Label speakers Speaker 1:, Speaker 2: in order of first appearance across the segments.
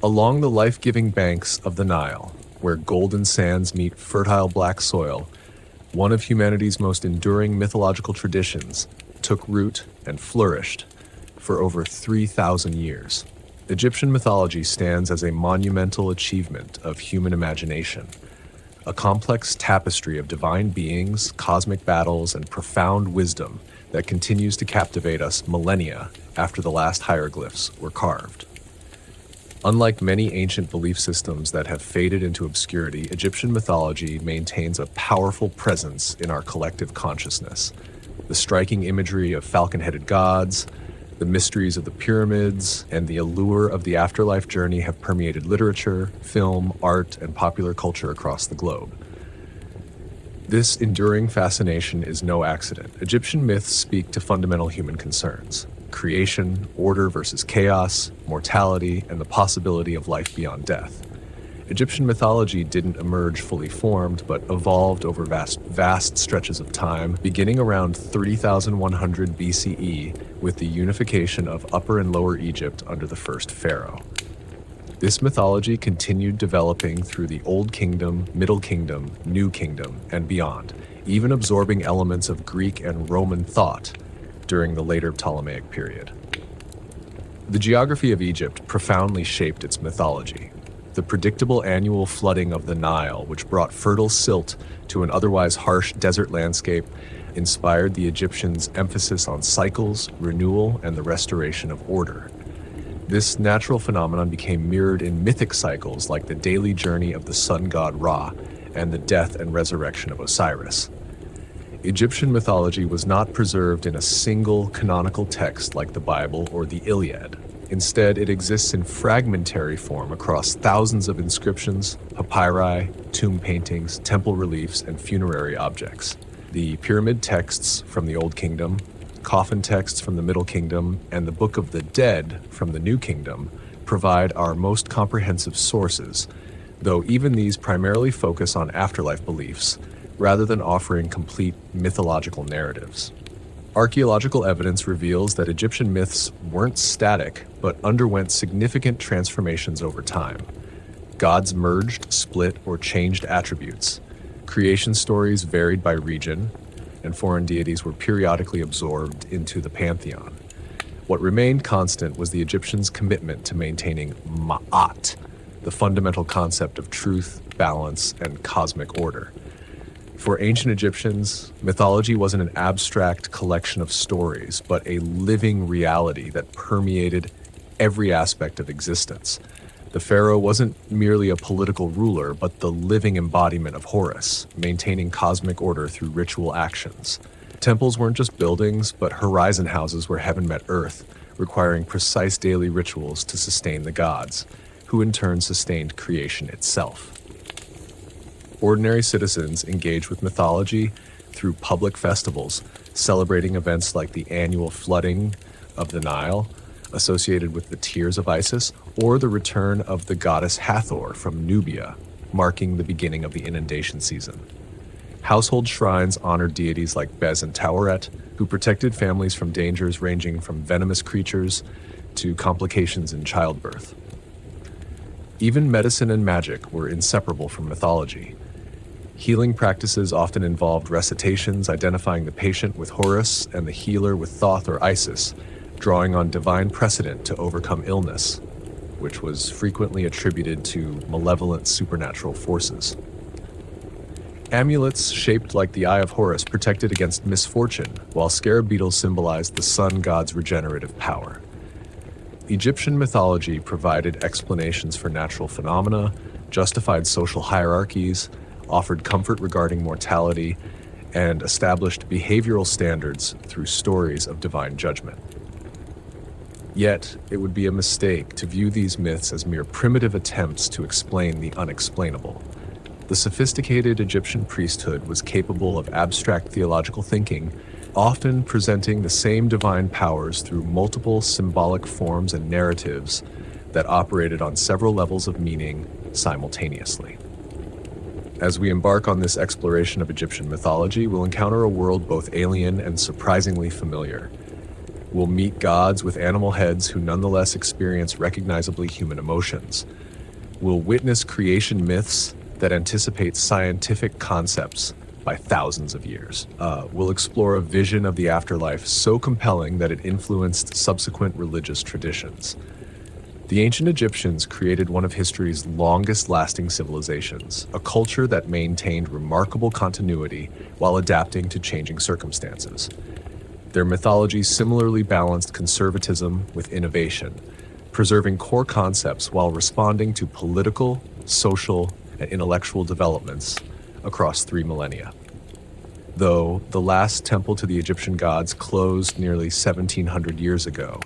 Speaker 1: Along the life-giving banks of the Nile, where golden sands meet fertile black soil, one of humanity's most enduring mythological traditions took root and flourished for over 3,000 years. Egyptian mythology stands as a monumental achievement of human imagination, a complex tapestry of divine beings, cosmic battles, and profound wisdom that continues to captivate us millennia after the last hieroglyphs were carved. Unlike many ancient belief systems that have faded into obscurity, Egyptian mythology maintains a powerful presence in our collective consciousness. The striking imagery of falcon-headed gods, the mysteries of the pyramids, and the allure of the afterlife journey have permeated literature, film, art, and popular culture across the globe. This enduring fascination is no accident. Egyptian myths speak to fundamental human concerns: creation, order versus chaos, mortality, and the possibility of life beyond death. Egyptian mythology didn't emerge fully formed, but evolved over vast stretches of time, beginning around 30,100 BCE with the unification of Upper and Lower Egypt under the first pharaoh. This mythology continued developing through the Old Kingdom, Middle Kingdom, New Kingdom, and beyond, even absorbing elements of Greek and Roman thought during the later Ptolemaic period. The geography of Egypt profoundly shaped its mythology. The predictable annual flooding of the Nile, which brought fertile silt to an otherwise harsh desert landscape, inspired the Egyptians' emphasis on cycles, renewal, and the restoration of order. This natural phenomenon became mirrored in mythic cycles like the daily journey of the sun god Ra and the death and resurrection of Osiris. Egyptian mythology was not preserved in a single canonical text like the Bible or the Iliad. Instead, it exists in fragmentary form across thousands of inscriptions, papyri, tomb paintings, temple reliefs, and funerary objects. The pyramid texts from the Old Kingdom, coffin texts from the Middle Kingdom, and the Book of the Dead from the New Kingdom provide our most comprehensive sources, though even these primarily focus on afterlife beliefs rather than offering complete mythological narratives. Archaeological evidence reveals that Egyptian myths weren't static, but underwent significant transformations over time. Gods merged, split, or changed attributes. Creation stories varied by region, and foreign deities were periodically absorbed into the pantheon. What remained constant was the Egyptians' commitment to maintaining Ma'at, the fundamental concept of truth, balance, and cosmic order. For ancient Egyptians, mythology wasn't an abstract collection of stories, but a living reality that permeated every aspect of existence. The pharaoh wasn't merely a political ruler, but the living embodiment of Horus, maintaining cosmic order through ritual actions. Temples weren't just buildings, but horizon houses where heaven met earth, requiring precise daily rituals to sustain the gods, who in turn sustained creation itself. Ordinary citizens engage with mythology through public festivals, celebrating events like the annual flooding of the Nile, associated with the tears of Isis, or the return of the goddess Hathor from Nubia, marking the beginning of the inundation season. Household shrines honored deities like Bez and Taweret, who protected families from dangers ranging from venomous creatures to complications in childbirth. Even medicine and magic were inseparable from mythology. Healing practices often involved recitations identifying the patient with Horus and the healer with Thoth or Isis, drawing on divine precedent to overcome illness, which was frequently attributed to malevolent supernatural forces. Amulets shaped like the Eye of Horus protected against misfortune, while scarab beetles symbolized the sun god's regenerative power. Egyptian mythology provided explanations for natural phenomena, justified social hierarchies, offered comfort regarding mortality, and established behavioral standards through stories of divine judgment. Yet, it would be a mistake to view these myths as mere primitive attempts to explain the unexplainable. The sophisticated Egyptian priesthood was capable of abstract theological thinking, often presenting the same divine powers through multiple symbolic forms and narratives that operated on several levels of meaning simultaneously. As we embark on this exploration of Egyptian mythology, we'll encounter a world both alien and surprisingly familiar. We'll meet gods with animal heads who nonetheless experience recognizably human emotions. We'll witness creation myths that anticipate scientific concepts by thousands of years. We'll explore a vision of the afterlife so compelling that it influenced subsequent religious traditions. The ancient Egyptians created one of history's longest-lasting civilizations, a culture that maintained remarkable continuity while adapting to changing circumstances. Their mythology similarly balanced conservatism with innovation, preserving core concepts while responding to political, social, and intellectual developments across 3 millennia. Though the last temple to the Egyptian gods closed nearly 1,700 years ago,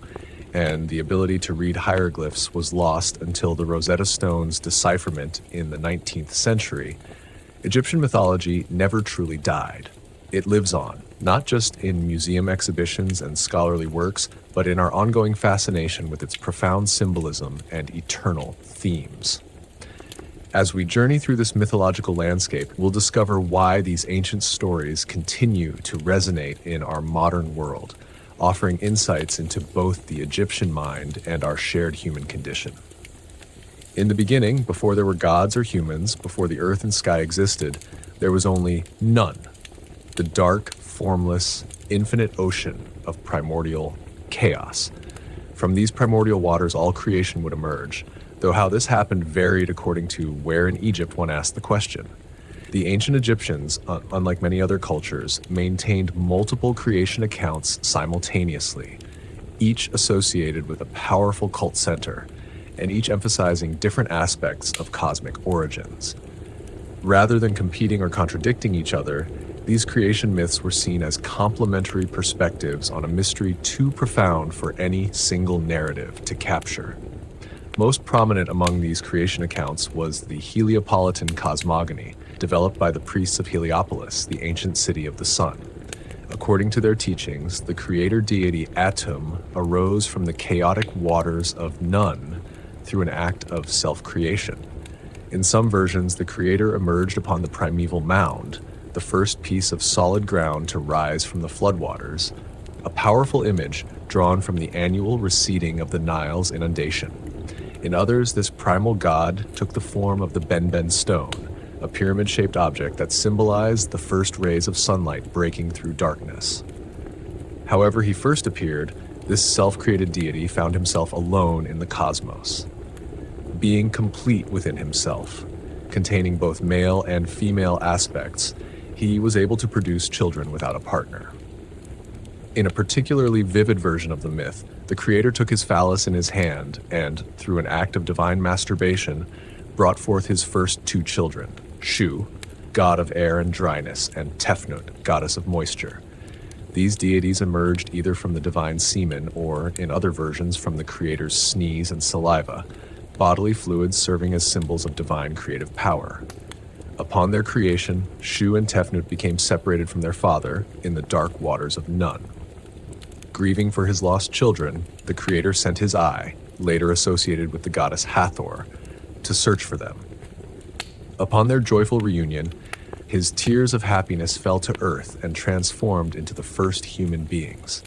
Speaker 1: and the ability to read hieroglyphs was lost until the Rosetta Stone's decipherment in the 19th century, Egyptian mythology never truly died. It lives on, not just in museum exhibitions and scholarly works, but in our ongoing fascination with its profound symbolism and eternal themes. As we journey through this mythological landscape, we'll discover why these ancient stories continue to resonate in our modern world, offering insights into both the Egyptian mind and our shared human condition. In the beginning, before there were gods or humans, before the earth and sky existed, there was only none. The dark, formless, infinite ocean of primordial chaos. From these primordial waters, all creation would emerge, though how this happened varied according to where in Egypt one asked the question. The ancient Egyptians, unlike many other cultures, maintained multiple creation accounts simultaneously, each associated with a powerful cult center, and each emphasizing different aspects of cosmic origins. Rather than competing or contradicting each other, these creation myths were seen as complementary perspectives on a mystery too profound for any single narrative to capture. Most prominent among these creation accounts was the Heliopolitan cosmogony, developed by the priests of Heliopolis, the ancient city of the sun. According to their teachings, the creator deity Atum arose from the chaotic waters of Nun through an act of self-creation. In some versions, the creator emerged upon the primeval mound, the first piece of solid ground to rise from the floodwaters, a powerful image drawn from the annual receding of the Nile's inundation. In others, this primal god took the form of the Benben stone, a pyramid-shaped object that symbolized the first rays of sunlight breaking through darkness. However he first appeared, this self-created deity found himself alone in the cosmos. Being complete within himself, containing both male and female aspects, he was able to produce children without a partner. In a particularly vivid version of the myth, the creator took his phallus in his hand and, through an act of divine masturbation, brought forth his first 2 children, Shu, god of air and dryness, and Tefnut, goddess of moisture. These deities emerged either from the divine semen or, in other versions, from the creator's sneeze and saliva, bodily fluids serving as symbols of divine creative power. Upon their creation, Shu and Tefnut became separated from their father in the dark waters of Nun. Grieving for his lost children, the creator sent his eye, later associated with the goddess Hathor, to search for them. Upon their joyful reunion, his tears of happiness fell to earth and transformed into the first human beings.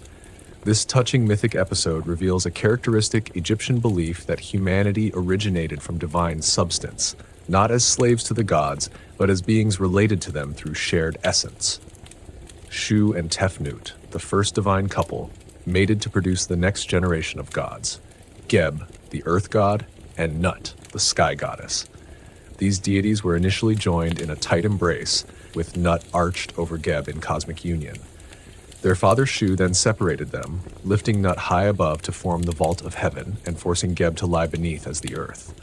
Speaker 1: This touching mythic episode reveals a characteristic Egyptian belief that humanity originated from divine substance, not as slaves to the gods, but as beings related to them through shared essence. Shu and Tefnut, the first divine couple, mated to produce the next generation of gods, Geb, the earth god, and Nut, the sky goddess. These deities were initially joined in a tight embrace, with Nut arched over Geb in cosmic union. Their father Shu then separated them, lifting Nut high above to form the vault of heaven and forcing Geb to lie beneath as the earth.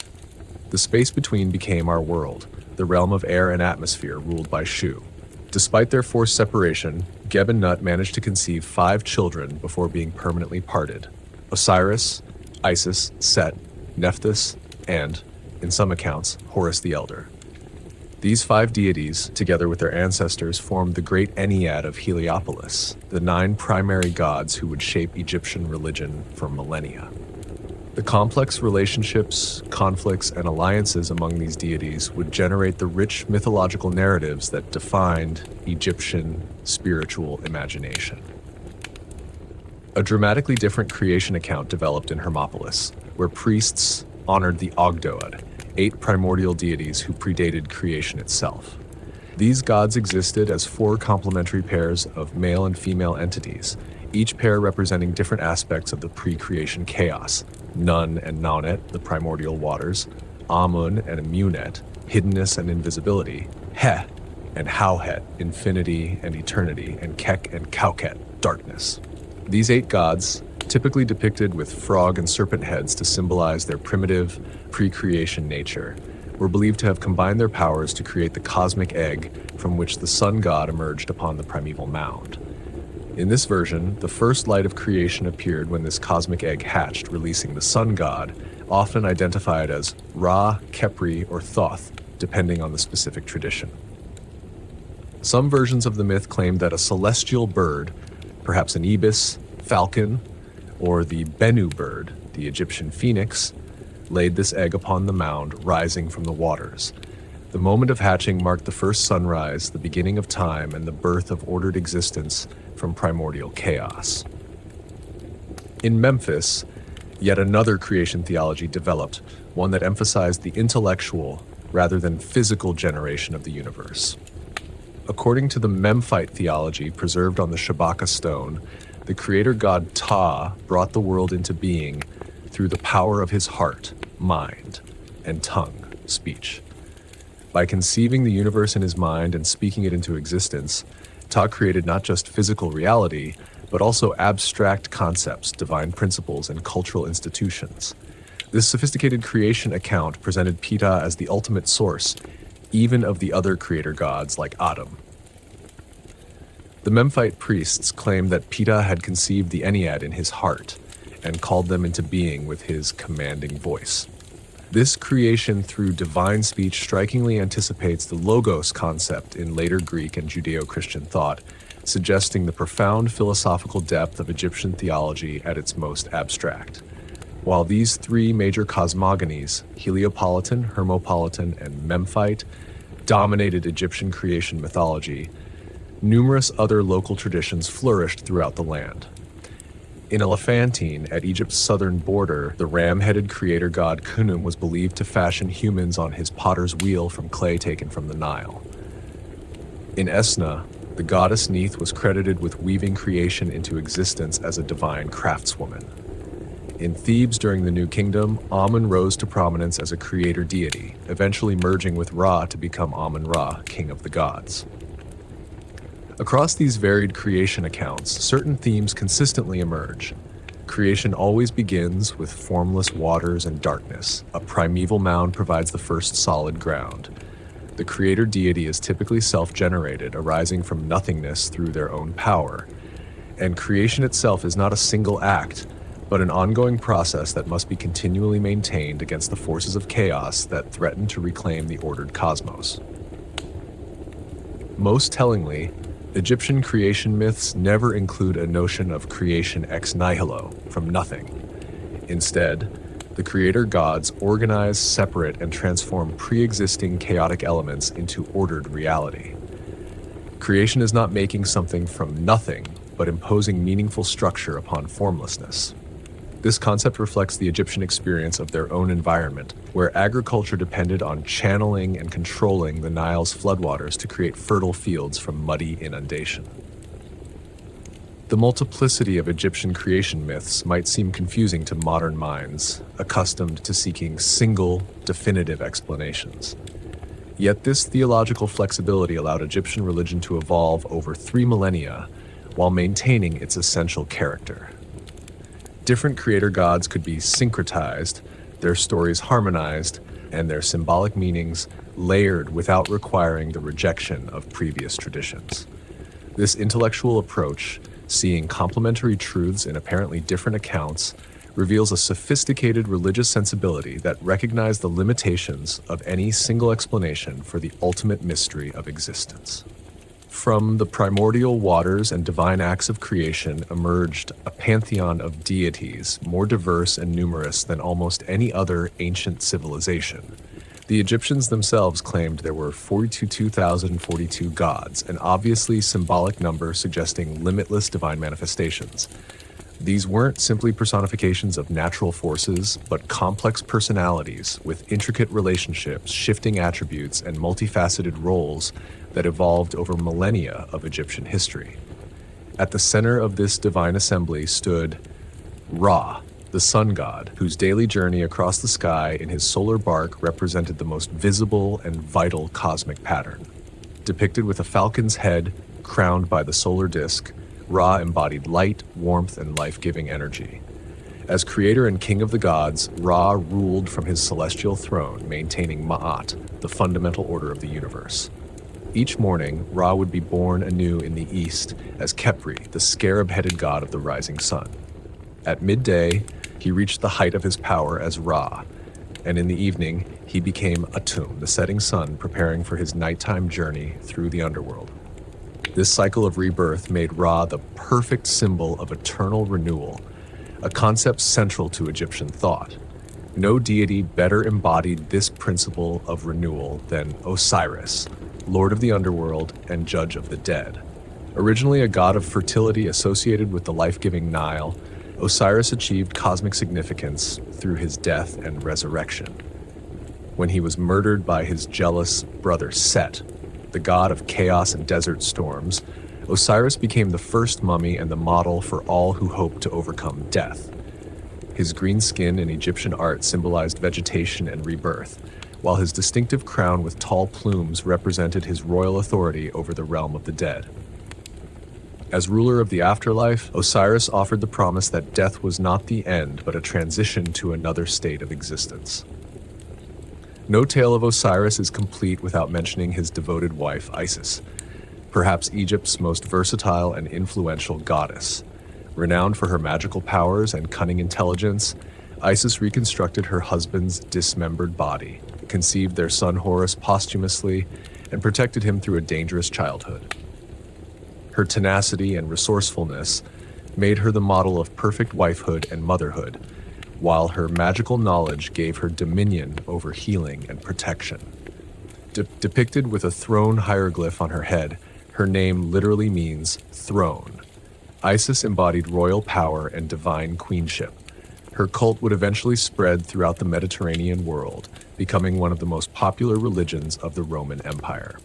Speaker 1: The space between became our world, the realm of air and atmosphere ruled by Shu. Despite their forced separation, Geb and Nut managed to conceive 5 children before being permanently parted: Osiris, Isis, Set, Nephthys, and, in some accounts, Horus the Elder. These 5 deities, together with their ancestors, formed the great Ennead of Heliopolis, the 9 primary gods who would shape Egyptian religion for millennia. The complex relationships, conflicts, and alliances among these deities would generate the rich mythological narratives that defined Egyptian spiritual imagination. A dramatically different creation account developed in Hermopolis, where priests honored the Ogdoad, 8 primordial deities who predated creation itself. These gods existed as 4 complementary pairs of male and female entities, each pair representing different aspects of the pre-creation chaos: Nun and Naunet, the primordial waters; Amun and Amunet, hiddenness and invisibility; He and Howhet, infinity and eternity; and Kek and Kauket, darkness. These 8 gods, typically depicted with frog and serpent heads to symbolize their primitive, pre-creation nature, were believed to have combined their powers to create the cosmic egg from which the sun god emerged upon the primeval mound. In this version, the first light of creation appeared when this cosmic egg hatched, releasing the sun god, often identified as Ra, Khepri, or Thoth, depending on the specific tradition. Some versions of the myth claim that a celestial bird, perhaps an ibis, falcon, or the Bennu bird, the Egyptian phoenix, laid this egg upon the mound, rising from the waters. The moment of hatching marked the first sunrise, the beginning of time, and the birth of ordered existence from primordial chaos. In Memphis, yet another creation theology developed, one that emphasized the intellectual rather than physical generation of the universe. According to the Memphite theology preserved on the Shabaka stone, the creator god Ptah brought the world into being through the power of his heart, mind, and tongue, speech. By conceiving the universe in his mind and speaking it into existence, Ptah created not just physical reality, but also abstract concepts, divine principles, and cultural institutions. This sophisticated creation account presented Ptah as the ultimate source, even of the other creator gods like Atum. The Memphite priests claimed that Ptah had conceived the Ennead in his heart and called them into being with his commanding voice. This creation through divine speech strikingly anticipates the logos concept in later Greek and Judeo-Christian thought, suggesting the profound philosophical depth of Egyptian theology at its most abstract. While these 3 major cosmogonies, Heliopolitan, Hermopolitan, and Memphite, dominated Egyptian creation mythology, numerous other local traditions flourished throughout the land. In Elephantine, at Egypt's southern border, the ram-headed creator god Khnum was believed to fashion humans on his potter's wheel from clay taken from the Nile. In Esna, the goddess Neith was credited with weaving creation into existence as a divine craftswoman. In Thebes during the New Kingdom, Amun rose to prominence as a creator deity, eventually merging with Ra to become Amun-Ra, king of the gods. Across these varied creation accounts, certain themes consistently emerge. Creation always begins with formless waters and darkness. A primeval mound provides the first solid ground. The creator deity is typically self-generated, arising from nothingness through their own power. And creation itself is not a single act, but an ongoing process that must be continually maintained against the forces of chaos that threaten to reclaim the ordered cosmos. Most tellingly, Egyptian creation myths never include a notion of creation ex nihilo, from nothing. Instead, the creator gods organize, separate, and transform pre-existing chaotic elements into ordered reality. Creation is not making something from nothing, but imposing meaningful structure upon formlessness. This concept reflects the Egyptian experience of their own environment, where agriculture depended on channeling and controlling the Nile's floodwaters to create fertile fields from muddy inundation. The multiplicity of Egyptian creation myths might seem confusing to modern minds, accustomed to seeking single, definitive explanations. Yet this theological flexibility allowed Egyptian religion to evolve over 3 millennia while maintaining its essential character. Different creator gods could be syncretized, their stories harmonized, and their symbolic meanings layered without requiring the rejection of previous traditions. This intellectual approach, seeing complementary truths in apparently different accounts, reveals a sophisticated religious sensibility that recognized the limitations of any single explanation for the ultimate mystery of existence. From the primordial waters and divine acts of creation emerged a pantheon of deities more diverse and numerous than almost any other ancient civilization. The Egyptians themselves claimed there were 42,042 gods, an obviously symbolic number suggesting limitless divine manifestations. These weren't simply personifications of natural forces, but complex personalities with intricate relationships, shifting attributes, and multifaceted roles that evolved over millennia of Egyptian history. At the center of this divine assembly stood Ra, the sun god, whose daily journey across the sky in his solar bark represented the most visible and vital cosmic pattern. Depicted with a falcon's head crowned by the solar disk, Ra embodied light, warmth, and life-giving energy. As creator and king of the gods, Ra ruled from his celestial throne, maintaining Ma'at, the fundamental order of the universe. Each morning, Ra would be born anew in the east as Khepri, the scarab-headed god of the rising sun. At midday, he reached the height of his power as Ra, and in the evening, he became Atum, the setting sun, preparing for his nighttime journey through the underworld. This cycle of rebirth made Ra the perfect symbol of eternal renewal, a concept central to Egyptian thought. No deity better embodied this principle of renewal than Osiris, lord of the underworld and judge of the dead. Originally a god of fertility associated with the life-giving Nile, Osiris achieved cosmic significance through his death and resurrection. When he was murdered by his jealous brother Set, the god of chaos and desert storms, Osiris became the first mummy and the model for all who hoped to overcome death. His green skin in Egyptian art symbolized vegetation and rebirth, while his distinctive crown with tall plumes represented his royal authority over the realm of the dead. As ruler of the afterlife, Osiris offered the promise that death was not the end, but a transition to another state of existence. No tale of Osiris is complete without mentioning his devoted wife, Isis, perhaps Egypt's most versatile and influential goddess. Renowned for her magical powers and cunning intelligence, Isis reconstructed her husband's dismembered body, conceived their son Horus posthumously, and protected him through a dangerous childhood. Her tenacity and resourcefulness made her the model of perfect wifehood and motherhood, while her magical knowledge gave her dominion over healing and protection. Depicted with a throne hieroglyph on her head, her name literally means throne. Isis embodied royal power and divine queenship. Her cult would eventually spread throughout the Mediterranean world, becoming one of the most popular religions of the Roman Empire.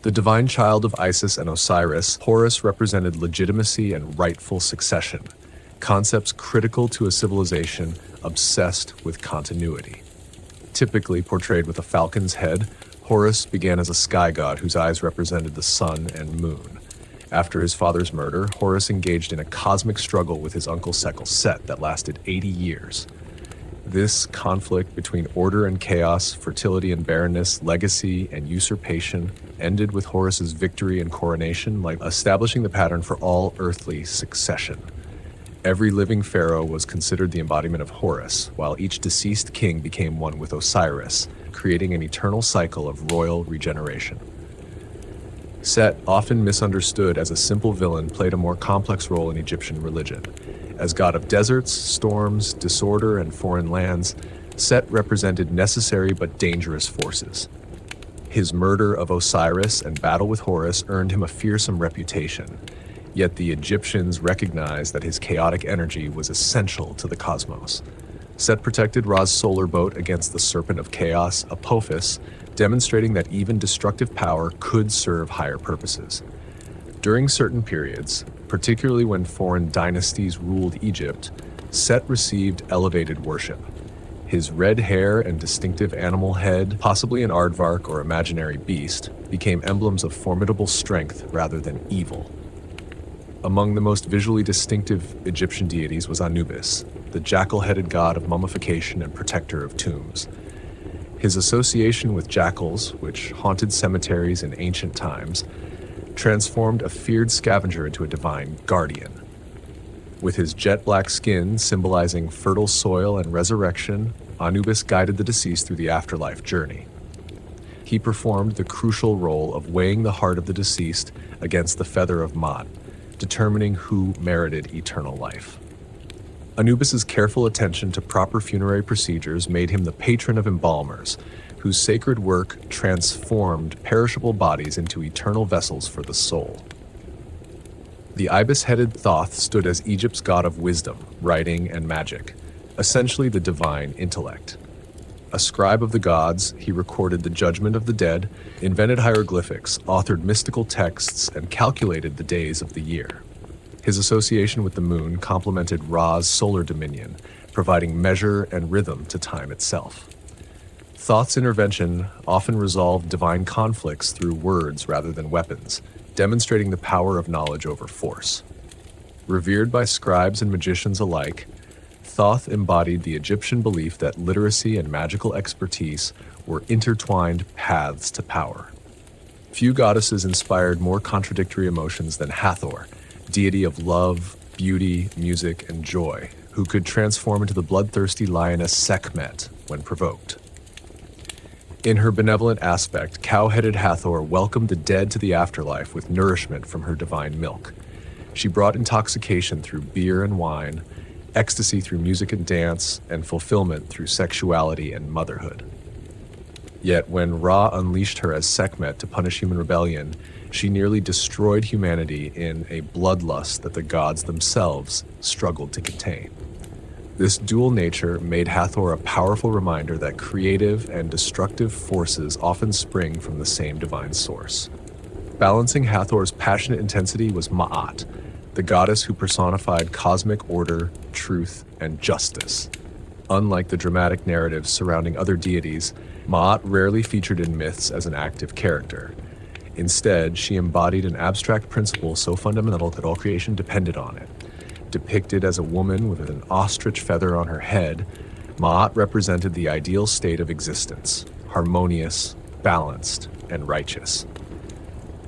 Speaker 1: The divine child of Isis and Osiris, Horus represented legitimacy and rightful succession, concepts critical to a civilization obsessed with continuity. Typically portrayed with a falcon's head, Horus began as a sky god whose eyes represented the sun and moon. After his father's murder, Horus engaged in a cosmic struggle with his uncle Set that lasted 80 years. This conflict between order and chaos, fertility and barrenness, legacy and usurpation ended with Horus's victory and coronation, like establishing the pattern for all earthly succession. Every living pharaoh was considered the embodiment of Horus, while each deceased king became one with Osiris, creating an eternal cycle of royal regeneration. Set, often misunderstood as a simple villain, played a more complex role in Egyptian religion. As god of deserts, storms, disorder, and foreign lands, Set represented necessary but dangerous forces. His murder of Osiris and battle with Horus earned him a fearsome reputation, yet the Egyptians recognized that his chaotic energy was essential to the cosmos. Set protected Ra's solar boat against the serpent of chaos, Apophis, demonstrating that even destructive power could serve higher purposes. During certain periods, particularly when foreign dynasties ruled Egypt, Set received elevated worship. His red hair and distinctive animal head, possibly an aardvark or imaginary beast, became emblems of formidable strength rather than evil. Among the most visually distinctive Egyptian deities was Anubis, the jackal-headed god of mummification and protector of tombs. His association with jackals, which haunted cemeteries in ancient times, transformed a feared scavenger into a divine guardian. With his jet-black skin symbolizing fertile soil and resurrection, Anubis guided the deceased through the afterlife journey. He performed the crucial role of weighing the heart of the deceased against the feather of Ma'at, determining who merited eternal life. Anubis's careful attention to proper funerary procedures made him the patron of embalmers, whose sacred work transformed perishable bodies into eternal vessels for the soul. The ibis-headed Thoth stood as Egypt's god of wisdom, writing, and magic, essentially the divine intellect. A scribe of the gods, he recorded the judgment of the dead, invented hieroglyphics, authored mystical texts, and calculated the days of the year. His association with the moon complemented Ra's solar dominion, providing measure and rhythm to time itself. Thoth's intervention often resolved divine conflicts through words rather than weapons, demonstrating the power of knowledge over force. Revered by scribes and magicians alike, Thoth embodied the Egyptian belief that literacy and magical expertise were intertwined paths to power. Few goddesses inspired more contradictory emotions than Hathor, deity of love, beauty, music, and joy, who could transform into the bloodthirsty lioness Sekhmet when provoked. In her benevolent aspect, cow-headed Hathor welcomed the dead to the afterlife with nourishment from her divine milk. She brought intoxication through beer and wine, ecstasy through music and dance, and fulfillment through sexuality and motherhood. Yet when Ra unleashed her as Sekhmet to punish human rebellion, she nearly destroyed humanity in a bloodlust that the gods themselves struggled to contain. This dual nature made Hathor a powerful reminder that creative and destructive forces often spring from the same divine source. Balancing Hathor's passionate intensity was Ma'at, the goddess who personified cosmic order, truth, and justice. Unlike the dramatic narratives surrounding other deities, Ma'at rarely featured in myths as an active character. Instead, she embodied an abstract principle so fundamental that all creation depended on it. Depicted as a woman with an ostrich feather on her head, Ma'at represented the ideal state of existence, harmonious, balanced, and righteous.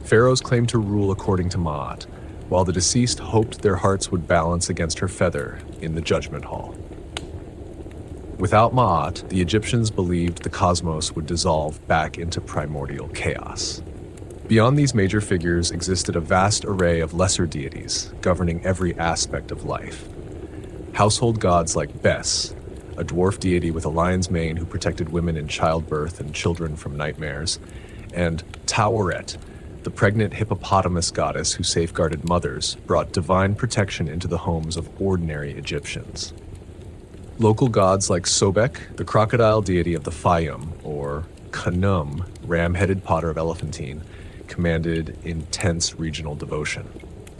Speaker 1: Pharaohs claimed to rule according to Ma'at, while the deceased hoped their hearts would balance against her feather in the judgment hall. Without Ma'at, the Egyptians believed the cosmos would dissolve back into primordial chaos. Beyond these major figures existed a vast array of lesser deities governing every aspect of life. Household gods like Bes, a dwarf deity with a lion's mane who protected women in childbirth and children from nightmares, and Taweret, the pregnant hippopotamus goddess who safeguarded mothers, brought divine protection into the homes of ordinary Egyptians. Local gods like Sobek, the crocodile deity of the Fayum, or Khnum, ram-headed potter of Elephantine, commanded intense regional devotion.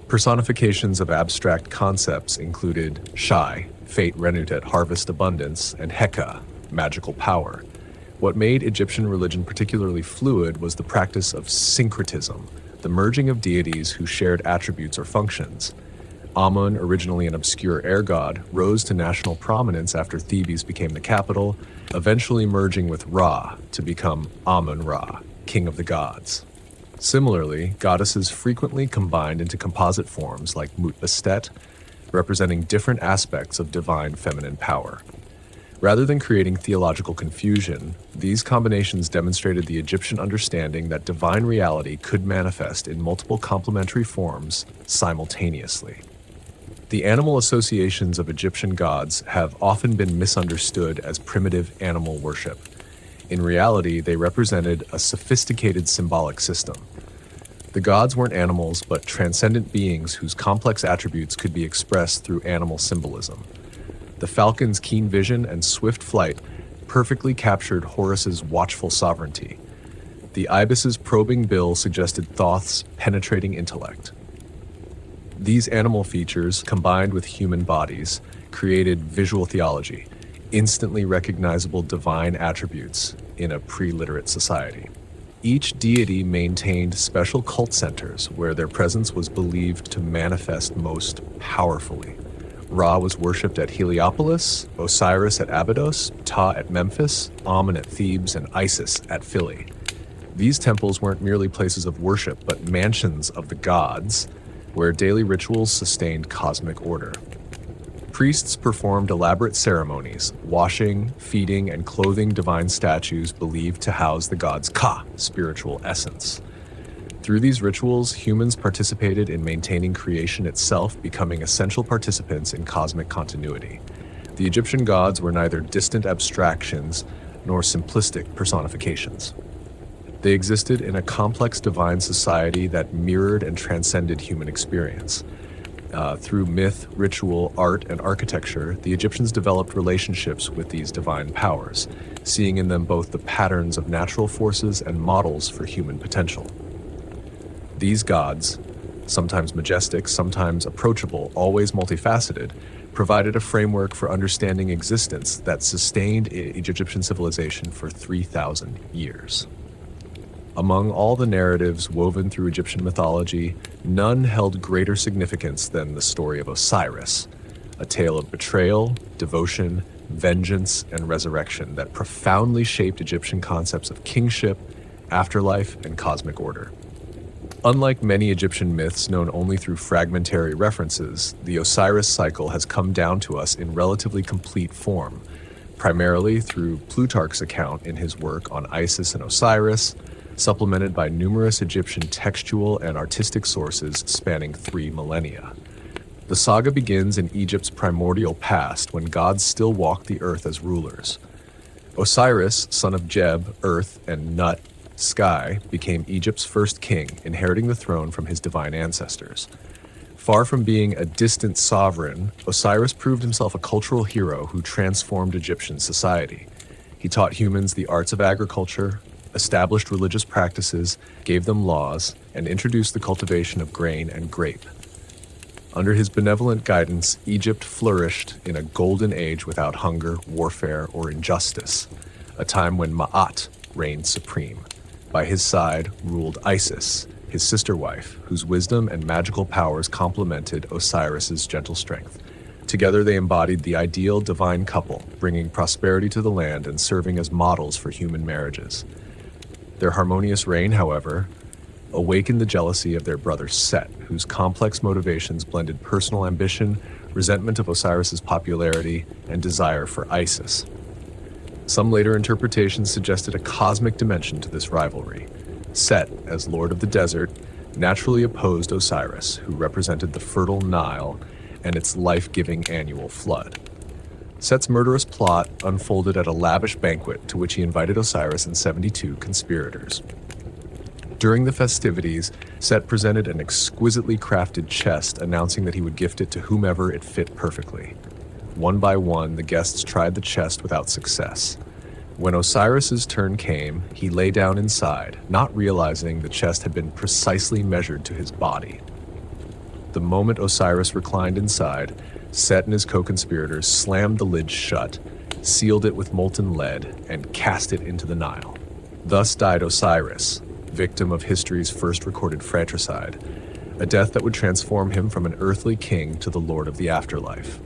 Speaker 1: Personifications of abstract concepts included Shai, fate renewed at harvest abundance, and Heka, magical power. What made Egyptian religion particularly fluid was the practice of syncretism, the merging of deities who shared attributes or functions. Amun, originally an obscure air god, rose to national prominence after Thebes became the capital, eventually merging with Ra to become Amun-Ra, king of the gods. Similarly, goddesses frequently combined into composite forms like Mut-Bastet, representing different aspects of divine feminine power. Rather than creating theological confusion, these combinations demonstrated the Egyptian understanding that divine reality could manifest in multiple complementary forms simultaneously. The animal associations of Egyptian gods have often been misunderstood as primitive animal worship. In reality, they represented a sophisticated symbolic system. The gods weren't animals, but transcendent beings whose complex attributes could be expressed through animal symbolism. The falcon's keen vision and swift flight perfectly captured Horus's watchful sovereignty. The ibis's probing bill suggested Thoth's penetrating intellect. These animal features, combined with human bodies, created visual theology, instantly recognizable divine attributes in a pre-literate society. Each deity maintained special cult centers where their presence was believed to manifest most powerfully. Ra was worshipped at Heliopolis, Osiris at Abydos, Ptah at Memphis, Amun at Thebes, and Isis at Philae. These temples weren't merely places of worship, but mansions of the gods, where daily rituals sustained cosmic order. Priests performed elaborate ceremonies, washing, feeding, and clothing divine statues believed to house the god's Ka, spiritual essence. Through these rituals, humans participated in maintaining creation itself, becoming essential participants in cosmic continuity. The Egyptian gods were neither distant abstractions nor simplistic personifications. They existed in a complex divine society that mirrored and transcended human experience. Through myth, ritual, art, and architecture, the Egyptians developed relationships with these divine powers, seeing in them both the patterns of natural forces and models for human potential. These gods, sometimes majestic, sometimes approachable, always multifaceted, provided a framework for understanding existence that sustained Egyptian civilization for 3,000 years. Among all the narratives woven through Egyptian mythology, none held greater significance than the story of Osiris, a tale of betrayal, devotion, vengeance, and resurrection that profoundly shaped Egyptian concepts of kingship, afterlife, and cosmic order. Unlike many Egyptian myths known only through fragmentary references, the Osiris cycle has come down to us in relatively complete form, primarily through Plutarch's account in his work on Isis and Osiris, supplemented by numerous Egyptian textual and artistic sources spanning 3 millennia. The saga begins in Egypt's primordial past when gods still walked the earth as rulers. Osiris, son of Geb, earth, and Nut, sky, became Egypt's first king, inheriting the throne from his divine ancestors. Far from being a distant sovereign, Osiris proved himself a cultural hero who transformed Egyptian society. He taught humans the arts of agriculture, established religious practices, gave them laws, and introduced the cultivation of grain and grape. Under his benevolent guidance, Egypt flourished in a golden age without hunger, warfare, or injustice, a time when Ma'at reigned supreme. By his side ruled Isis, his sister wife, whose wisdom and magical powers complemented Osiris's gentle strength. Together they embodied the ideal divine couple, bringing prosperity to the land and serving as models for human marriages. Their harmonious reign, however, awakened the jealousy of their brother Set, whose complex motivations blended personal ambition, resentment of Osiris's popularity, and desire for Isis. Some later interpretations suggested a cosmic dimension to this rivalry. Set, as Lord of the Desert, naturally opposed Osiris, who represented the fertile Nile and its life-giving annual flood. Set's murderous plot unfolded at a lavish banquet to which he invited Osiris and 72 conspirators. During the festivities, Set presented an exquisitely crafted chest, announcing that he would gift it to whomever it fit perfectly. One by one, the guests tried the chest without success. When Osiris's turn came, he lay down inside, not realizing the chest had been precisely measured to his body. The moment Osiris reclined inside, Set and his co-conspirators slammed the lid shut, sealed it with molten lead, and cast it into the Nile. Thus died Osiris, victim of history's first recorded fratricide, a death that would transform him from an earthly king to the lord of the afterlife.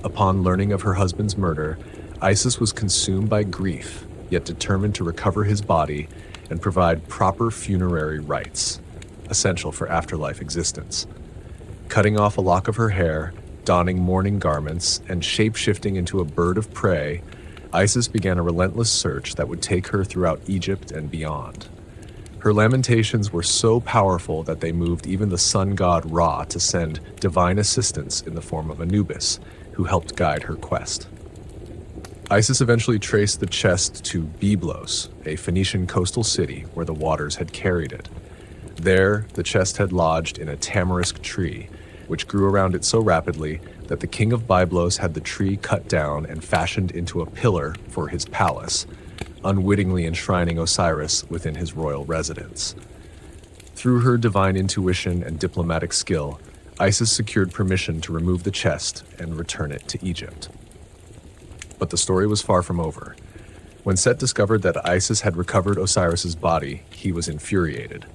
Speaker 1: Upon learning of her husband's murder, Isis was consumed by grief, yet determined to recover his body and provide proper funerary rites, essential for afterlife existence. Cutting off a lock of her hair, donning mourning garments, and shape-shifting into a bird of prey, Isis began a relentless search that would take her throughout Egypt and beyond. Her lamentations were so powerful that they moved even the sun god Ra to send divine assistance in the form of Anubis, who helped guide her quest. Isis eventually traced the chest to Byblos, a Phoenician coastal city where the waters had carried it. There, the chest had lodged in a tamarisk tree, which grew around it so rapidly that the king of Byblos had the tree cut down and fashioned into a pillar for his palace, unwittingly enshrining Osiris within his royal residence. Through her divine intuition and diplomatic skill, Isis secured permission to remove the chest and return it to Egypt. But the story was far from over. When Set discovered that Isis had recovered Osiris's body, he was infuriated.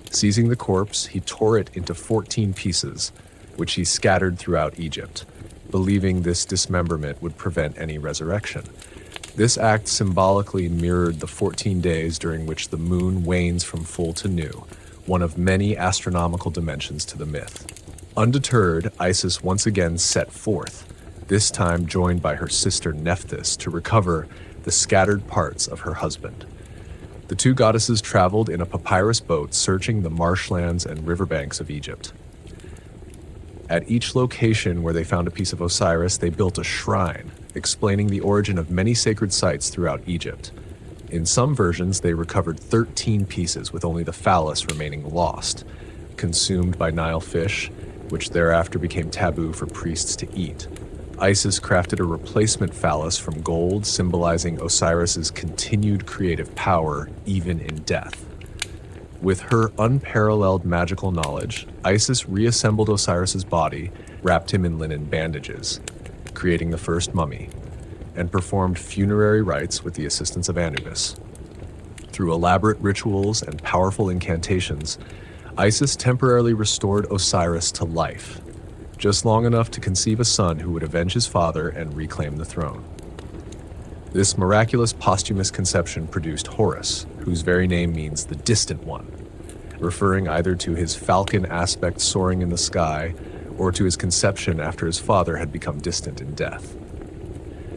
Speaker 1: Seizing the corpse, he tore it into 14 pieces, which he scattered throughout Egypt, believing this dismemberment would prevent any resurrection. This act symbolically mirrored the 14 days during which the moon wanes from full to new, one of many astronomical dimensions to the myth. Undeterred, Isis once again set forth, this time joined by her sister Nephthys to recover the scattered parts of her husband. The two goddesses traveled in a papyrus boat searching the marshlands and riverbanks of Egypt. At each location where they found a piece of Osiris, they built a shrine, explaining the origin of many sacred sites throughout Egypt. In some versions, they recovered 13 pieces, with only the phallus remaining lost, consumed by Nile fish, which thereafter became taboo for priests to eat. Isis crafted a replacement phallus from gold, symbolizing Osiris's continued creative power even in death. With her unparalleled magical knowledge, Isis reassembled Osiris's body, wrapped him in linen bandages, creating the first mummy, and performed funerary rites with the assistance of Anubis. Through elaborate rituals and powerful incantations, Isis temporarily restored Osiris to life, just long enough to conceive a son who would avenge his father and reclaim the throne. This miraculous posthumous conception produced Horus, whose very name means the distant one, referring either to his falcon aspect soaring in the sky or to his conception after his father had become distant in death.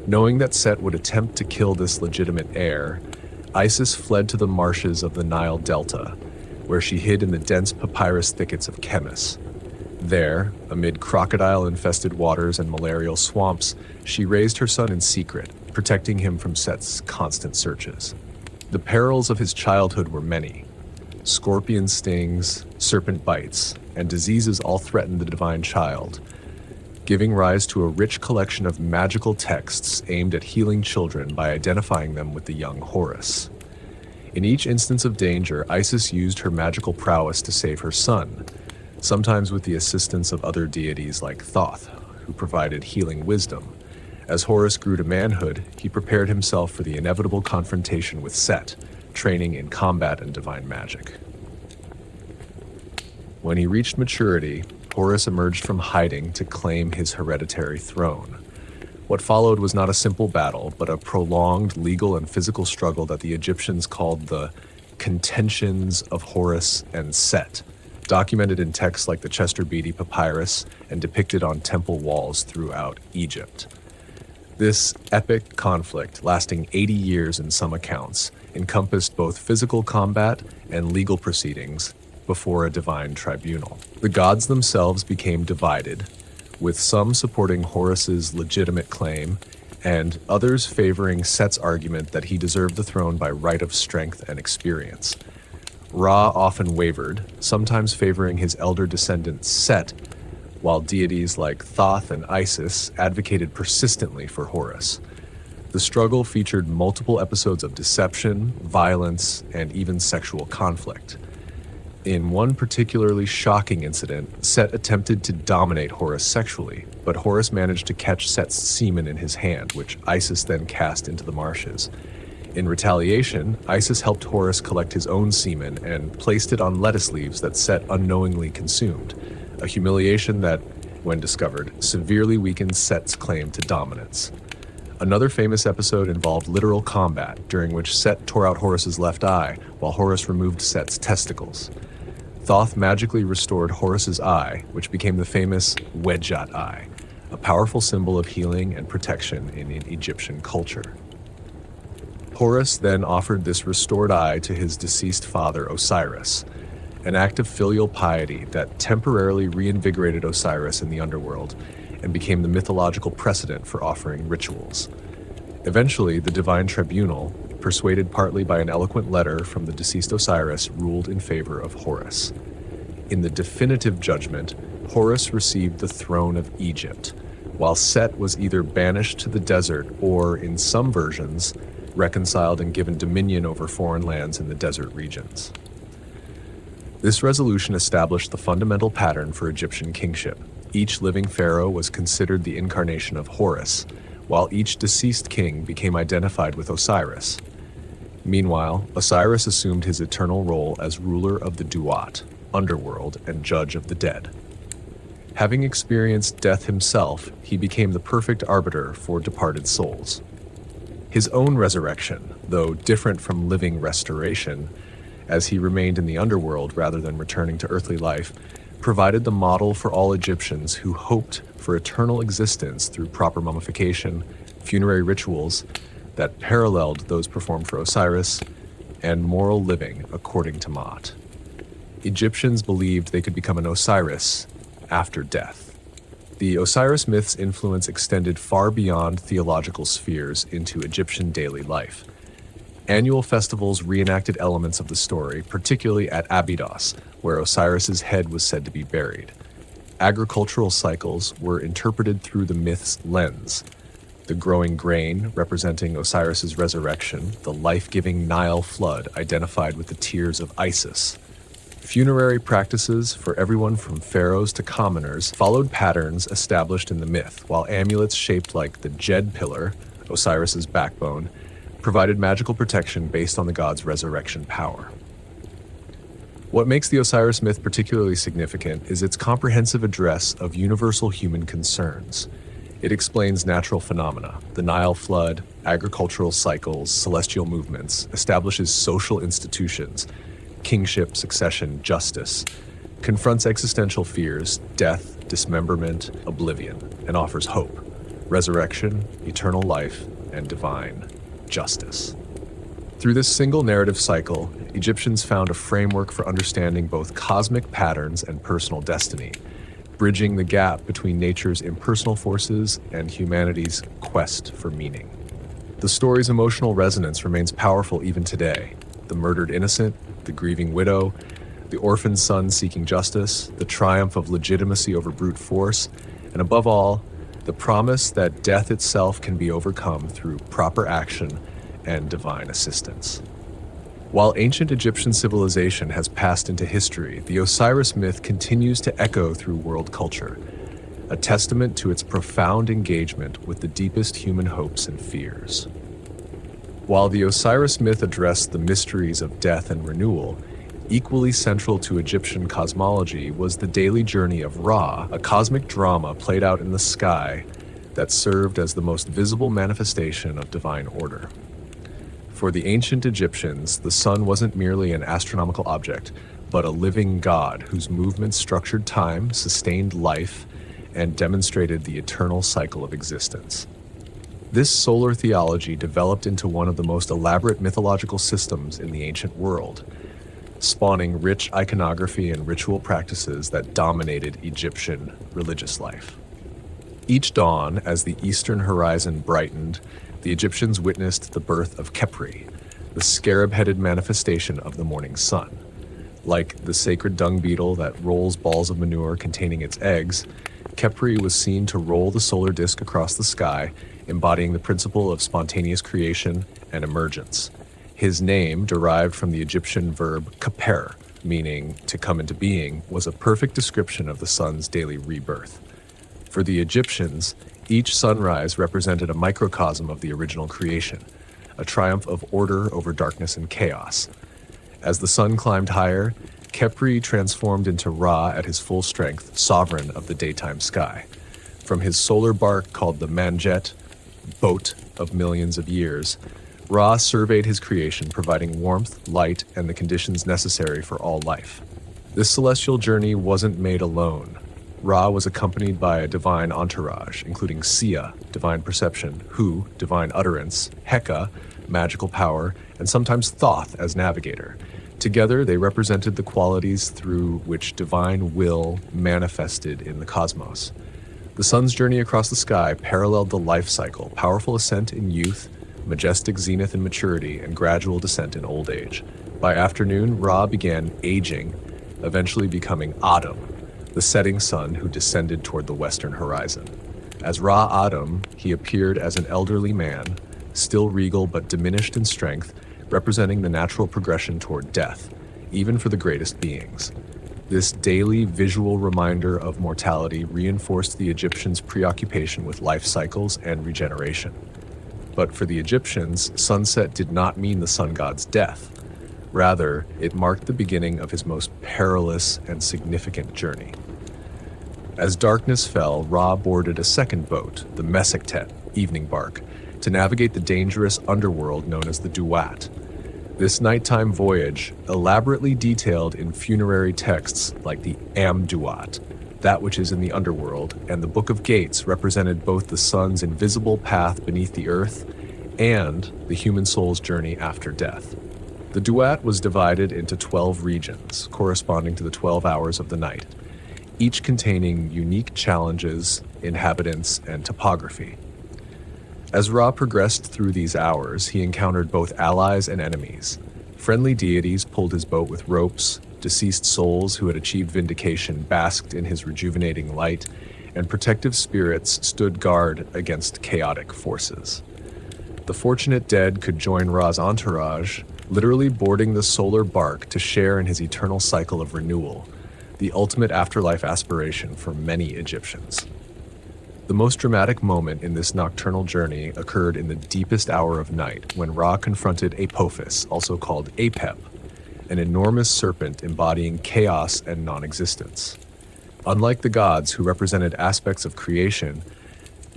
Speaker 1: Knowing that Set would attempt to kill this legitimate heir, Isis fled to the marshes of the Nile Delta, where she hid in the dense papyrus thickets of Chemis. There, amid crocodile-infested waters and malarial swamps, she raised her son in secret, protecting him from Set's constant searches. The perils of his childhood were many. Scorpion stings, serpent bites, and diseases all threatened the divine child, giving rise to a rich collection of magical texts aimed at healing children by identifying them with the young Horus. In each instance of danger, Isis used her magical prowess to save her son, sometimes with the assistance of other deities like Thoth, who provided healing wisdom. As Horus grew to manhood, he prepared himself for the inevitable confrontation with Set, training in combat and divine magic. When he reached maturity, Horus emerged from hiding to claim his hereditary throne. What followed was not a simple battle, but a prolonged legal and physical struggle that the Egyptians called the contentions of Horus and Set, documented in texts like the Chester Beatty Papyrus and depicted on temple walls throughout Egypt. This epic conflict, lasting 80 years in some accounts, encompassed both physical combat and legal proceedings before a divine tribunal. The gods themselves became divided, with some supporting Horus's legitimate claim and others favoring Set's argument that he deserved the throne by right of strength and experience. Ra often wavered, sometimes favoring his elder descendant Set, while deities like Thoth and Isis advocated persistently for Horus. The struggle featured multiple episodes of deception, violence, and even sexual conflict. In one particularly shocking incident, Set attempted to dominate Horus sexually, but Horus managed to catch Set's semen in his hand, which Isis then cast into the marshes. In retaliation, Isis helped Horus collect his own semen and placed it on lettuce leaves that Set unknowingly consumed, a humiliation that, when discovered, severely weakened Set's claim to dominance. Another famous episode involved literal combat, during which Set tore out Horus's left eye, while Horus removed Set's testicles. Thoth magically restored Horus's eye, which became the famous Wedjat eye, a powerful symbol of healing and protection in Egyptian culture. Horus then offered this restored eye to his deceased father Osiris, an act of filial piety that temporarily reinvigorated Osiris in the underworld and became the mythological precedent for offering rituals. Eventually, the divine tribunal, persuaded partly by an eloquent letter from the deceased Osiris, ruled in favor of Horus. In the definitive judgment, Horus received the throne of Egypt, while Set was either banished to the desert or, in some versions, reconciled and given dominion over foreign lands in the desert regions. This resolution established the fundamental pattern for Egyptian kingship. Each living pharaoh was considered the incarnation of Horus, while each deceased king became identified with Osiris. Meanwhile, Osiris assumed his eternal role as ruler of the Duat, underworld, and judge of the dead. Having experienced death himself, he became the perfect arbiter for departed souls. His own resurrection, though different from living restoration, as he remained in the underworld rather than returning to earthly life, provided the model for all Egyptians who hoped for eternal existence through proper mummification, funerary rituals that paralleled those performed for Osiris, and moral living according to Maat. Egyptians believed they could become an Osiris after death. The Osiris myth's influence extended far beyond theological spheres into Egyptian daily life. Annual festivals reenacted elements of the story, particularly at Abydos, where Osiris's head was said to be buried. Agricultural cycles were interpreted through the myth's lens. The growing grain, representing Osiris's resurrection, the life-giving Nile flood identified with the tears of Isis. Funerary practices for everyone from pharaohs to commoners followed patterns established in the myth, while amulets shaped like the Djed pillar, Osiris's backbone, provided magical protection based on the god's resurrection power. What makes the Osiris myth particularly significant is its comprehensive address of universal human concerns. It explains natural phenomena, the Nile flood, agricultural cycles, celestial movements, establishes social institutions, kingship, succession, justice, confronts existential fears, death, dismemberment, oblivion, and offers hope, resurrection, eternal life, and divine justice. Through this single narrative cycle, Egyptians found a framework for understanding both cosmic patterns and personal destiny, bridging the gap between nature's impersonal forces and humanity's quest for meaning. The story's emotional resonance remains powerful even today. The murdered innocent, the grieving widow, the orphaned son seeking justice, the triumph of legitimacy over brute force, and above all, the promise that death itself can be overcome through proper action and divine assistance. While ancient Egyptian civilization has passed into history, the Osiris myth continues to echo through world culture, a testament to its profound engagement with the deepest human hopes and fears. While the Osiris myth addressed the mysteries of death and renewal, equally central to Egyptian cosmology was the daily journey of Ra, a cosmic drama played out in the sky that served as the most visible manifestation of divine order. For the ancient Egyptians, the sun wasn't merely an astronomical object, but a living god whose movements structured time, sustained life, and demonstrated the eternal cycle of existence. This solar theology developed into one of the most elaborate mythological systems in the ancient world, spawning rich iconography and ritual practices that dominated Egyptian religious life. Each dawn, as the eastern horizon brightened, the Egyptians witnessed the birth of Khepri, the scarab-headed manifestation of the morning sun. Like the sacred dung beetle that rolls balls of manure containing its eggs, Khepri was seen to roll the solar disk across the sky, embodying the principle of spontaneous creation and emergence. His name, derived from the Egyptian verb kheper, meaning to come into being, was a perfect description of the sun's daily rebirth. For the Egyptians, each sunrise represented a microcosm of the original creation, a triumph of order over darkness and chaos. As the sun climbed higher, Khepri transformed into Ra at his full strength, sovereign of the daytime sky. From his solar bark called the Manjet, boat of millions of years, Ra surveyed his creation, providing warmth, light, and the conditions necessary for all life. This celestial journey wasn't made alone. Ra was accompanied by a divine entourage, including Sia, divine perception, Hu, divine utterance, Heka, magical power, and sometimes Thoth as navigator. Together, they represented the qualities through which divine will manifested in the cosmos. The sun's journey across the sky paralleled the life cycle, powerful ascent in youth, majestic zenith in maturity, and gradual descent in old age. By afternoon, Ra began aging, eventually becoming Adam, the setting sun who descended toward the western horizon. As Ra Adam, he appeared as an elderly man, still regal but diminished in strength, representing the natural progression toward death, even for the greatest beings. This daily visual reminder of mortality reinforced the Egyptians' preoccupation with life cycles and regeneration. But for the Egyptians, sunset did not mean the sun god's death. Rather, it marked the beginning of his most perilous and significant journey. As darkness fell, Ra boarded a second boat, the Mesektet, evening bark, to navigate the dangerous underworld known as the Duat. This nighttime voyage, elaborately detailed in funerary texts like the Amduat, that which is in the underworld, and the Book of Gates, represented both the sun's invisible path beneath the earth and the human soul's journey after death. The Duat was divided into 12 regions, corresponding to the 12 hours of the night, each containing unique challenges, inhabitants, and topography. As Ra progressed through these hours, he encountered both allies and enemies. Friendly deities pulled his boat with ropes, deceased souls who had achieved vindication basked in his rejuvenating light, and protective spirits stood guard against chaotic forces. The fortunate dead could join Ra's entourage, literally boarding the solar bark to share in his eternal cycle of renewal, the ultimate afterlife aspiration for many Egyptians. The most dramatic moment in this nocturnal journey occurred in the deepest hour of night when Ra confronted Apophis, also called Apep, an enormous serpent embodying chaos and non-existence. Unlike the gods who represented aspects of creation,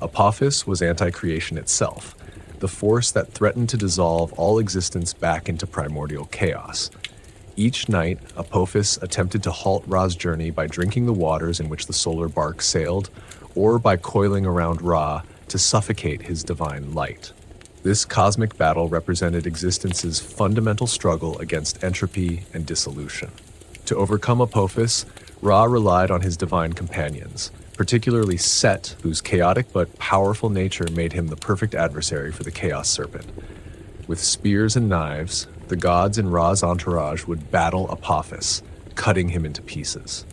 Speaker 1: Apophis was anti-creation itself, the force that threatened to dissolve all existence back into primordial chaos. Each night, Apophis attempted to halt Ra's journey by drinking the waters in which the solar bark sailed, or by coiling around Ra to suffocate his divine light. This cosmic battle represented existence's fundamental struggle against entropy and dissolution. To overcome Apophis, Ra relied on his divine companions, particularly Set, whose chaotic but powerful nature made him the perfect adversary for the Chaos Serpent. With spears and knives, the gods in Ra's entourage would battle Apophis, cutting him into pieces.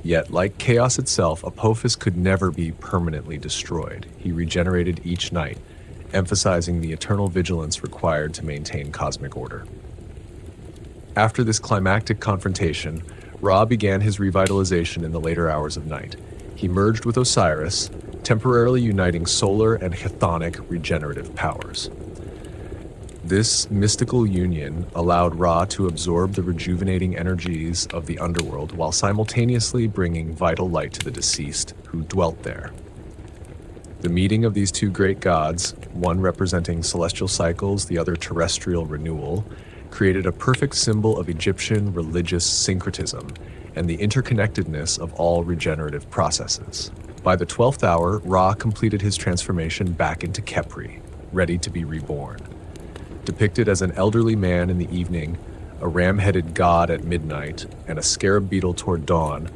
Speaker 1: Yet, like chaos itself, Apophis could never be permanently destroyed. He regenerated each night, emphasizing the eternal vigilance required to maintain cosmic order. After this climactic confrontation, Ra began his revitalization in the later hours of night. He merged with Osiris, temporarily uniting solar and chthonic regenerative powers. This mystical union allowed Ra to absorb the rejuvenating energies of the underworld while simultaneously bringing vital light to the deceased who dwelt there. The meeting of these two great gods, one representing celestial cycles, the other terrestrial renewal, created a perfect symbol of Egyptian religious syncretism and the interconnectedness of all regenerative processes. By the 12th hour, Ra completed his transformation back into Khepri, ready to be reborn. Depicted as an elderly man in the evening, a ram-headed god at midnight, and a scarab beetle toward dawn,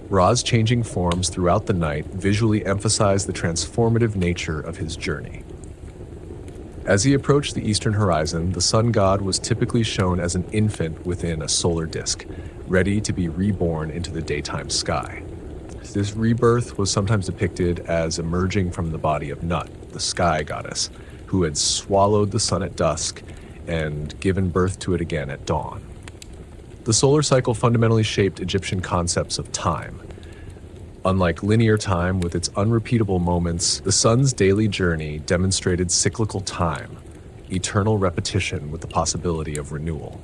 Speaker 1: Ra's changing forms throughout the night visually emphasize the transformative nature of his journey. As he approached the eastern horizon, the sun god was typically shown as an infant within a solar disk, ready to be reborn into the daytime sky. This rebirth was sometimes depicted as emerging from the body of Nut, the sky goddess, who had swallowed the sun at dusk and given birth to it again at dawn. The solar cycle fundamentally shaped Egyptian concepts of time. Unlike linear time with its unrepeatable moments, the sun's daily journey demonstrated cyclical time, eternal repetition with the possibility of renewal.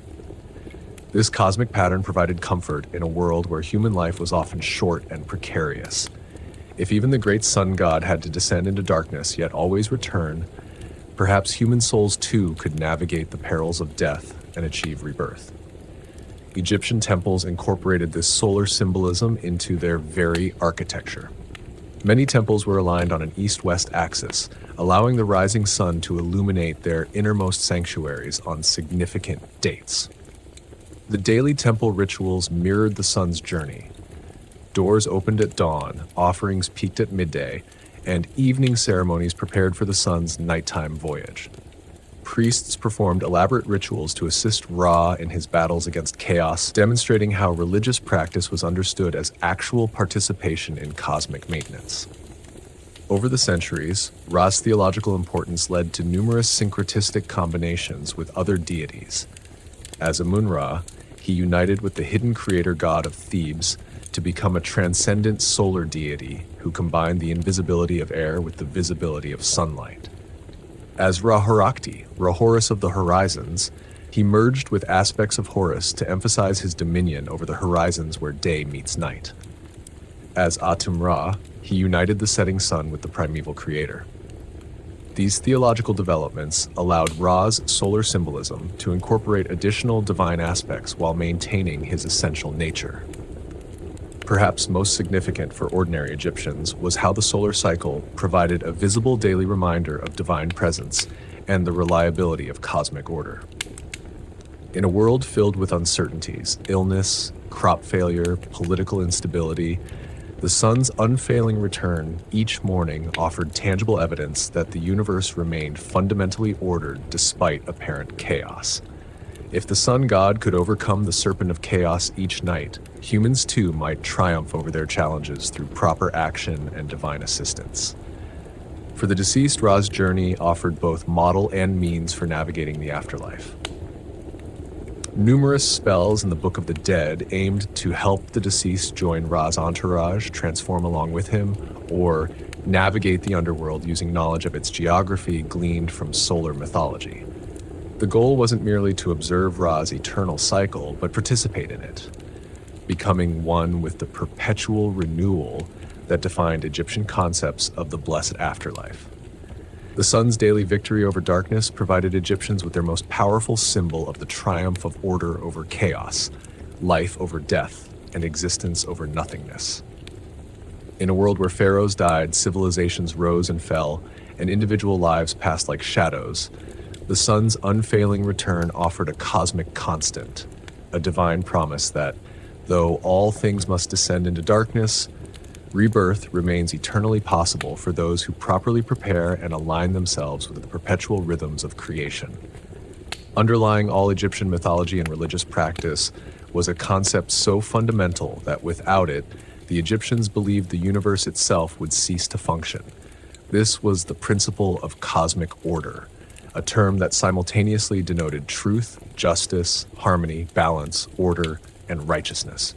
Speaker 1: This cosmic pattern provided comfort in a world where human life was often short and precarious. If even the great sun god had to descend into darkness yet always return, perhaps human souls too could navigate the perils of death and achieve rebirth. Egyptian temples incorporated this solar symbolism into their very architecture. Many temples were aligned on an east-west axis, allowing the rising sun to illuminate their innermost sanctuaries on significant dates. The daily temple rituals mirrored the sun's journey. Doors opened at dawn, offerings peaked at midday, and evening ceremonies prepared for the sun's nighttime voyage. Priests performed elaborate rituals to assist Ra in his battles against chaos, demonstrating how religious practice was understood as actual participation in cosmic maintenance. Over the centuries, Ra's theological importance led to numerous syncretistic combinations with other deities. As Amun-Ra, he united with the hidden creator god of Thebes to become a transcendent solar deity who combined the invisibility of air with the visibility of sunlight. As Ra-Horakhti, Ra-Horus of the Horizons, he merged with aspects of Horus to emphasize his dominion over the horizons where day meets night. As Atum-Ra, he united the setting sun with the primeval creator. These theological developments allowed Ra's solar symbolism to incorporate additional divine aspects while maintaining his essential nature. Perhaps most significant for ordinary Egyptians was how the solar cycle provided a visible daily reminder of divine presence and the reliability of cosmic order. In a world filled with uncertainties, illness, crop failure, political instability, The sun's unfailing return each morning offered tangible evidence that the universe remained fundamentally ordered despite apparent chaos. If the sun god could overcome the serpent of chaos each night, humans too might triumph over their challenges through proper action and divine assistance. For the deceased, Ra's journey offered both model and means for navigating the afterlife. Numerous spells in the Book of the Dead aimed to help the deceased join Ra's entourage, transform along with him, or navigate the underworld using knowledge of its geography gleaned from solar mythology. The goal wasn't merely to observe Ra's eternal cycle, but participate in it, becoming one with the perpetual renewal that defined Egyptian concepts of the blessed afterlife. The sun's daily victory over darkness provided Egyptians with their most powerful symbol of the triumph of order over chaos, life over death, and existence over nothingness. In a world where pharaohs died, civilizations rose and fell, and individual lives passed like shadows, the sun's unfailing return offered a cosmic constant, a divine promise that, though all things must descend into darkness, rebirth remains eternally possible for those who properly prepare and align themselves with the perpetual rhythms of creation. Underlying all Egyptian mythology and religious practice was a concept so fundamental that without it, the Egyptians believed the universe itself would cease to function. This was the principle of cosmic order, a term that simultaneously denoted truth, justice, harmony, balance, order, and righteousness.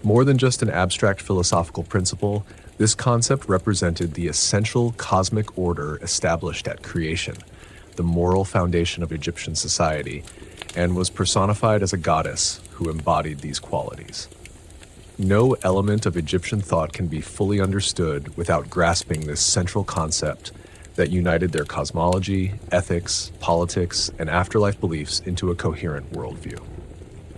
Speaker 1: More than just an abstract philosophical principle, this concept represented the essential cosmic order established at creation, the moral foundation of Egyptian society, and was personified as a goddess who embodied these qualities. No element of Egyptian thought can be fully understood without grasping this central concept that united their cosmology, ethics, politics, and afterlife beliefs into a coherent worldview.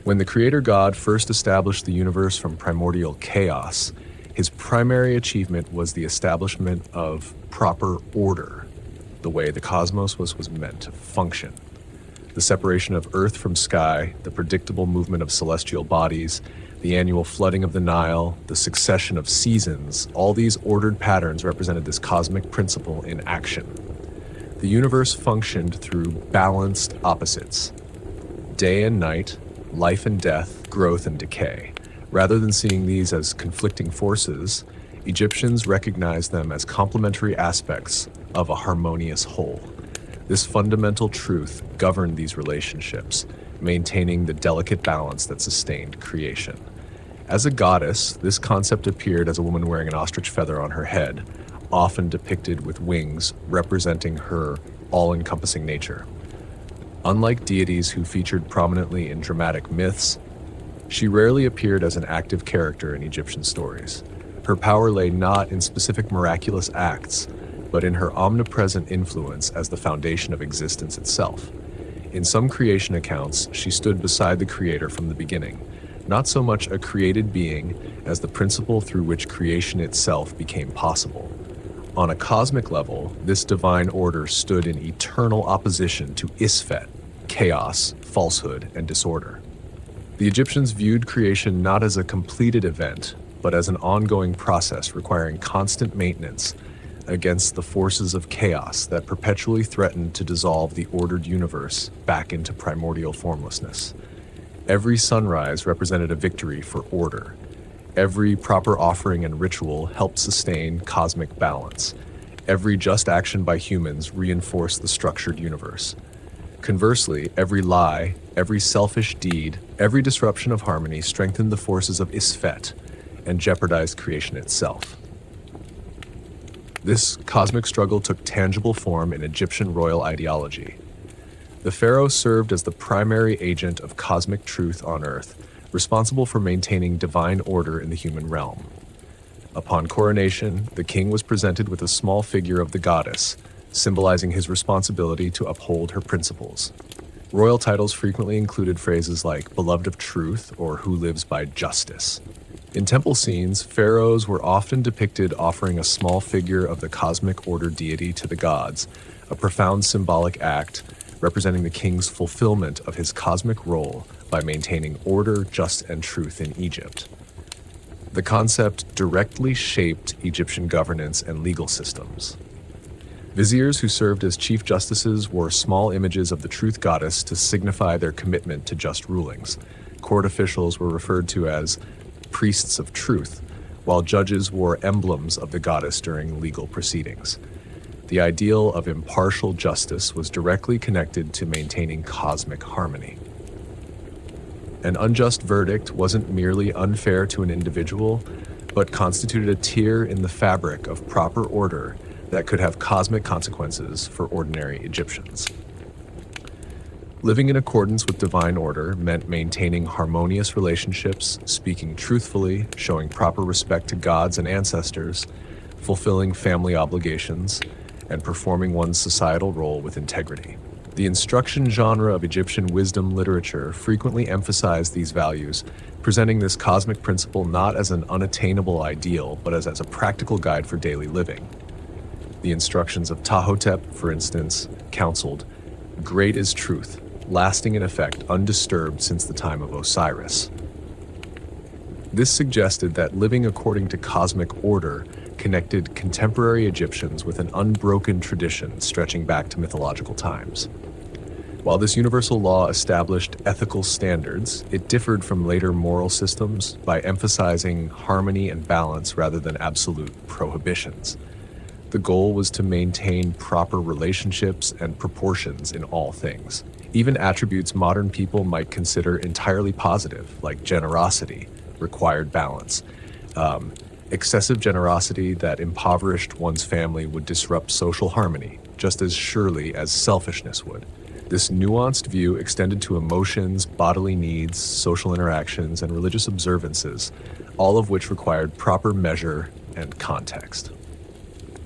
Speaker 1: When the Creator God first established the universe from primordial chaos, his primary achievement was the establishment of proper order, the way the cosmos was meant to function. The separation of earth from sky, the predictable movement of celestial bodies, the annual flooding of the Nile, the succession of seasons, all these ordered patterns represented this cosmic principle in action. The universe functioned through balanced opposites: day and night, life and death, growth and decay. Rather than seeing these as conflicting forces, Egyptians recognized them as complementary aspects of a harmonious whole. This fundamental truth governed these relationships, maintaining the delicate balance that sustained creation. As a goddess, this concept appeared as a woman wearing an ostrich feather on her head, often depicted with wings representing her all-encompassing nature. Unlike deities who featured prominently in dramatic myths, she rarely appeared as an active character in Egyptian stories. Her power lay not in specific miraculous acts, but in her omnipresent influence as the foundation of existence itself. In some creation accounts, she stood beside the Creator from the beginning, not so much a created being as the principle through which creation itself became possible. On a cosmic level, this divine order stood in eternal opposition to Isfet, chaos, falsehood, and disorder. The Egyptians viewed creation not as a completed event, but as an ongoing process requiring constant maintenance against the forces of chaos that perpetually threatened to dissolve the ordered universe back into primordial formlessness. Every sunrise represented a victory for order. Every proper offering and ritual helped sustain cosmic balance. Every just action by humans reinforced the structured universe. Conversely, every lie, every selfish deed, every disruption of harmony strengthened the forces of Isfet and jeopardized creation itself. This cosmic struggle took tangible form in Egyptian royal ideology. The pharaoh served as the primary agent of cosmic truth on earth, responsible for maintaining divine order in the human realm. Upon coronation, the king was presented with a small figure of the goddess, symbolizing his responsibility to uphold her principles. Royal titles frequently included phrases like beloved of truth or who lives by justice. In temple scenes, pharaohs were often depicted offering a small figure of the cosmic order deity to the gods, a profound symbolic act representing the king's fulfillment of his cosmic role by maintaining order, justice, and truth in Egypt. The concept directly shaped Egyptian governance and legal systems. Viziers who served as chief justices wore small images of the truth goddess to signify their commitment to just rulings. Court officials were referred to as priests of truth, while judges wore emblems of the goddess during legal proceedings. The ideal of impartial justice was directly connected to maintaining cosmic harmony. An unjust verdict wasn't merely unfair to an individual, but constituted a tear in the fabric of proper order that could have cosmic consequences for ordinary Egyptians. Living in accordance with divine order meant maintaining harmonious relationships, speaking truthfully, showing proper respect to gods and ancestors, fulfilling family obligations, and performing one's societal role with integrity. The instruction genre of Egyptian wisdom literature frequently emphasized these values, presenting this cosmic principle not as an unattainable ideal, but as a practical guide for daily living. The instructions of Ptahhotep, for instance, counseled, "Great is truth, lasting in effect, undisturbed since the time of Osiris." This suggested that living according to cosmic order connected contemporary Egyptians with an unbroken tradition stretching back to mythological times. While this universal law established ethical standards, it differed from later moral systems by emphasizing harmony and balance rather than absolute prohibitions. The goal was to maintain proper relationships and proportions in all things. Even attributes modern people might consider entirely positive, like generosity, required balance. Excessive generosity that impoverished one's family would disrupt social harmony, just as surely as selfishness would. This nuanced view extended to emotions, bodily needs, social interactions, and religious observances, all of which required proper measure and context.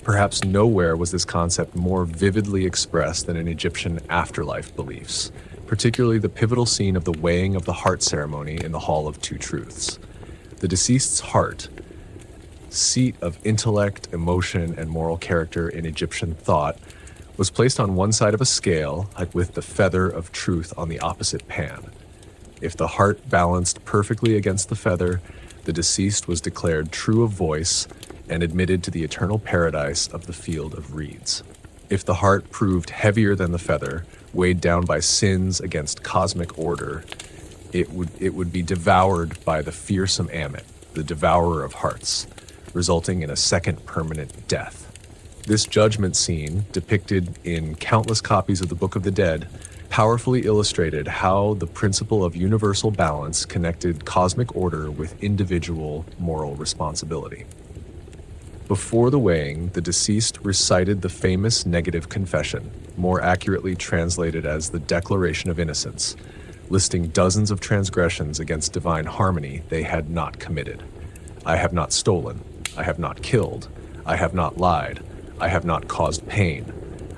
Speaker 1: Perhaps nowhere was this concept more vividly expressed than in Egyptian afterlife beliefs, particularly the pivotal scene of the weighing of the heart ceremony in the Hall of Two Truths. The deceased's heart, seat of intellect, emotion, and moral character in Egyptian thought, was placed on one side of a scale, with the feather of truth on the opposite pan. If the heart balanced perfectly against the feather, the deceased was declared true of voice and admitted to the eternal paradise of the field of reeds. If the heart proved heavier than the feather, weighed down by sins against cosmic order, it would be devoured by the fearsome Ammit, the devourer of hearts, resulting in a second permanent death. This judgment scene, depicted in countless copies of the Book of the Dead, powerfully illustrated how the principle of universal balance connected cosmic order with individual moral responsibility. Before the weighing, the deceased recited the famous negative confession, more accurately translated as the Declaration of Innocence, listing dozens of transgressions against divine harmony they had not committed. I have not stolen. I have not killed. I have not lied. I have not caused pain.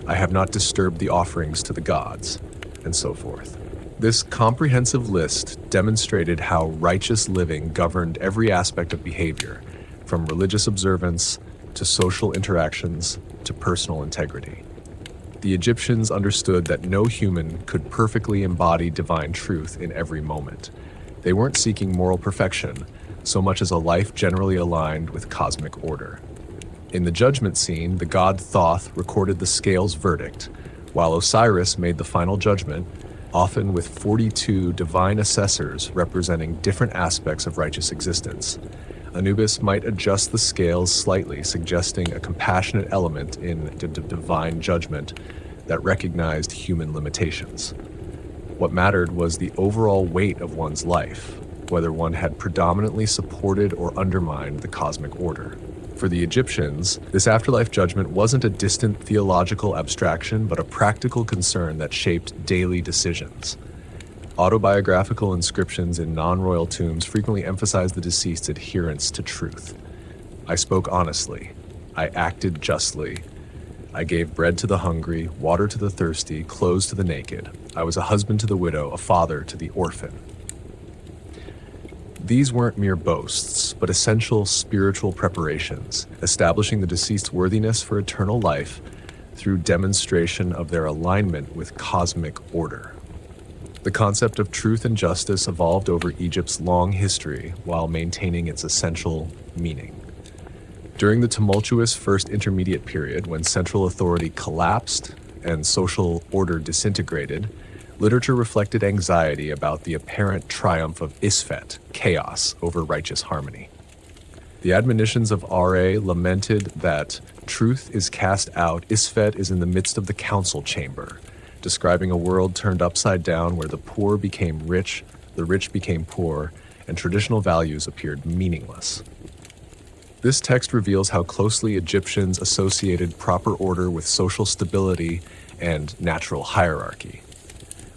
Speaker 1: I have not disturbed the offerings to the gods, and so forth. This comprehensive list demonstrated how righteous living governed every aspect of behavior, from religious observance to social interactions to personal integrity. The Egyptians understood that no human could perfectly embody divine truth in every moment. They weren't seeking moral perfection so much as a life generally aligned with cosmic order. In the judgment scene, the god Thoth recorded the scale's verdict, while Osiris made the final judgment, often with 42 divine assessors representing different aspects of righteous existence. Anubis might adjust the scales slightly, suggesting a compassionate element in divine judgment that recognized human limitations. What mattered was the overall weight of one's life, whether one had predominantly supported or undermined the cosmic order. For the Egyptians, this afterlife judgment wasn't a distant theological abstraction, but a practical concern that shaped daily decisions. Autobiographical inscriptions in non-royal tombs frequently emphasize the deceased's adherence to truth. I spoke honestly. I acted justly. I gave bread to the hungry, water to the thirsty, clothes to the naked. I was a husband to the widow, a father to the orphan. These weren't mere boasts, but essential spiritual preparations, establishing the deceased's worthiness for eternal life through demonstration of their alignment with cosmic order. The concept of truth and justice evolved over Egypt's long history while maintaining its essential meaning. During the tumultuous First Intermediate Period, when central authority collapsed and social order disintegrated, literature reflected anxiety about the apparent triumph of Isfet, chaos, over righteous harmony. The admonitions of Ra lamented that truth is cast out, Isfet is in the midst of the council chamber, describing a world turned upside down where the poor became rich, the rich became poor, and traditional values appeared meaningless. This text reveals how closely Egyptians associated proper order with social stability and natural hierarchy.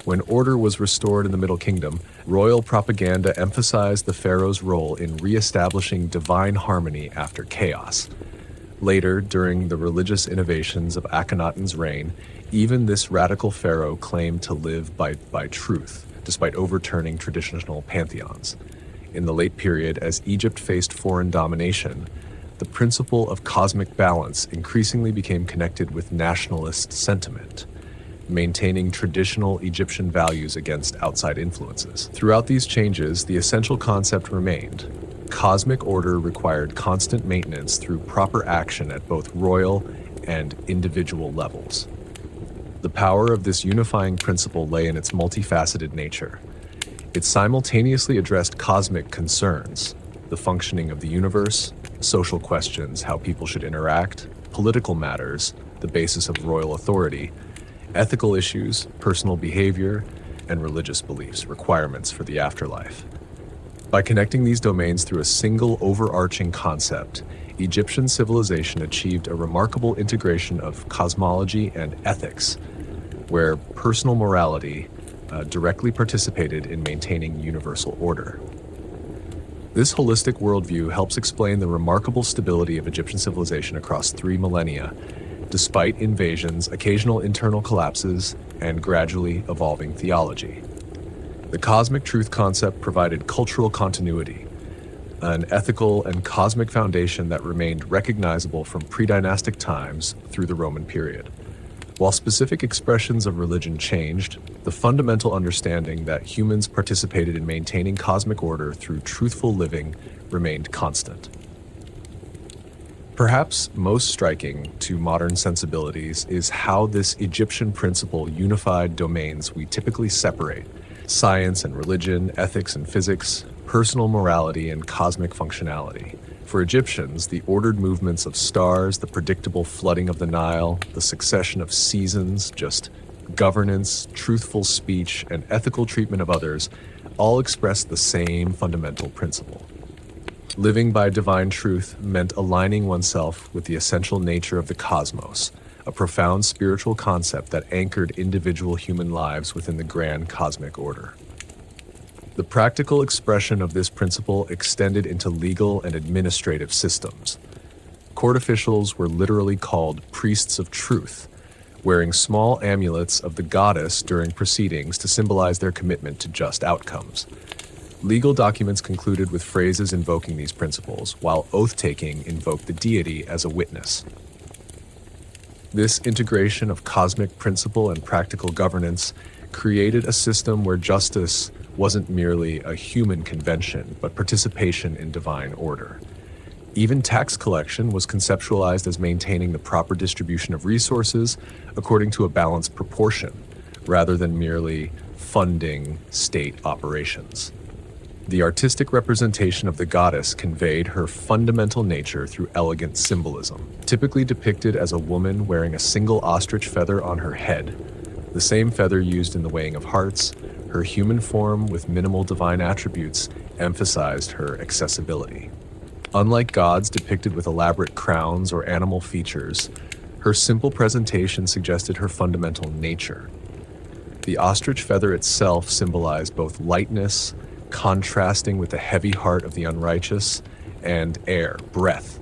Speaker 1: When order was restored in the Middle Kingdom, royal propaganda emphasized the pharaoh's role in re-establishing divine harmony after chaos. Later, during the religious innovations of Akhenaten's reign, even this radical pharaoh claimed to live by truth, despite overturning traditional pantheons. In the late period, as Egypt faced foreign domination, the principle of cosmic balance increasingly became connected with nationalist sentiment, maintaining traditional Egyptian values against outside influences. Throughout these changes, the essential concept remained. Cosmic order required constant maintenance through proper action at both royal and individual levels. The power of this unifying principle lay in its multifaceted nature. It simultaneously addressed cosmic concerns, the functioning of the universe, social questions, how people should interact, political matters, the basis of royal authority, ethical issues, personal behavior, and religious beliefs, requirements for the afterlife. By connecting these domains through a single overarching concept, Egyptian civilization achieved a remarkable integration of cosmology and ethics, where personal morality directly participated in maintaining universal order. This holistic worldview helps explain the remarkable stability of Egyptian civilization across 3 millennia, despite invasions, occasional internal collapses, and gradually evolving theology. The cosmic truth concept provided cultural continuity, an ethical and cosmic foundation that remained recognizable from pre-dynastic times through the Roman period. While specific expressions of religion changed, the fundamental understanding that humans participated in maintaining cosmic order through truthful living remained constant. Perhaps most striking to modern sensibilities is how this Egyptian principle unified domains we typically separate: science and religion, ethics and physics, personal morality and cosmic functionality. For Egyptians, the ordered movements of stars, the predictable flooding of the Nile, the succession of seasons, just governance, truthful speech, and ethical treatment of others all express the same fundamental principle. Living by divine truth meant aligning oneself with the essential nature of the cosmos, a profound spiritual concept that anchored individual human lives within the grand cosmic order. The practical expression of this principle extended into legal and administrative systems. Court officials were literally called priests of truth, wearing small amulets of the goddess during proceedings to symbolize their commitment to just outcomes. Legal documents concluded with phrases invoking these principles, while oath-taking invoked the deity as a witness. This integration of cosmic principle and practical governance created a system where justice wasn't merely a human convention, but participation in divine order. Even tax collection was conceptualized as maintaining the proper distribution of resources according to a balanced proportion, rather than merely funding state operations. The artistic representation of the goddess conveyed her fundamental nature through elegant symbolism, typically depicted as a woman wearing a single ostrich feather on her head, the same feather used in the weighing of hearts. Her human form with minimal divine attributes emphasized her accessibility. Unlike gods depicted with elaborate crowns or animal features, her simple presentation suggested her fundamental nature. The ostrich feather itself symbolized both lightness, contrasting with the heavy heart of the unrighteous, and air, breath,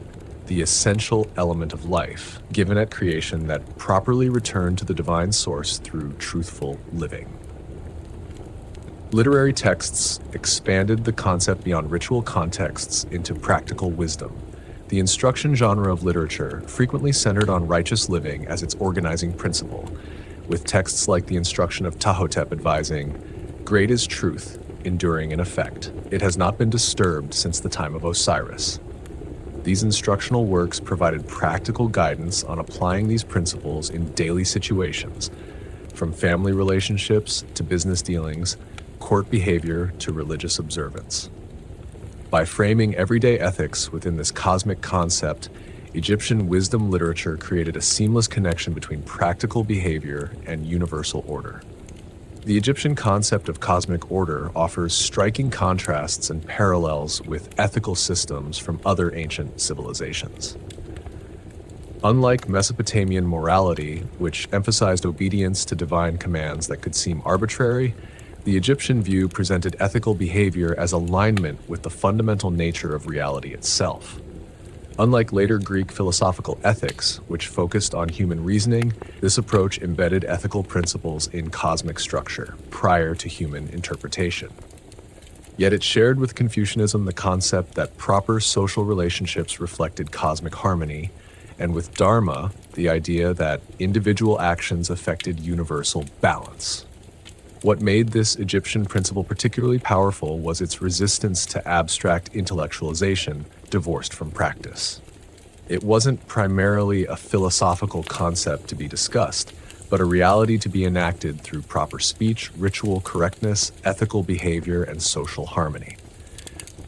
Speaker 1: the essential element of life, given at creation that properly returned to the divine source through truthful living. Literary texts expanded the concept beyond ritual contexts into practical wisdom. The instruction genre of literature frequently centered on righteous living as its organizing principle, with texts like the Instruction of Tahotep advising, Great is truth, enduring in effect. It has not been disturbed since the time of Osiris. These instructional works provided practical guidance on applying these principles in daily situations, from family relationships to business dealings, court behavior to religious observance. By framing everyday ethics within this cosmic concept, Egyptian wisdom literature created a seamless connection between practical behavior and universal order. The Egyptian concept of cosmic order offers striking contrasts and parallels with ethical systems from other ancient civilizations. Unlike Mesopotamian morality, which emphasized obedience to divine commands that could seem arbitrary, the Egyptian view presented ethical behavior as alignment with the fundamental nature of reality itself. Unlike later Greek philosophical ethics, which focused on human reasoning, this approach embedded ethical principles in cosmic structure, prior to human interpretation. Yet it shared with Confucianism the concept that proper social relationships reflected cosmic harmony, and with Dharma, the idea that individual actions affected universal balance. What made this Egyptian principle particularly powerful was its resistance to abstract intellectualization divorced from practice. It wasn't primarily a philosophical concept to be discussed, but a reality to be enacted through proper speech, ritual correctness, ethical behavior, and social harmony.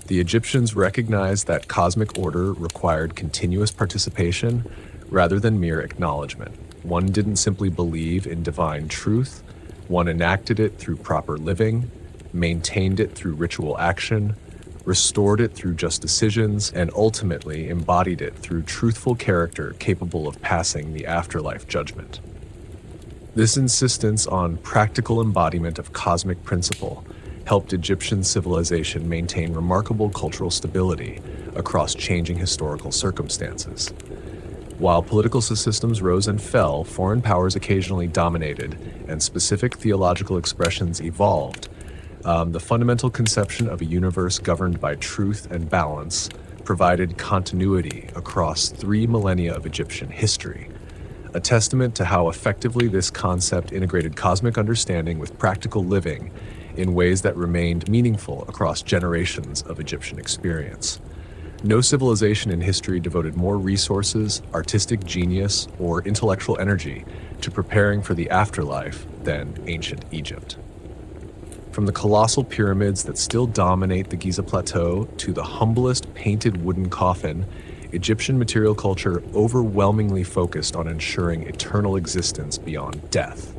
Speaker 1: The Egyptians recognized that cosmic order required continuous participation rather than mere acknowledgement. One didn't simply believe in divine truth, one enacted it through proper living, maintained it through ritual action, restored it through just decisions, and ultimately embodied it through truthful character capable of passing the afterlife judgment. This insistence on practical embodiment of cosmic principle helped Egyptian civilization maintain remarkable cultural stability across changing historical circumstances. While political systems rose and fell, foreign powers occasionally dominated, and specific theological expressions evolved. The fundamental conception of a universe governed by truth and balance provided continuity across 3 millennia of Egyptian history, a testament to how effectively this concept integrated cosmic understanding with practical living in ways that remained meaningful across generations of Egyptian experience. No civilization in history devoted more resources, artistic genius, or intellectual energy to preparing for the afterlife than ancient Egypt. From the colossal pyramids that still dominate the Giza Plateau to the humblest painted wooden coffin, Egyptian material culture overwhelmingly focused on ensuring eternal existence beyond death.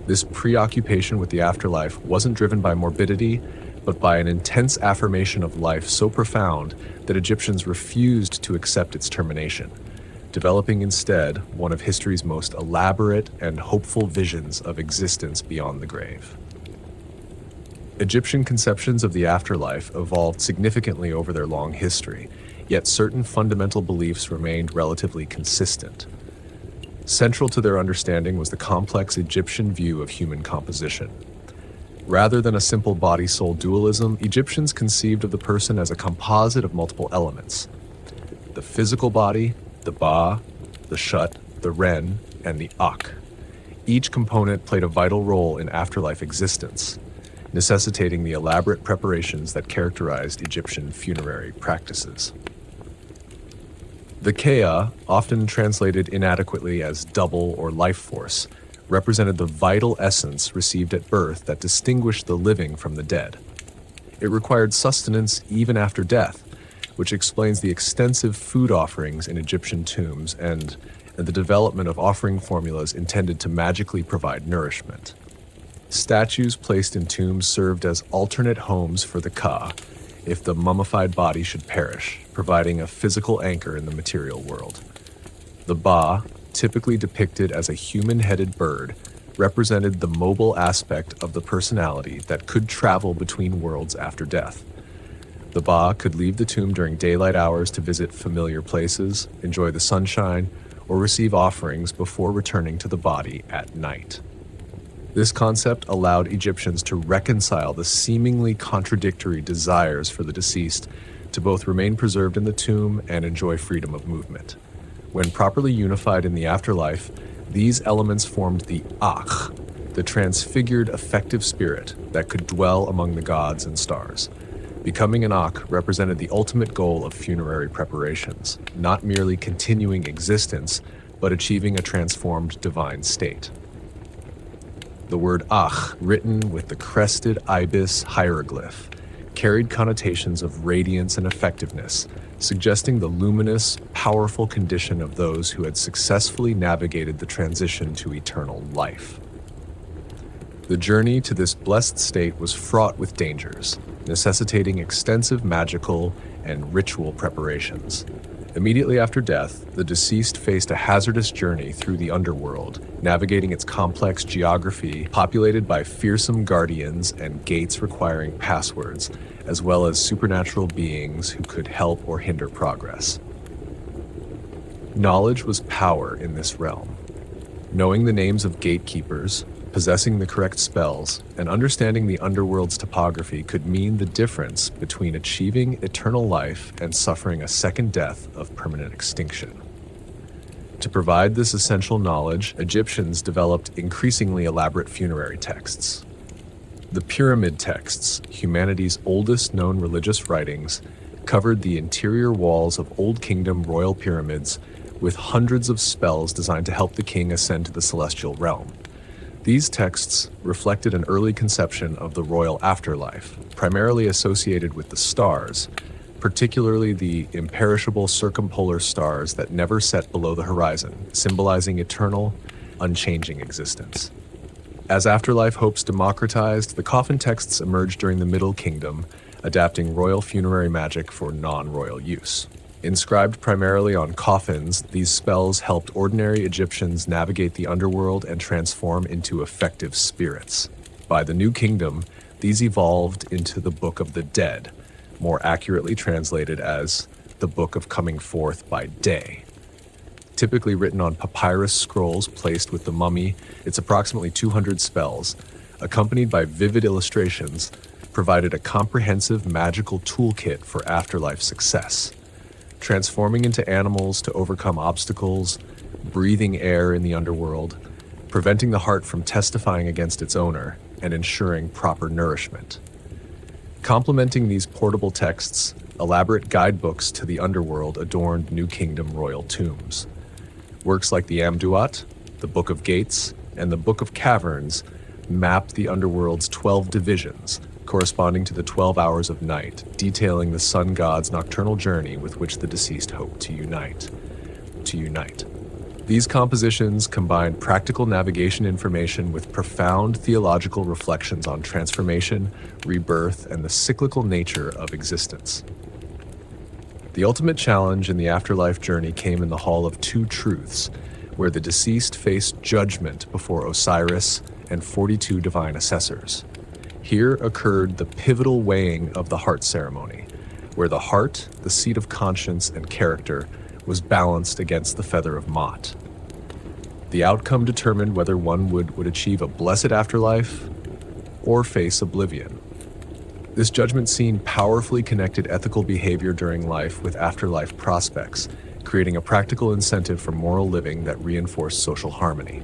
Speaker 1: This preoccupation with the afterlife wasn't driven by morbidity, but by an intense affirmation of life so profound that Egyptians refused to accept its termination, developing instead one of history's most elaborate and hopeful visions of existence beyond the grave. Egyptian conceptions of the afterlife evolved significantly over their long history, yet certain fundamental beliefs remained relatively consistent. Central to their understanding was the complex Egyptian view of human composition. Rather than a simple body-soul dualism, Egyptians conceived of the person as a composite of multiple elements: the physical body, the Ba, the Shut, the Ren, and the Ak. Each component played a vital role in afterlife existence, necessitating the elaborate preparations that characterized Egyptian funerary practices. The Kea, often translated inadequately as double or life force, represented the vital essence received at birth that distinguished the living from the dead. It required sustenance even after death, which explains the extensive food offerings in Egyptian tombs and the development of offering formulas intended to magically provide nourishment. Statues placed in tombs served as alternate homes for the Ka if the mummified body should perish, providing a physical anchor in the material world. The Ba, typically depicted as a human-headed bird, represented the mobile aspect of the personality that could travel between worlds after death. The Ba could leave the tomb during daylight hours to visit familiar places, enjoy the sunshine, or receive offerings before returning to the body at night. This concept allowed Egyptians to reconcile the seemingly contradictory desires for the deceased to both remain preserved in the tomb and enjoy freedom of movement. When properly unified in the afterlife, these elements formed the Akh, the transfigured affective spirit that could dwell among the gods and stars. Becoming an Akh represented the ultimate goal of funerary preparations, not merely continuing existence, but achieving a transformed divine state. The word Akh, written with the crested ibis hieroglyph, carried connotations of radiance and effectiveness, suggesting the luminous, powerful condition of those who had successfully navigated the transition to eternal life. The journey to this blessed state was fraught with dangers, necessitating extensive magical and ritual preparations. Immediately after death, the deceased faced a hazardous journey through the underworld, navigating its complex geography populated by fearsome guardians and gates requiring passwords, as well as supernatural beings who could help or hinder progress. Knowledge was power in this realm. Knowing the names of gatekeepers, possessing the correct spells, and understanding the underworld's topography could mean the difference between achieving eternal life and suffering a second death of permanent extinction. To provide this essential knowledge, Egyptians developed increasingly elaborate funerary texts. The Pyramid Texts, humanity's oldest known religious writings, covered the interior walls of Old Kingdom royal pyramids with hundreds of spells designed to help the king ascend to the celestial realm. These texts reflected an early conception of the royal afterlife, primarily associated with the stars, particularly the imperishable circumpolar stars that never set below the horizon, symbolizing eternal, unchanging existence. As afterlife hopes democratized, the coffin texts emerged during the Middle Kingdom, adapting royal funerary magic for non-royal use. Inscribed primarily on coffins, these spells helped ordinary Egyptians navigate the underworld and transform into effective spirits. By the New Kingdom, these evolved into the Book of the Dead, more accurately translated as the Book of Coming Forth by Day. Typically written on papyrus scrolls placed with the mummy, its approximately 200 spells, accompanied by vivid illustrations, provided a comprehensive magical toolkit for afterlife success. Transforming into animals to overcome obstacles, breathing air in the underworld, preventing the heart from testifying against its owner, and ensuring proper nourishment. Complementing these portable texts, elaborate guidebooks to the underworld adorned New Kingdom royal tombs. Works like the Amduat, the Book of Gates, and the Book of Caverns mapped the underworld's 12 divisions, corresponding to the 12 hours of night, detailing the sun god's nocturnal journey with which the deceased hoped to unite. These compositions combined practical navigation information with profound theological reflections on transformation, rebirth, and the cyclical nature of existence. The ultimate challenge in the afterlife journey came in the Hall of Two Truths, where the deceased faced judgment before Osiris and 42 divine assessors. Here occurred the pivotal weighing of the heart ceremony, where the heart, the seat of conscience and character, was balanced against the feather of Ma'at. The outcome determined whether one would achieve a blessed afterlife or face oblivion. This judgment scene powerfully connected ethical behavior during life with afterlife prospects, creating a practical incentive for moral living that reinforced social harmony.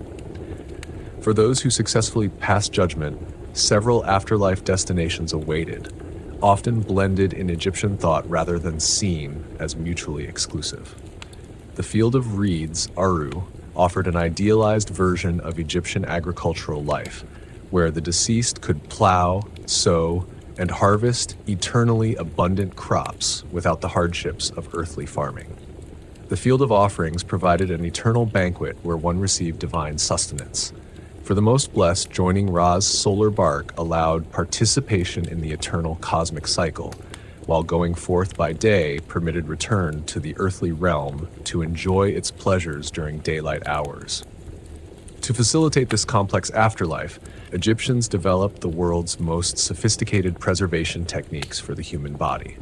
Speaker 1: For those who successfully passed judgment, several afterlife destinations awaited, often blended in Egyptian thought rather than seen as mutually exclusive. The field of reeds, Aru, offered an idealized version of Egyptian agricultural life, where the deceased could plow, sow, and harvest eternally abundant crops without the hardships of earthly farming. The field of offerings provided an eternal banquet where one received divine sustenance. For the most blessed, joining Ra's solar bark allowed participation in the eternal cosmic cycle, while going forth by day permitted return to the earthly realm to enjoy its pleasures during daylight hours. To facilitate this complex afterlife, Egyptians developed the world's most sophisticated preservation techniques for the human body.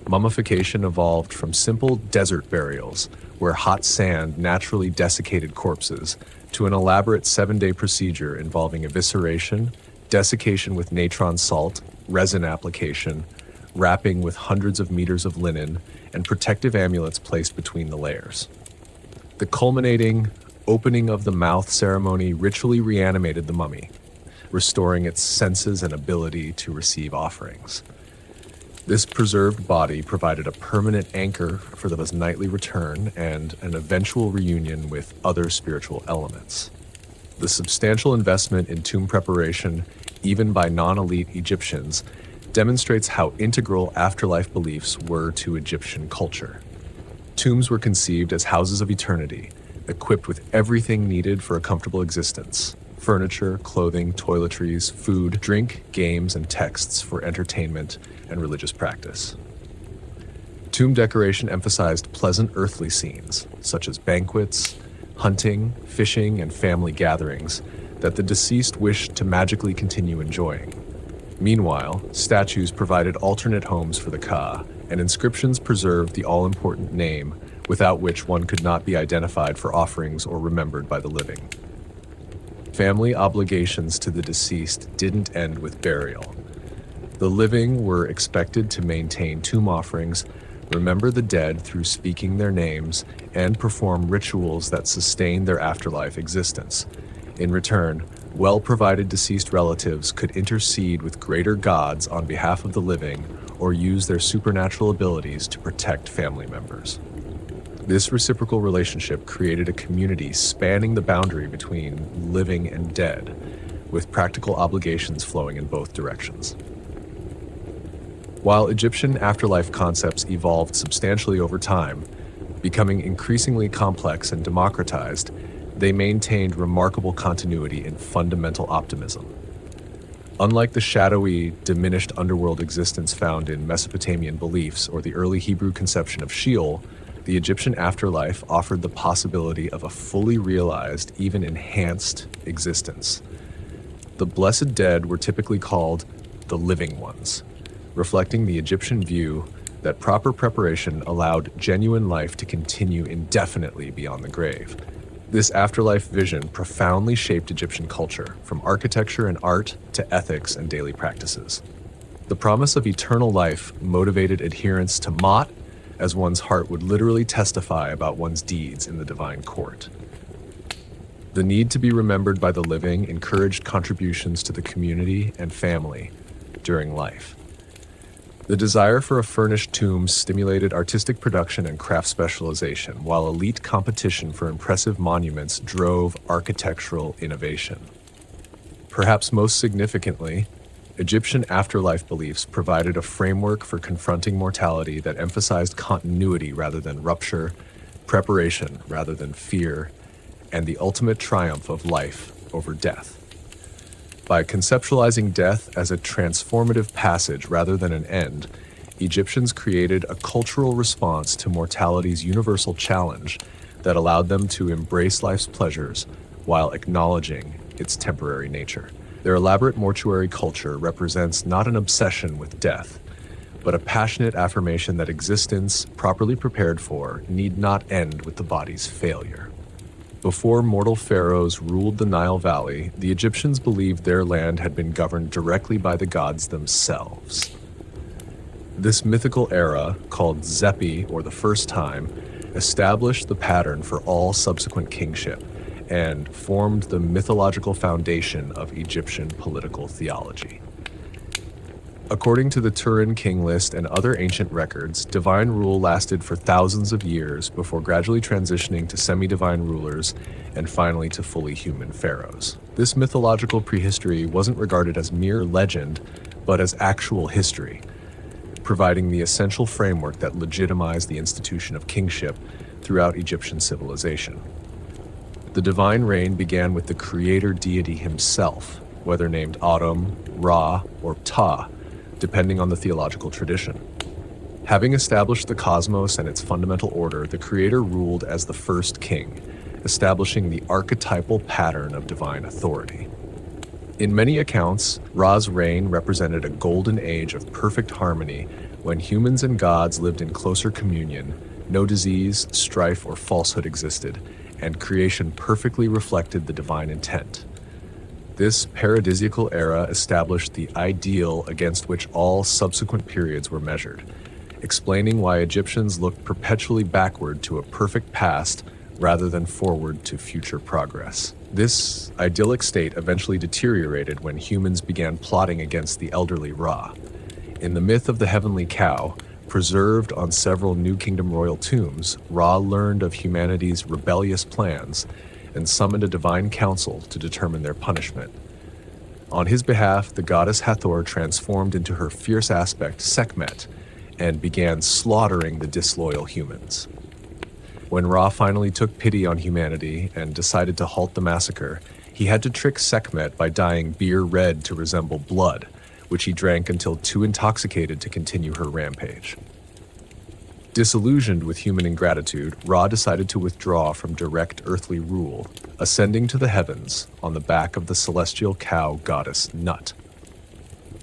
Speaker 1: Mummification evolved from simple desert burials, where hot sand naturally desiccated corpses, to an elaborate 7-day procedure involving evisceration, desiccation with natron salt, resin application, wrapping with hundreds of meters of linen, and protective amulets placed between the layers. The culminating opening of the mouth ceremony ritually reanimated the mummy, restoring its senses and ability to receive offerings. This preserved body provided a permanent anchor for the nightly return and an eventual reunion with other spiritual elements. The substantial investment in tomb preparation, even by non-elite Egyptians, demonstrates how integral afterlife beliefs were to Egyptian culture. Tombs were conceived as houses of eternity, equipped with everything needed for a comfortable existence: furniture, clothing, toiletries, food, drink, games, and texts for entertainment and religious practice. Tomb decoration emphasized pleasant earthly scenes, such as banquets, hunting, fishing, and family gatherings that the deceased wished to magically continue enjoying. Meanwhile, statues provided alternate homes for the Ka, and inscriptions preserved the all-important name without which one could not be identified for offerings or remembered by the living. Family obligations to the deceased didn't end with burial. The living were expected to maintain tomb offerings, remember the dead through speaking their names, and perform rituals that sustained their afterlife existence. In return, well-provided deceased relatives could intercede with greater gods on behalf of the living or use their supernatural abilities to protect family members. This reciprocal relationship created a community spanning the boundary between living and dead, with practical obligations flowing in both directions. While Egyptian afterlife concepts evolved substantially over time, becoming increasingly complex and democratized, they maintained remarkable continuity and fundamental optimism. Unlike the shadowy, diminished underworld existence found in Mesopotamian beliefs or the early Hebrew conception of Sheol, the Egyptian afterlife offered the possibility of a fully realized, even enhanced, existence. The blessed dead were typically called the living ones, reflecting the Egyptian view that proper preparation allowed genuine life to continue indefinitely beyond the grave. This afterlife vision profoundly shaped Egyptian culture, from architecture and art to ethics and daily practices. The promise of eternal life motivated adherence to Ma'at, as one's heart would literally testify about one's deeds in the divine court. The need to be remembered by the living encouraged contributions to the community and family during life. The desire for a furnished tomb stimulated artistic production and craft specialization, while elite competition for impressive monuments drove architectural innovation. Perhaps most significantly, Egyptian afterlife beliefs provided a framework for confronting mortality that emphasized continuity rather than rupture, preparation rather than fear, and the ultimate triumph of life over death. By conceptualizing death as a transformative passage rather than an end, Egyptians created a cultural response to mortality's universal challenge that allowed them to embrace life's pleasures while acknowledging its temporary nature. Their elaborate mortuary culture represents not an obsession with death, but a passionate affirmation that existence, properly prepared for, need not end with the body's failure. Before mortal pharaohs ruled the Nile Valley, the Egyptians believed their land had been governed directly by the gods themselves. This mythical era, called Zepi, or the First Time, established the pattern for all subsequent kingship and formed the mythological foundation of Egyptian political theology. According to the Turin King List and other ancient records, divine rule lasted for thousands of years before gradually transitioning to semi-divine rulers and finally to fully human pharaohs. This mythological prehistory wasn't regarded as mere legend, but as actual history, providing the essential framework that legitimized the institution of kingship throughout Egyptian civilization. The divine reign began with the creator deity himself, whether named Atum, Ra, or Ptah, depending on the theological tradition. Having established the cosmos and its fundamental order, the creator ruled as the first king, establishing the archetypal pattern of divine authority. In many accounts, Ra's reign represented a golden age of perfect harmony when humans and gods lived in closer communion, no disease, strife, or falsehood existed, and creation perfectly reflected the divine intent. This paradisiacal era established the ideal against which all subsequent periods were measured, explaining why Egyptians looked perpetually backward to a perfect past rather than forward to future progress. This idyllic state eventually deteriorated when humans began plotting against the elderly Ra. In the myth of the heavenly cow, preserved on several New Kingdom royal tombs, Ra learned of humanity's rebellious plans and summoned a divine council to determine their punishment. On his behalf, the goddess Hathor transformed into her fierce aspect Sekhmet and began slaughtering the disloyal humans. When Ra finally took pity on humanity and decided to halt the massacre, he had to trick Sekhmet by dyeing beer red to resemble blood, which he drank until too intoxicated to continue her rampage. Disillusioned with human ingratitude, Ra decided to withdraw from direct earthly rule, ascending to the heavens on the back of the celestial cow goddess Nut.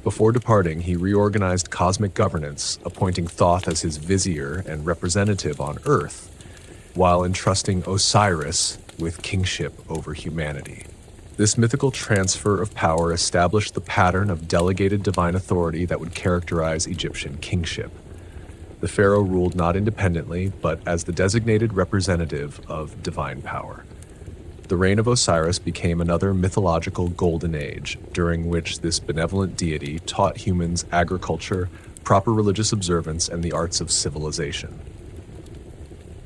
Speaker 1: Before departing, he reorganized cosmic governance, appointing Thoth as his vizier and representative on Earth, while entrusting Osiris with kingship over humanity. This mythical transfer of power established the pattern of delegated divine authority that would characterize Egyptian kingship. The pharaoh ruled not independently, but as the designated representative of divine power. The reign of Osiris became another mythological golden age, during which this benevolent deity taught humans agriculture, proper religious observance, and the arts of civilization.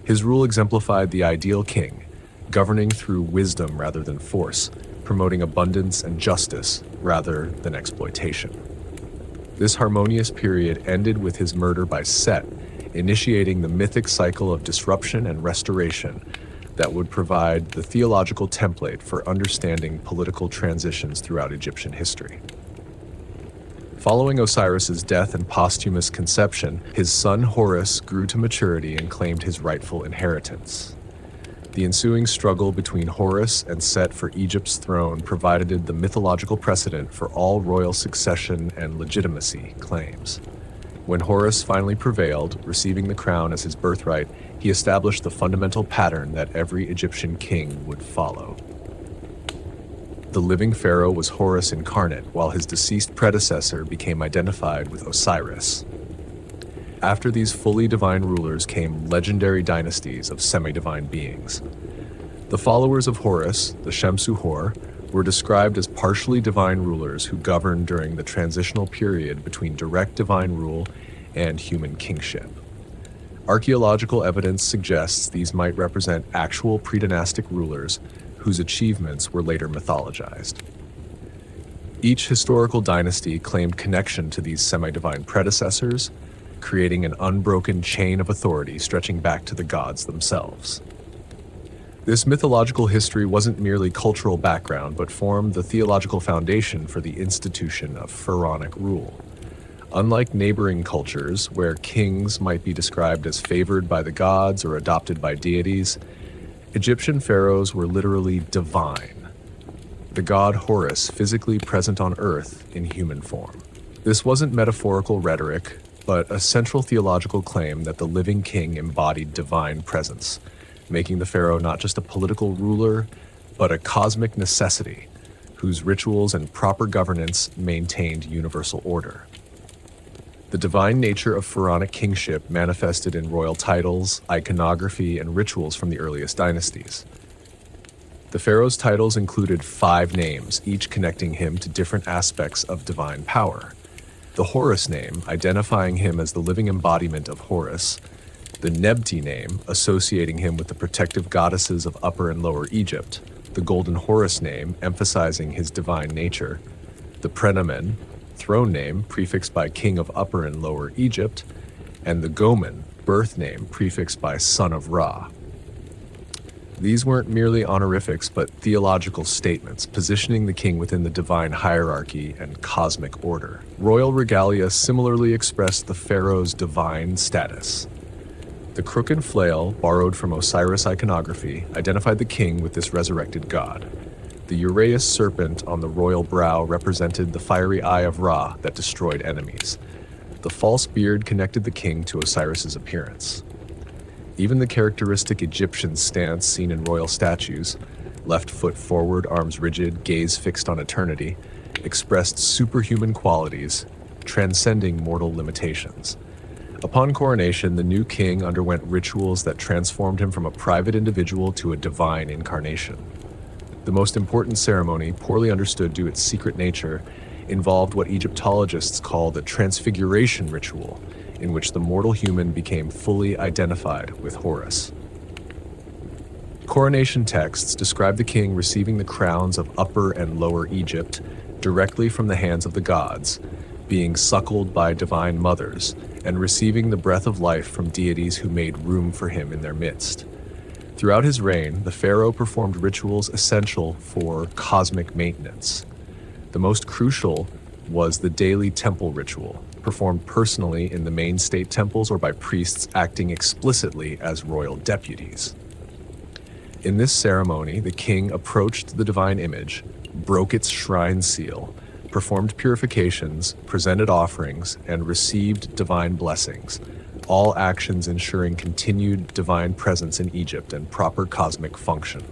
Speaker 1: His rule exemplified the ideal king, governing through wisdom rather than force, promoting abundance and justice rather than exploitation. This harmonious period ended with his murder by Set, initiating the mythic cycle of disruption and restoration that would provide the theological template for understanding political transitions throughout Egyptian history. Following Osiris's death and posthumous conception, his son Horus grew to maturity and claimed his rightful inheritance. The ensuing struggle between Horus and Set for Egypt's throne provided the mythological precedent for all royal succession and legitimacy claims. When Horus finally prevailed, receiving the crown as his birthright, he established the fundamental pattern that every Egyptian king would follow. The living pharaoh was Horus incarnate, while his deceased predecessor became identified with Osiris. After these fully divine rulers came legendary dynasties of semi-divine beings. The followers of Horus, the Shamsu-Hor, were described as partially divine rulers who governed during the transitional period between direct divine rule and human kingship. Archaeological evidence suggests these might represent actual pre-dynastic rulers whose achievements were later mythologized. Each historical dynasty claimed connection to these semi-divine predecessors, creating an unbroken chain of authority stretching back to the gods themselves. This mythological history wasn't merely cultural background, but formed the theological foundation for the institution of pharaonic rule. Unlike neighboring cultures, where kings might be described as favored by the gods or adopted by deities, Egyptian pharaohs were literally divine, the god Horus physically present on earth in human form. This wasn't metaphorical rhetoric, but a central theological claim that the living king embodied divine presence, making the pharaoh not just a political ruler, but a cosmic necessity whose rituals and proper governance maintained universal order. The divine nature of pharaonic kingship manifested in royal titles, iconography, and rituals from the earliest dynasties. The pharaoh's titles included 5 names, each connecting him to different aspects of divine power. The Horus name, identifying him as the living embodiment of Horus, the Nebti name, associating him with the protective goddesses of Upper and Lower Egypt, the Golden Horus name, emphasizing his divine nature, the Prenamen, throne name, prefixed by King of Upper and Lower Egypt, and the Gomen, birth name, prefixed by Son of Ra. These weren't merely honorifics, but theological statements, positioning the king within the divine hierarchy and cosmic order. Royal regalia similarly expressed the pharaoh's divine status. The crook and flail, borrowed from Osiris iconography, identified the king with this resurrected god. The uraeus serpent on the royal brow represented the fiery eye of Ra that destroyed enemies. The false beard connected the king to Osiris's appearance. Even the characteristic Egyptian stance seen in royal statues, left foot forward, arms rigid, gaze fixed on eternity, expressed superhuman qualities, transcending mortal limitations. Upon coronation, the new king underwent rituals that transformed him from a private individual to a divine incarnation. The most important ceremony, poorly understood due to its secret nature, involved what Egyptologists call the transfiguration ritual, in which the mortal human became fully identified with Horus. Coronation texts describe the king receiving the crowns of Upper and Lower Egypt directly from the hands of the gods, being suckled by divine mothers, and receiving the breath of life from deities who made room for him in their midst. Throughout his reign, the pharaoh performed rituals essential for cosmic maintenance. The most crucial was the daily temple ritual, performed personally in the main state temples or by priests acting explicitly as royal deputies. In this ceremony, the king approached the divine image, broke its shrine seal, performed purifications, presented offerings, and received divine blessings, all actions ensuring continued divine presence in Egypt and proper cosmic function.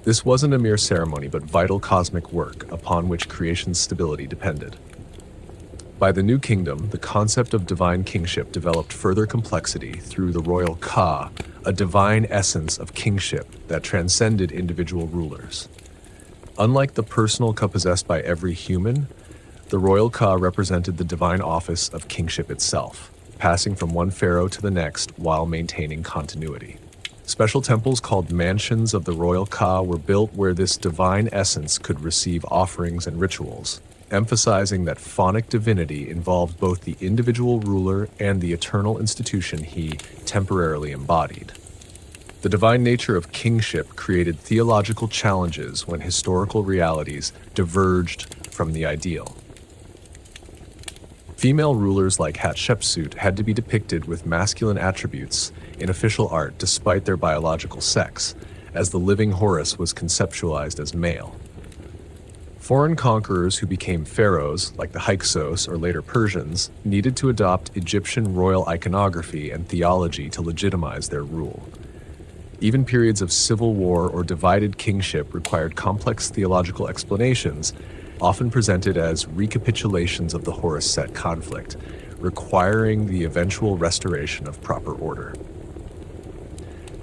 Speaker 1: This wasn't a mere ceremony, but vital cosmic work upon which creation's stability depended. By the New Kingdom, the concept of divine kingship developed further complexity through the royal Ka, a divine essence of kingship that transcended individual rulers. Unlike the personal Ka possessed by every human, the royal Ka represented the divine office of kingship itself, passing from one pharaoh to the next while maintaining continuity. Special temples called mansions of the royal Ka were built where this divine essence could receive offerings and rituals, emphasizing that phonic divinity involved both the individual ruler and the eternal institution he temporarily embodied. The divine nature of kingship created theological challenges when historical realities diverged from the ideal. Female rulers like Hatshepsut had to be depicted with masculine attributes in official art despite their biological sex, as the living Horus was conceptualized as male. Foreign conquerors who became pharaohs, like the Hyksos or later Persians, needed to adopt Egyptian royal iconography and theology to legitimize their rule. Even periods of civil war or divided kingship required complex theological explanations, often presented as recapitulations of the Horus-Set conflict, requiring the eventual restoration of proper order.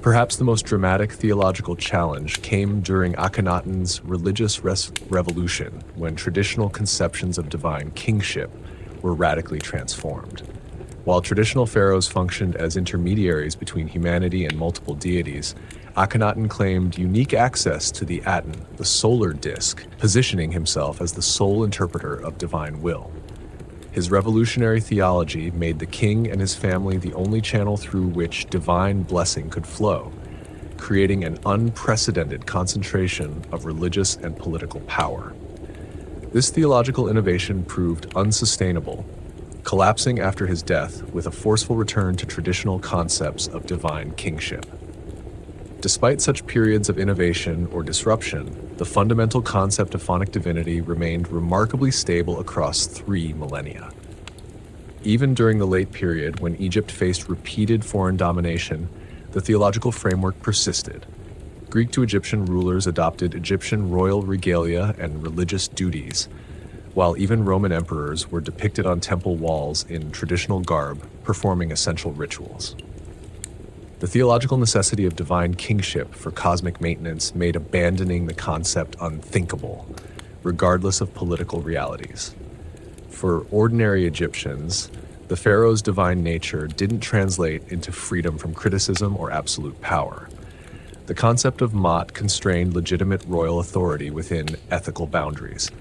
Speaker 1: Perhaps the most dramatic theological challenge came during Akhenaten's religious revolution, when traditional conceptions of divine kingship were radically transformed. While traditional pharaohs functioned as intermediaries between humanity and multiple deities, Akhenaten claimed unique access to the Aten, the solar disk, positioning himself as the sole interpreter of divine will. His revolutionary theology made the king and his family the only channel through which divine blessing could flow, creating an unprecedented concentration of religious and political power. This theological innovation proved unsustainable, collapsing after his death with a forceful return to traditional concepts of divine kingship. Despite such periods of innovation or disruption, the fundamental concept of phonic divinity remained remarkably stable across 3 millennia. Even during the late period, when Egypt faced repeated foreign domination, the theological framework persisted. Greek to Egyptian rulers adopted Egyptian royal regalia and religious duties, while even Roman emperors were depicted on temple walls in traditional garb, performing essential rituals. The theological necessity of divine kingship for cosmic maintenance made abandoning the concept unthinkable, regardless of political realities. For ordinary Egyptians, the pharaoh's divine nature didn't translate into freedom from criticism or absolute power. The concept of Ma'at constrained legitimate royal authority within ethical boundaries.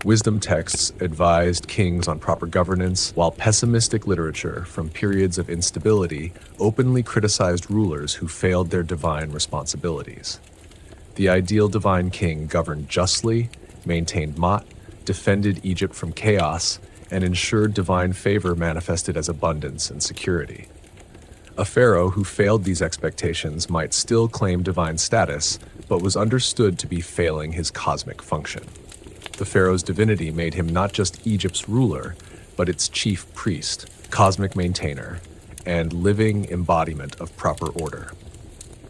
Speaker 1: Wisdom texts advised kings on proper governance, while pessimistic literature from periods of instability openly criticized rulers who failed their divine responsibilities. The ideal divine king governed justly, maintained Ma'at, defended Egypt from chaos, and ensured divine favor manifested as abundance and security. A pharaoh who failed these expectations might still claim divine status, but was understood to be failing his cosmic function. The pharaoh's divinity made him not just Egypt's ruler, but its chief priest, cosmic maintainer, and living embodiment of proper order.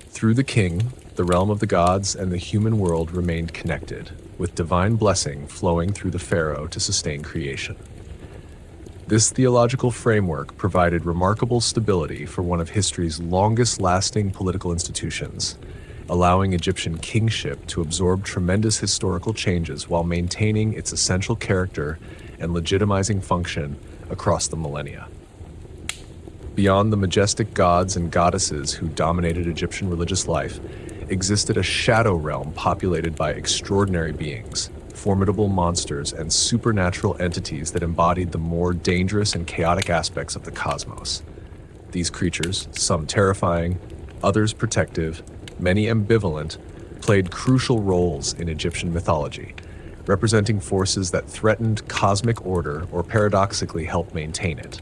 Speaker 1: Through the king, the realm of the gods and the human world remained connected, with divine blessing flowing through the pharaoh to sustain creation. This theological framework provided remarkable stability for one of history's longest-lasting political institutions, allowing Egyptian kingship to absorb tremendous historical changes while maintaining its essential character and legitimizing function across the millennia. Beyond the majestic gods and goddesses who dominated Egyptian religious life, existed a shadow realm populated by extraordinary beings, formidable monsters, and supernatural entities that embodied the more dangerous and chaotic aspects of the cosmos. These creatures, some terrifying, others protective, many ambivalent, played crucial roles in Egyptian mythology, representing forces that threatened cosmic order or paradoxically helped maintain it.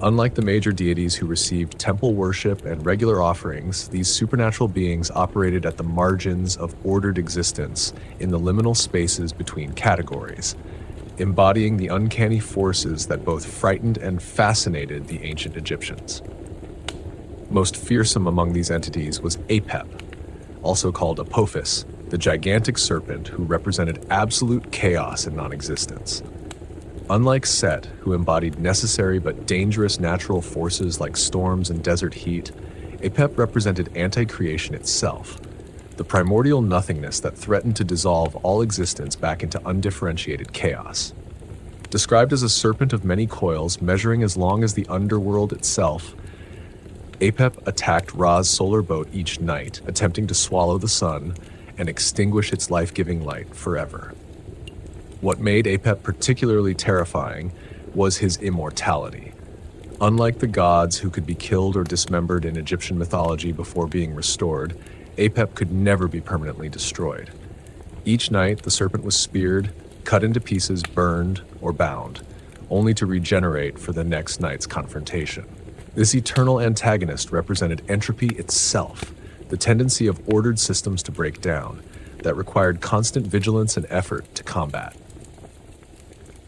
Speaker 1: Unlike the major deities who received temple worship and regular offerings, these supernatural beings operated at the margins of ordered existence in the liminal spaces between categories, embodying the uncanny forces that both frightened and fascinated the ancient Egyptians. Most fearsome among these entities was Apep, also called Apophis, the gigantic serpent who represented absolute chaos and non-existence. Unlike Set, who embodied necessary but dangerous natural forces like storms and desert heat, Apep represented anti-creation itself, the primordial nothingness that threatened to dissolve all existence back into undifferentiated chaos. Described as a serpent of many coils, measuring as long as the underworld itself, Apep attacked Ra's solar boat each night, attempting to swallow the sun and extinguish its life-giving light forever. What made Apep particularly terrifying was his immortality. Unlike the gods who could be killed or dismembered in Egyptian mythology before being restored, Apep could never be permanently destroyed. Each night, the serpent was speared, cut into pieces, burned, or bound, only to regenerate for the next night's confrontation. This eternal antagonist represented entropy itself, the tendency of ordered systems to break down, that required constant vigilance and effort to combat.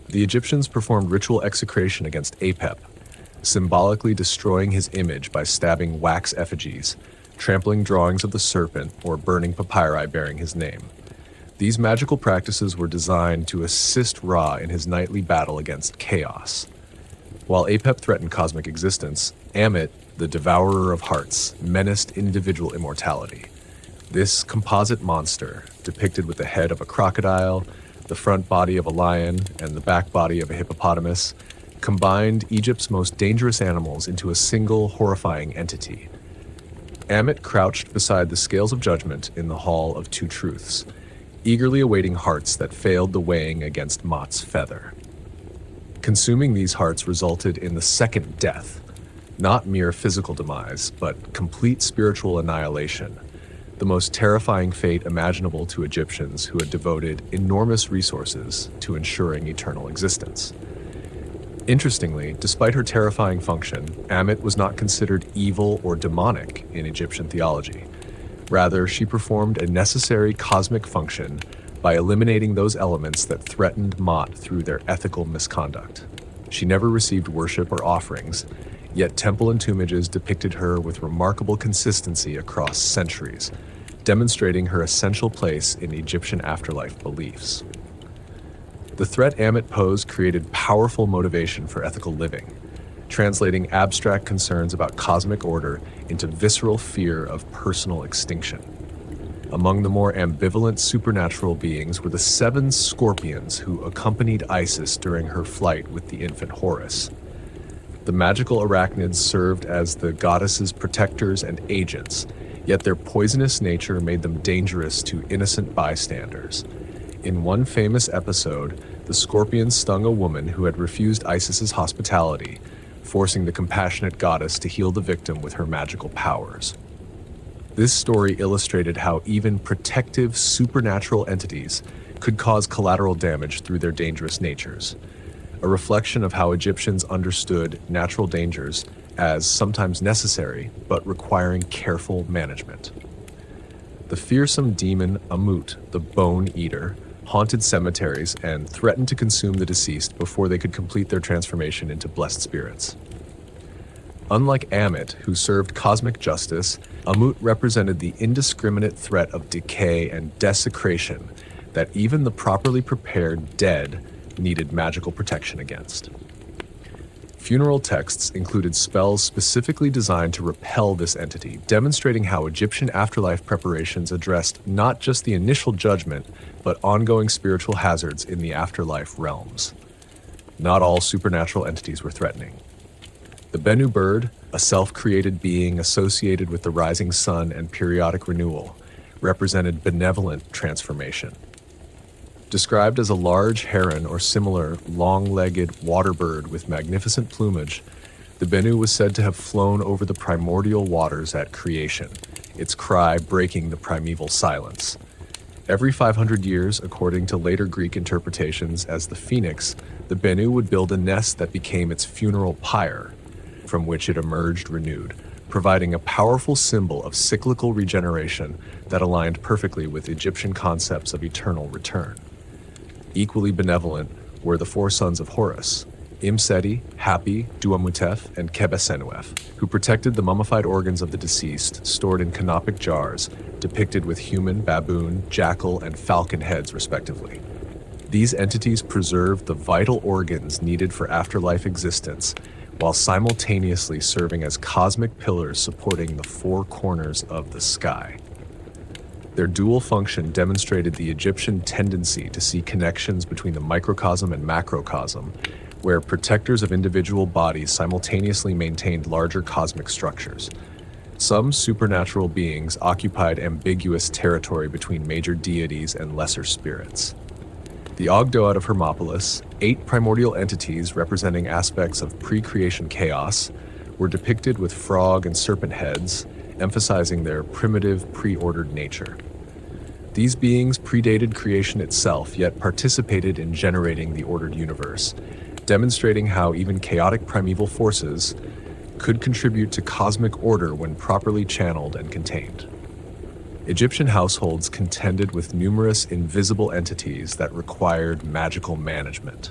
Speaker 1: The Egyptians performed ritual execration against Apep, symbolically destroying his image by stabbing wax effigies, trampling drawings of the serpent, or burning papyri bearing his name. These magical practices were designed to assist Ra in his nightly battle against chaos. While Apep threatened cosmic existence, Ammit, the devourer of hearts, menaced individual immortality. This composite monster, depicted with the head of a crocodile, the front body of a lion, and the back body of a hippopotamus, combined Egypt's most dangerous animals into a single horrifying entity. Ammit crouched beside the scales of judgment in the Hall of Two Truths, eagerly awaiting hearts that failed the weighing against Mot's feather. Consuming these hearts resulted in the second death, not mere physical demise, but complete spiritual annihilation, the most terrifying fate imaginable to Egyptians who had devoted enormous resources to ensuring eternal existence. Interestingly, despite her terrifying function, Ammit was not considered evil or demonic in Egyptian theology. Rather, she performed a necessary cosmic function by eliminating those elements that threatened Mot through their ethical misconduct. She never received worship or offerings, yet temple entombmages depicted her with remarkable consistency across centuries, demonstrating her essential place in Egyptian afterlife beliefs. The threat Ammit posed created powerful motivation for ethical living, translating abstract concerns about cosmic order into visceral fear of personal extinction. Among the more ambivalent supernatural beings were the 7 scorpions who accompanied Isis during her flight with the infant Horus. The magical arachnids served as the goddess's protectors and agents, yet their poisonous nature made them dangerous to innocent bystanders. In one famous episode, the scorpions stung a woman who had refused Isis's hospitality, forcing the compassionate goddess to heal the victim with her magical powers. This story illustrated how even protective supernatural entities could cause collateral damage through their dangerous natures, a reflection of how Egyptians understood natural dangers as sometimes necessary but requiring careful management. The fearsome demon Amut, the Bone Eater, haunted cemeteries and threatened to consume the deceased before they could complete their transformation into blessed spirits. Unlike Ammit, who served cosmic justice, Amut represented the indiscriminate threat of decay and desecration that even the properly prepared dead needed magical protection against. Funeral texts included spells specifically designed to repel this entity, demonstrating how Egyptian afterlife preparations addressed not just the initial judgment, but ongoing spiritual hazards in the afterlife realms. Not all supernatural entities were threatening. The Bennu bird, a self-created being associated with the rising sun and periodic renewal, represented benevolent transformation. Described as a large heron or similar long-legged water bird with magnificent plumage, the Bennu was said to have flown over the primordial waters at creation, its cry breaking the primeval silence. Every 500 years, according to later Greek interpretations as the phoenix, the Bennu would build a nest that became its funeral pyre, from which it emerged renewed, providing a powerful symbol of cyclical regeneration that aligned perfectly with Egyptian concepts of eternal return. Equally benevolent were the four sons of Horus, Imseti, Hapi, Duamutef, and Kebesenuef, who protected the mummified organs of the deceased stored in canopic jars, depicted with human, baboon, jackal, and falcon heads respectively. These entities preserved the vital organs needed for afterlife existence, while simultaneously serving as cosmic pillars supporting the four corners of the sky. Their dual function demonstrated the Egyptian tendency to see connections between the microcosm and macrocosm, where protectors of individual bodies simultaneously maintained larger cosmic structures. Some supernatural beings occupied ambiguous territory between major deities and lesser spirits. The Ogdoad of Hermopolis, 8 primordial entities representing aspects of pre-creation chaos, were depicted with frog and serpent heads, emphasizing their primitive, pre-ordered nature. These beings predated creation itself, yet participated in generating the ordered universe, demonstrating how even chaotic primeval forces could contribute to cosmic order when properly channeled and contained. Egyptian households contended with numerous invisible entities that required magical management.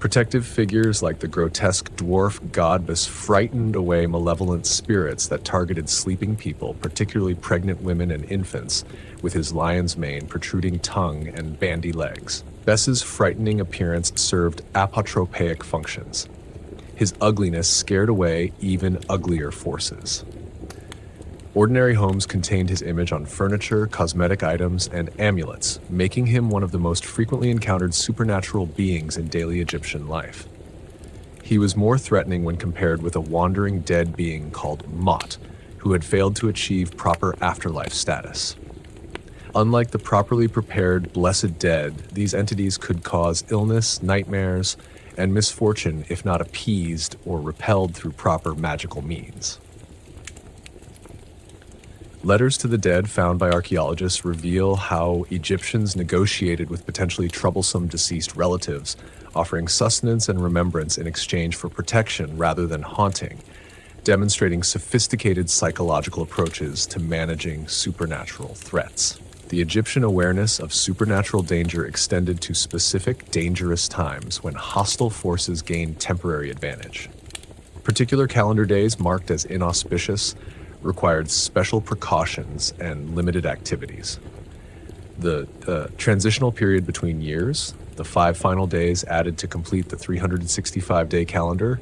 Speaker 1: Protective figures like the grotesque dwarf Godbus frightened away malevolent spirits that targeted sleeping people, particularly pregnant women and infants, with his lion's mane, protruding tongue, and bandy legs. Bes's frightening appearance served apotropaic functions. His ugliness scared away even uglier forces. Ordinary homes contained his image on furniture, cosmetic items, and amulets, making him one of the most frequently encountered supernatural beings in daily Egyptian life. He was more threatening when compared with a wandering dead being called Mot, who had failed to achieve proper afterlife status. Unlike the properly prepared blessed dead, these entities could cause illness, nightmares, and misfortune if not appeased or repelled through proper magical means. Letters to the dead found by archaeologists reveal how Egyptians negotiated with potentially troublesome deceased relatives, offering sustenance and remembrance in exchange for protection rather than haunting, demonstrating sophisticated psychological approaches to managing supernatural threats. The Egyptian awareness of supernatural danger extended to specific dangerous times when hostile forces gained temporary advantage. Particular calendar days marked as inauspicious required special precautions and limited activities. The transitional period between years, the 5 final days added to complete the 365-day calendar,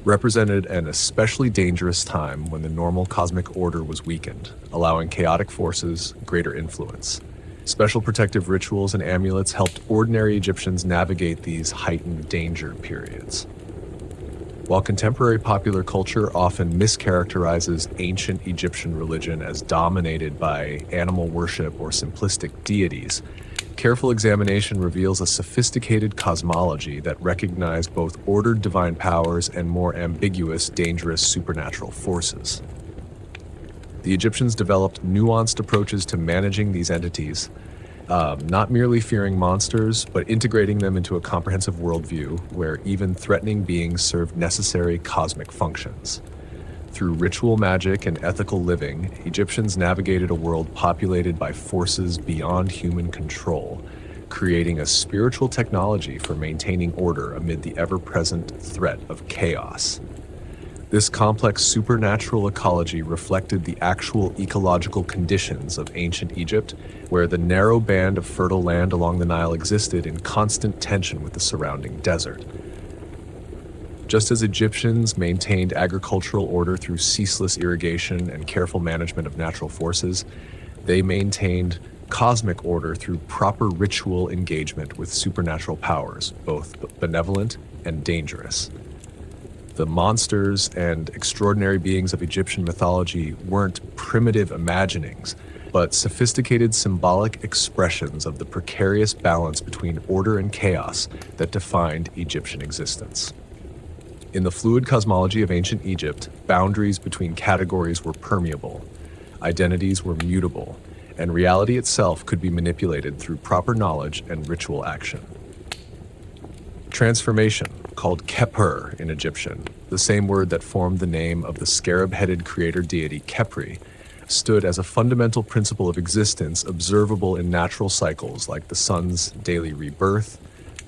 Speaker 1: represented an especially dangerous time when the normal cosmic order was weakened, allowing chaotic forces greater influence. Special protective rituals and amulets helped ordinary Egyptians navigate these heightened danger periods. While contemporary popular culture often mischaracterizes ancient Egyptian religion as dominated by animal worship or simplistic deities, careful examination reveals a sophisticated cosmology that recognized both ordered divine powers and more ambiguous, dangerous supernatural forces. The Egyptians developed nuanced approaches to managing these entities, not merely fearing monsters, but integrating them into a comprehensive worldview where even threatening beings served necessary cosmic functions. Through ritual magic and ethical living, Egyptians navigated a world populated by forces beyond human control, creating a spiritual technology for maintaining order amid the ever-present threat of chaos. This complex supernatural ecology reflected the actual ecological conditions of ancient Egypt, where the narrow band of fertile land along the Nile existed in constant tension with the surrounding desert. Just as Egyptians maintained agricultural order through ceaseless irrigation and careful management of natural forces, they maintained cosmic order through proper ritual engagement with supernatural powers, both benevolent and dangerous. The monsters and extraordinary beings of Egyptian mythology weren't primitive imaginings, but sophisticated symbolic expressions of the precarious balance between order and chaos that defined Egyptian existence. In the fluid cosmology of ancient Egypt, boundaries between categories were permeable, identities were mutable, and reality itself could be manipulated through proper knowledge and ritual action. Transformation, called Khepr in Egyptian, the same word that formed the name of the scarab-headed creator deity Khepri, stood as a fundamental principle of existence observable in natural cycles like the sun's daily rebirth,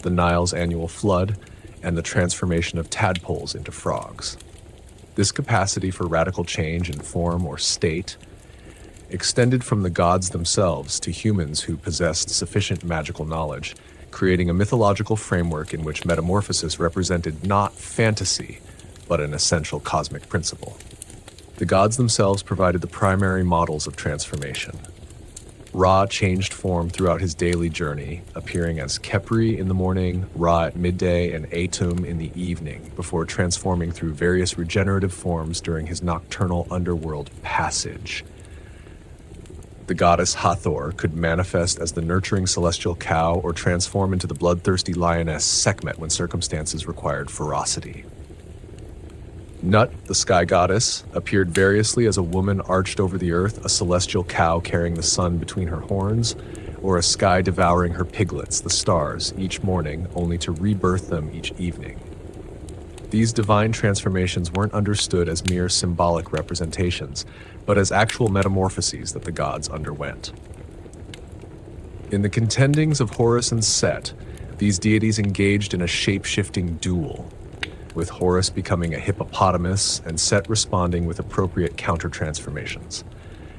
Speaker 1: the Nile's annual flood, and the transformation of tadpoles into frogs. This capacity for radical change in form or state extended from the gods themselves to humans who possessed sufficient magical knowledge, creating a mythological framework in which metamorphosis represented not fantasy, but an essential cosmic principle. The gods themselves provided the primary models of transformation. Ra changed form throughout his daily journey, appearing as Khepri in the morning, Ra at midday, and Atum in the evening, before transforming through various regenerative forms during his nocturnal underworld passage. The goddess Hathor could manifest as the nurturing celestial cow or transform into the bloodthirsty lioness Sekhmet when circumstances required ferocity. Nut, the sky goddess, appeared variously as a woman arched over the earth, a celestial cow carrying the sun between her horns, or a sky devouring her piglets, the stars, each morning, only to rebirth them each evening. These divine transformations weren't understood as mere symbolic representations, but as actual metamorphoses that the gods underwent. In the contendings of Horus and Set, these deities engaged in a shape-shifting duel, with Horus becoming a hippopotamus and Set responding with appropriate counter-transformations.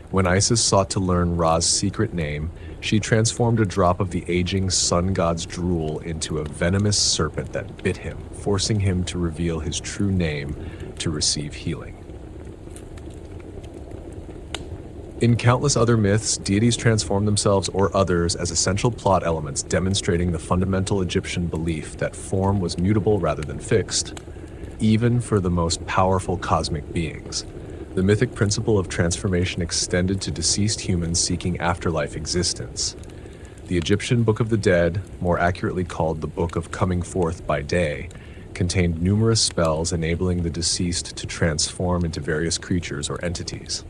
Speaker 1: When Isis sought to learn Ra's secret name, she transformed a drop of the aging sun god's drool into a venomous serpent that bit him, forcing him to reveal his true name to receive healing. In countless other myths, deities transform themselves or others as essential plot elements, demonstrating the fundamental Egyptian belief that form was mutable rather than fixed, even for the most powerful cosmic beings. The mythic principle of transformation extended to deceased humans seeking afterlife existence. The Egyptian Book of the Dead, more accurately called the Book of Coming Forth by Day, contained numerous spells enabling the deceased to transform into various creatures or entities.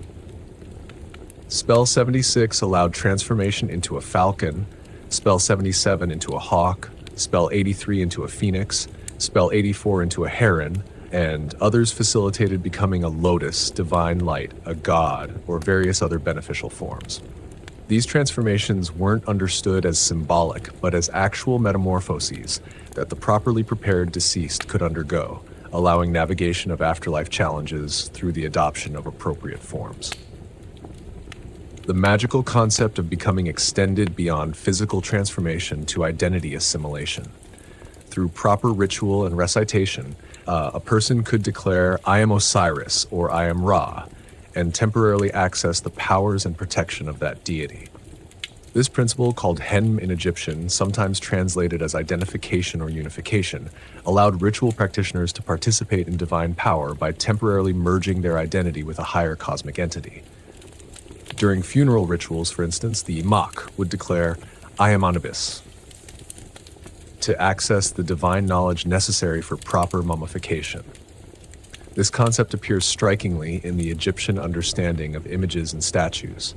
Speaker 1: Spell 76 allowed transformation into a falcon, Spell 77 into a hawk, Spell 83 into a phoenix, Spell 84 into a heron, and others facilitated becoming a lotus, divine light, a god, or various other beneficial forms. These transformations weren't understood as symbolic, but as actual metamorphoses that the properly prepared deceased could undergo, allowing navigation of afterlife challenges through the adoption of appropriate forms. The magical concept of becoming extended beyond physical transformation to identity assimilation. Through proper ritual and recitation, a person could declare, "I am Osiris," or "I am Ra," and temporarily access the powers and protection of that deity. This principle, called Henm in Egyptian, sometimes translated as identification or unification, allowed ritual practitioners to participate in divine power by temporarily merging their identity with a higher cosmic entity. During funeral rituals, for instance, the Imam would declare, "I am Anubis," to access the divine knowledge necessary for proper mummification. This concept appears strikingly in the Egyptian understanding of images and statues.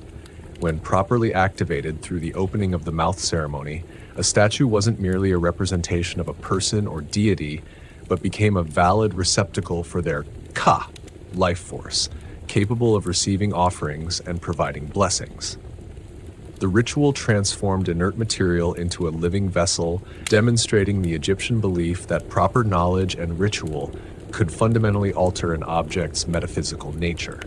Speaker 1: When properly activated through the opening of the mouth ceremony, a statue wasn't merely a representation of a person or deity, but became a valid receptacle for their Ka, life force, capable of receiving offerings and providing blessings. The ritual transformed inert material into a living vessel, demonstrating the Egyptian belief that proper knowledge and ritual could fundamentally alter an object's metaphysical nature.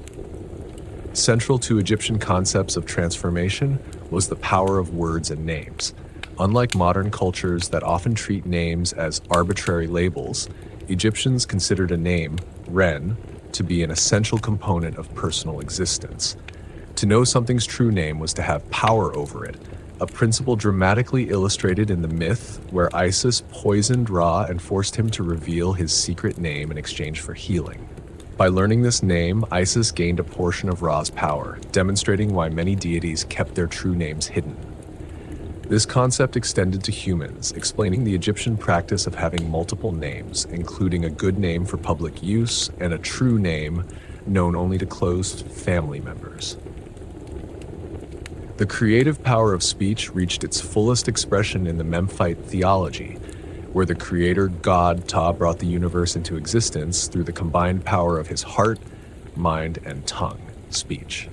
Speaker 1: Central to Egyptian concepts of transformation was the power of words and names. Unlike modern cultures that often treat names as arbitrary labels, Egyptians considered a name, Ren, to be an essential component of personal existence. To know something's true name was to have power over it, a principle dramatically illustrated in the myth where Isis poisoned Ra and forced him to reveal his secret name in exchange for healing. By learning this name, Isis gained a portion of Ra's power, demonstrating why many deities kept their true names hidden. This concept extended to humans, explaining the Egyptian practice of having multiple names, including a good name for public use and a true name known only to close family members. The creative power of speech reached its fullest expression in the Memphite theology, where the creator god Ptah brought the universe into existence through the combined power of his heart, mind, and tongue, speech.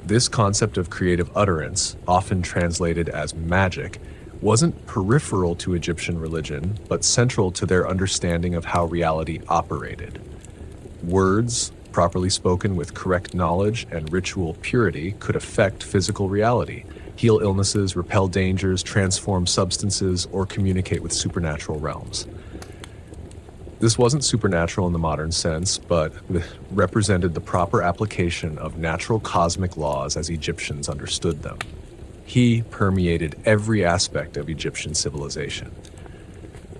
Speaker 1: This concept of creative utterance, often translated as magic, wasn't peripheral to Egyptian religion, but central to their understanding of how reality operated. Words, properly spoken with correct knowledge and ritual purity, could affect physical reality, heal illnesses, repel dangers, transform substances, or communicate with supernatural realms. This wasn't supernatural in the modern sense, but represented the proper application of natural cosmic laws as Egyptians understood them. He permeated every aspect of Egyptian civilization.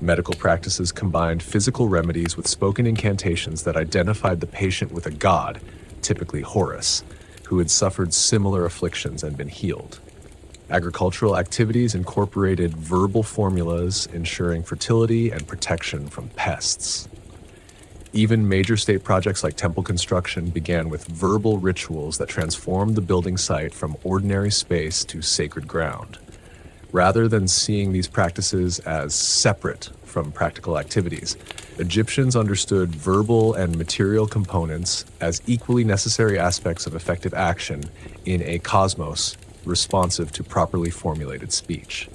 Speaker 1: Medical practices combined physical remedies with spoken incantations that identified the patient with a god, typically Horus, who had suffered similar afflictions and been healed. Agricultural activities incorporated verbal formulas ensuring fertility and protection from pests. Even major state projects like temple construction began with verbal rituals that transformed the building site from ordinary space to sacred ground. Rather than seeing these practices as separate from practical activities, Egyptians understood verbal and material components as equally necessary aspects of effective action in a cosmos responsive to properly formulated speech.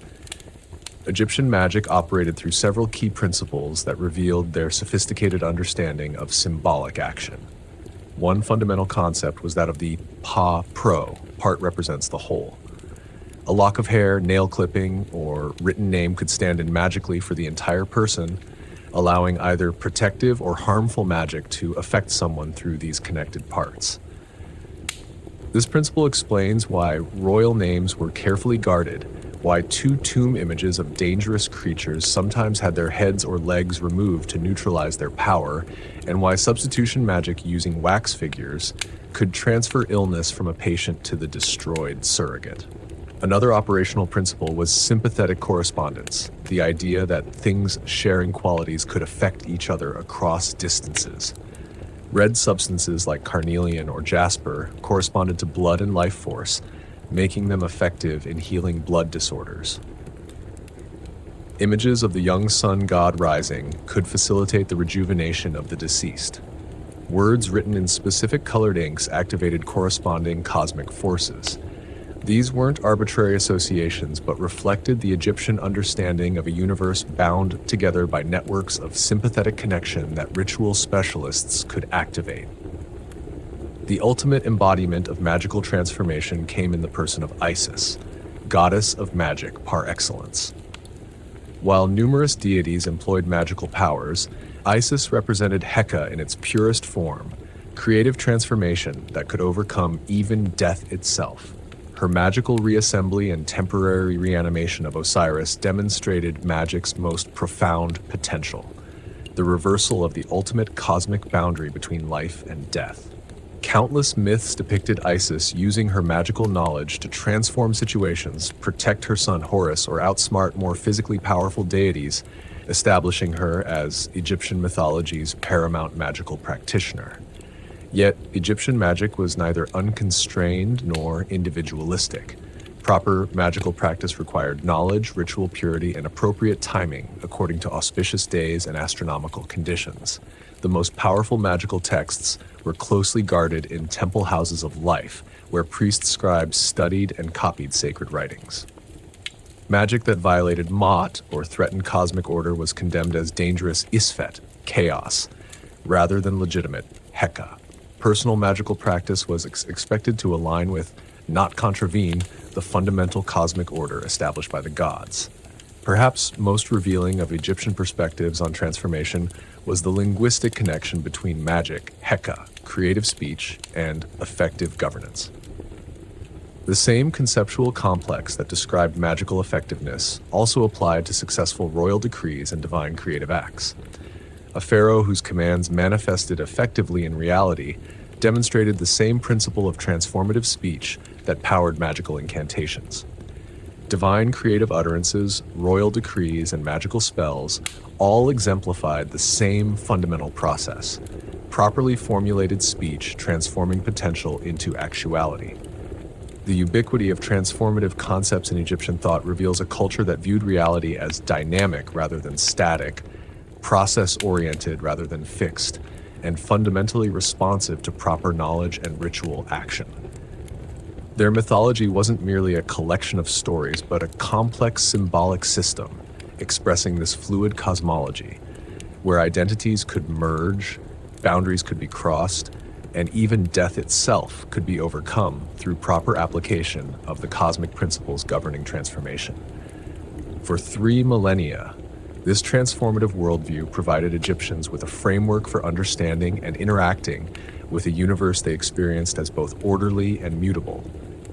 Speaker 1: Egyptian magic operated through several key principles that revealed their sophisticated understanding of symbolic action. One fundamental concept was that of the pa-pro, part represents the whole. A lock of hair, nail clipping, or written name could stand in magically for the entire person, allowing either protective or harmful magic to affect someone through these connected parts. This principle explains why royal names were carefully guarded, why two tomb images of dangerous creatures sometimes had their heads or legs removed to neutralize their power, and why substitution magic using wax figures could transfer illness from a patient to the destroyed surrogate. Another operational principle was sympathetic correspondence, the idea that things sharing qualities could affect each other across distances. Red substances like carnelian or jasper corresponded to blood and life force, making them effective in healing blood disorders. Images of the young sun god rising could facilitate the rejuvenation of the deceased. Words written in specific colored inks activated corresponding cosmic forces. These weren't arbitrary associations, but reflected the Egyptian understanding of a universe bound together by networks of sympathetic connection that ritual specialists could activate. The ultimate embodiment of magical transformation came in the person of Isis, goddess of magic par excellence. While numerous deities employed magical powers, Isis represented Heka in its purest form, creative transformation that could overcome even death itself. Her magical reassembly and temporary reanimation of Osiris demonstrated magic's most profound potential, the reversal of the ultimate cosmic boundary between life and death. Countless myths depicted Isis using her magical knowledge to transform situations, protect her son Horus, or outsmart more physically powerful deities, establishing her as Egyptian mythology's paramount magical practitioner. Yet, Egyptian magic was neither unconstrained nor individualistic. Proper magical practice required knowledge, ritual purity, and appropriate timing according to auspicious days and astronomical conditions. The most powerful magical texts were closely guarded in temple houses of life, where priest-scribes studied and copied sacred writings. Magic that violated Ma'at, or threatened cosmic order, was condemned as dangerous Isfet, chaos, rather than legitimate Heka. Personal magical practice was expected to align with, not contravene, the fundamental cosmic order established by the gods. Perhaps most revealing of Egyptian perspectives on transformation was the linguistic connection between magic, Heka, creative speech, and effective governance. The same conceptual complex that described magical effectiveness also applied to successful royal decrees and divine creative acts. A pharaoh whose commands manifested effectively in reality demonstrated the same principle of transformative speech that powered magical incantations. Divine creative utterances, royal decrees, and magical spells all exemplified the same fundamental process: properly formulated speech transforming potential into actuality. The ubiquity of transformative concepts in Egyptian thought reveals a culture that viewed reality as dynamic rather than static, process-oriented rather than fixed, and fundamentally responsive to proper knowledge and ritual action. Their mythology wasn't merely a collection of stories, but a complex symbolic system expressing this fluid cosmology, where identities could merge, boundaries could be crossed, and even death itself could be overcome through proper application of the cosmic principles governing transformation. For 3 millennia, this transformative worldview provided Egyptians with a framework for understanding and interacting with a universe they experienced as both orderly and mutable,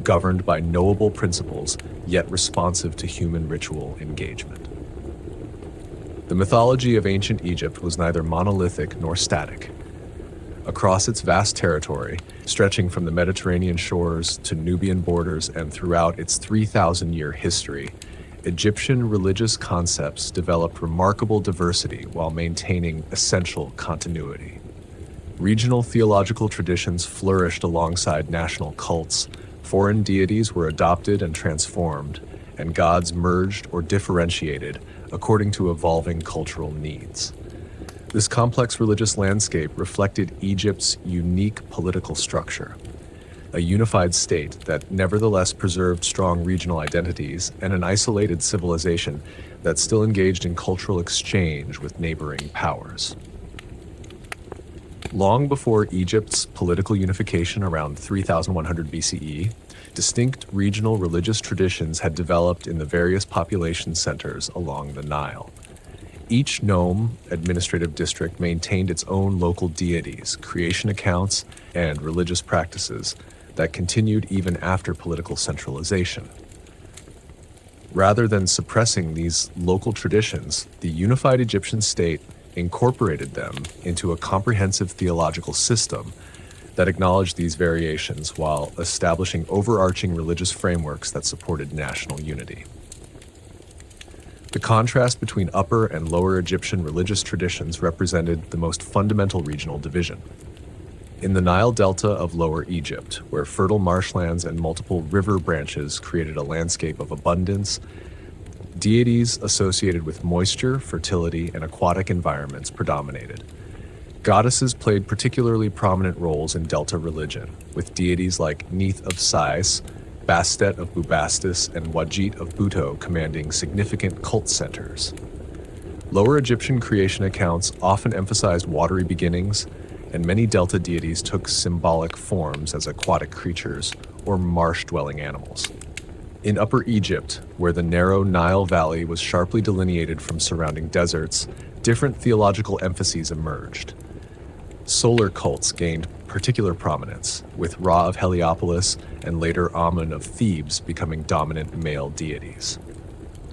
Speaker 1: governed by knowable principles, yet responsive to human ritual engagement. The mythology of ancient Egypt was neither monolithic nor static. Across its vast territory, stretching from the Mediterranean shores to Nubian borders and throughout its 3,000-year history, Egyptian religious concepts developed remarkable diversity while maintaining essential continuity. Regional theological traditions flourished alongside national cults, foreign deities were adopted and transformed, and gods merged or differentiated according to evolving cultural needs. This complex religious landscape reflected Egypt's unique political structure, a unified state that nevertheless preserved strong regional identities and an isolated civilization that still engaged in cultural exchange with neighboring powers. Long before Egypt's political unification around 3100 BCE, distinct regional religious traditions had developed in the various population centers along the Nile. Each nome, administrative district, maintained its own local deities, creation accounts, and religious practices that continued even after political centralization. Rather than suppressing these local traditions, the unified Egyptian state incorporated them into a comprehensive theological system that acknowledged these variations while establishing overarching religious frameworks that supported national unity. The contrast between Upper and Lower Egyptian religious traditions represented the most fundamental regional division. In the Nile Delta of Lower Egypt, where fertile marshlands and multiple river branches created a landscape of abundance, deities associated with moisture, fertility, and aquatic environments predominated. Goddesses played particularly prominent roles in Delta religion, with deities like Neith of Sais, Bastet of Bubastis, and Wajit of Buto commanding significant cult centers. Lower Egyptian creation accounts often emphasized watery beginnings, and many Delta deities took symbolic forms as aquatic creatures or marsh-dwelling animals. In Upper Egypt, where the narrow Nile Valley was sharply delineated from surrounding deserts, different theological emphases emerged. Solar cults gained particular prominence, with Ra of Heliopolis and later Amun of Thebes becoming dominant male deities.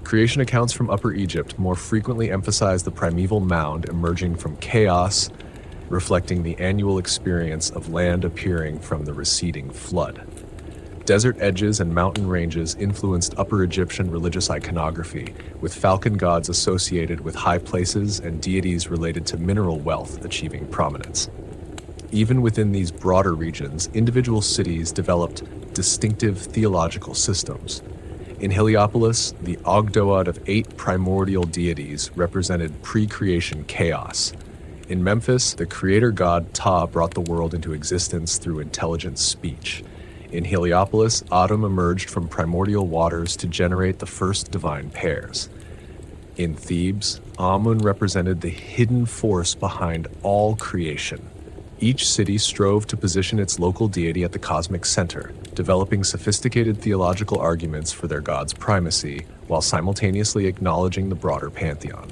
Speaker 1: Creation accounts from Upper Egypt more frequently emphasize the primeval mound emerging from chaos, reflecting the annual experience of land appearing from the receding flood. Desert edges and mountain ranges influenced Upper Egyptian religious iconography, with falcon gods associated with high places and deities related to mineral wealth achieving prominence. Even within these broader regions, individual cities developed distinctive theological systems. In Heliopolis, the Ogdoad of 8 primordial deities represented pre-creation chaos. In Memphis, the creator god Ptah brought the world into existence through intelligent speech. In Heliopolis, Atum emerged from primordial waters to generate the first divine pairs. In Thebes, Amun represented the hidden force behind all creation, Each city strove to position its local deity at the cosmic center, developing sophisticated theological arguments for their god's primacy while simultaneously acknowledging the broader pantheon.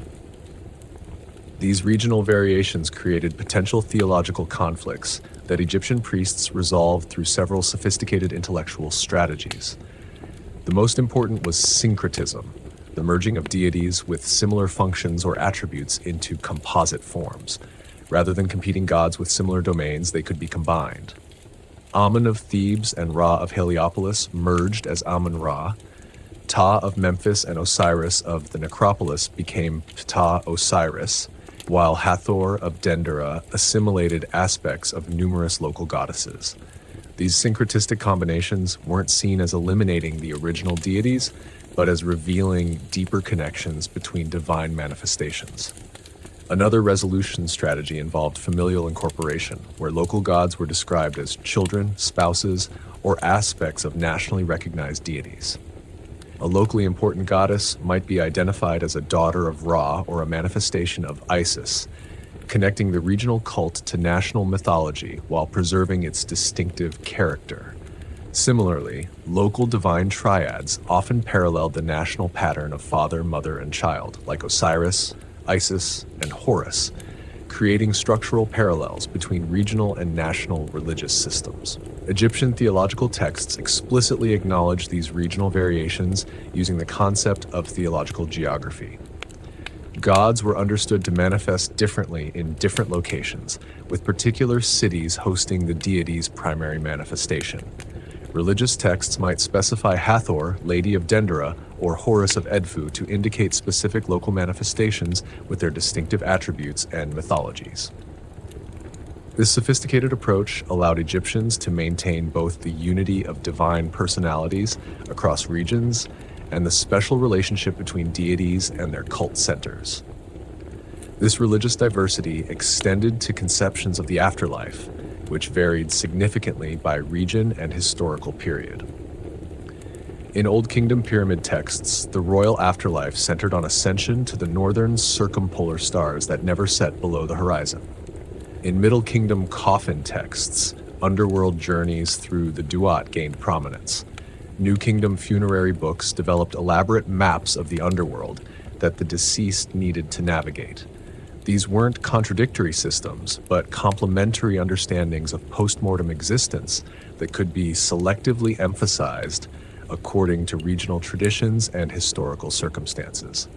Speaker 1: These regional variations created potential theological conflicts that Egyptian priests resolved through several sophisticated intellectual strategies. The most important was syncretism, the merging of deities with similar functions or attributes into composite forms. Rather than competing gods with similar domains, they could be combined. Amun of Thebes and Ra of Heliopolis merged as Amun-Ra. Ptah of Memphis and Osiris of the necropolis became Ptah-Osiris, while Hathor of Dendera assimilated aspects of numerous local goddesses. These syncretistic combinations weren't seen as eliminating the original deities, but as revealing deeper connections between divine manifestations. Another resolution strategy involved familial incorporation, where local gods were described as children, spouses, or aspects of nationally recognized deities. A locally important goddess might be identified as a daughter of Ra or a manifestation of Isis, connecting the regional cult to national mythology while preserving its distinctive character. Similarly, local divine triads often paralleled the national pattern of father, mother, and child, like Osiris, Isis, and Horus, creating structural parallels between regional and national religious systems. Egyptian theological texts explicitly acknowledge these regional variations using the concept of theological geography. Gods were understood to manifest differently in different locations, with particular cities hosting the deity's primary manifestation. Religious texts might specify Hathor, Lady of Dendera, or Horus of Edfu to indicate specific local manifestations with their distinctive attributes and mythologies. This sophisticated approach allowed Egyptians to maintain both the unity of divine personalities across regions and the special relationship between deities and their cult centers. This religious diversity extended to conceptions of the afterlife, which varied significantly by region and historical period. In Old Kingdom pyramid texts, the royal afterlife centered on ascension to the northern circumpolar stars that never set below the horizon. In Middle Kingdom coffin texts, underworld journeys through the Duat gained prominence. New Kingdom funerary books developed elaborate maps of the underworld that the deceased needed to navigate. These weren't contradictory systems, but complementary understandings of post-mortem existence that could be selectively emphasized according to regional traditions and historical circumstances.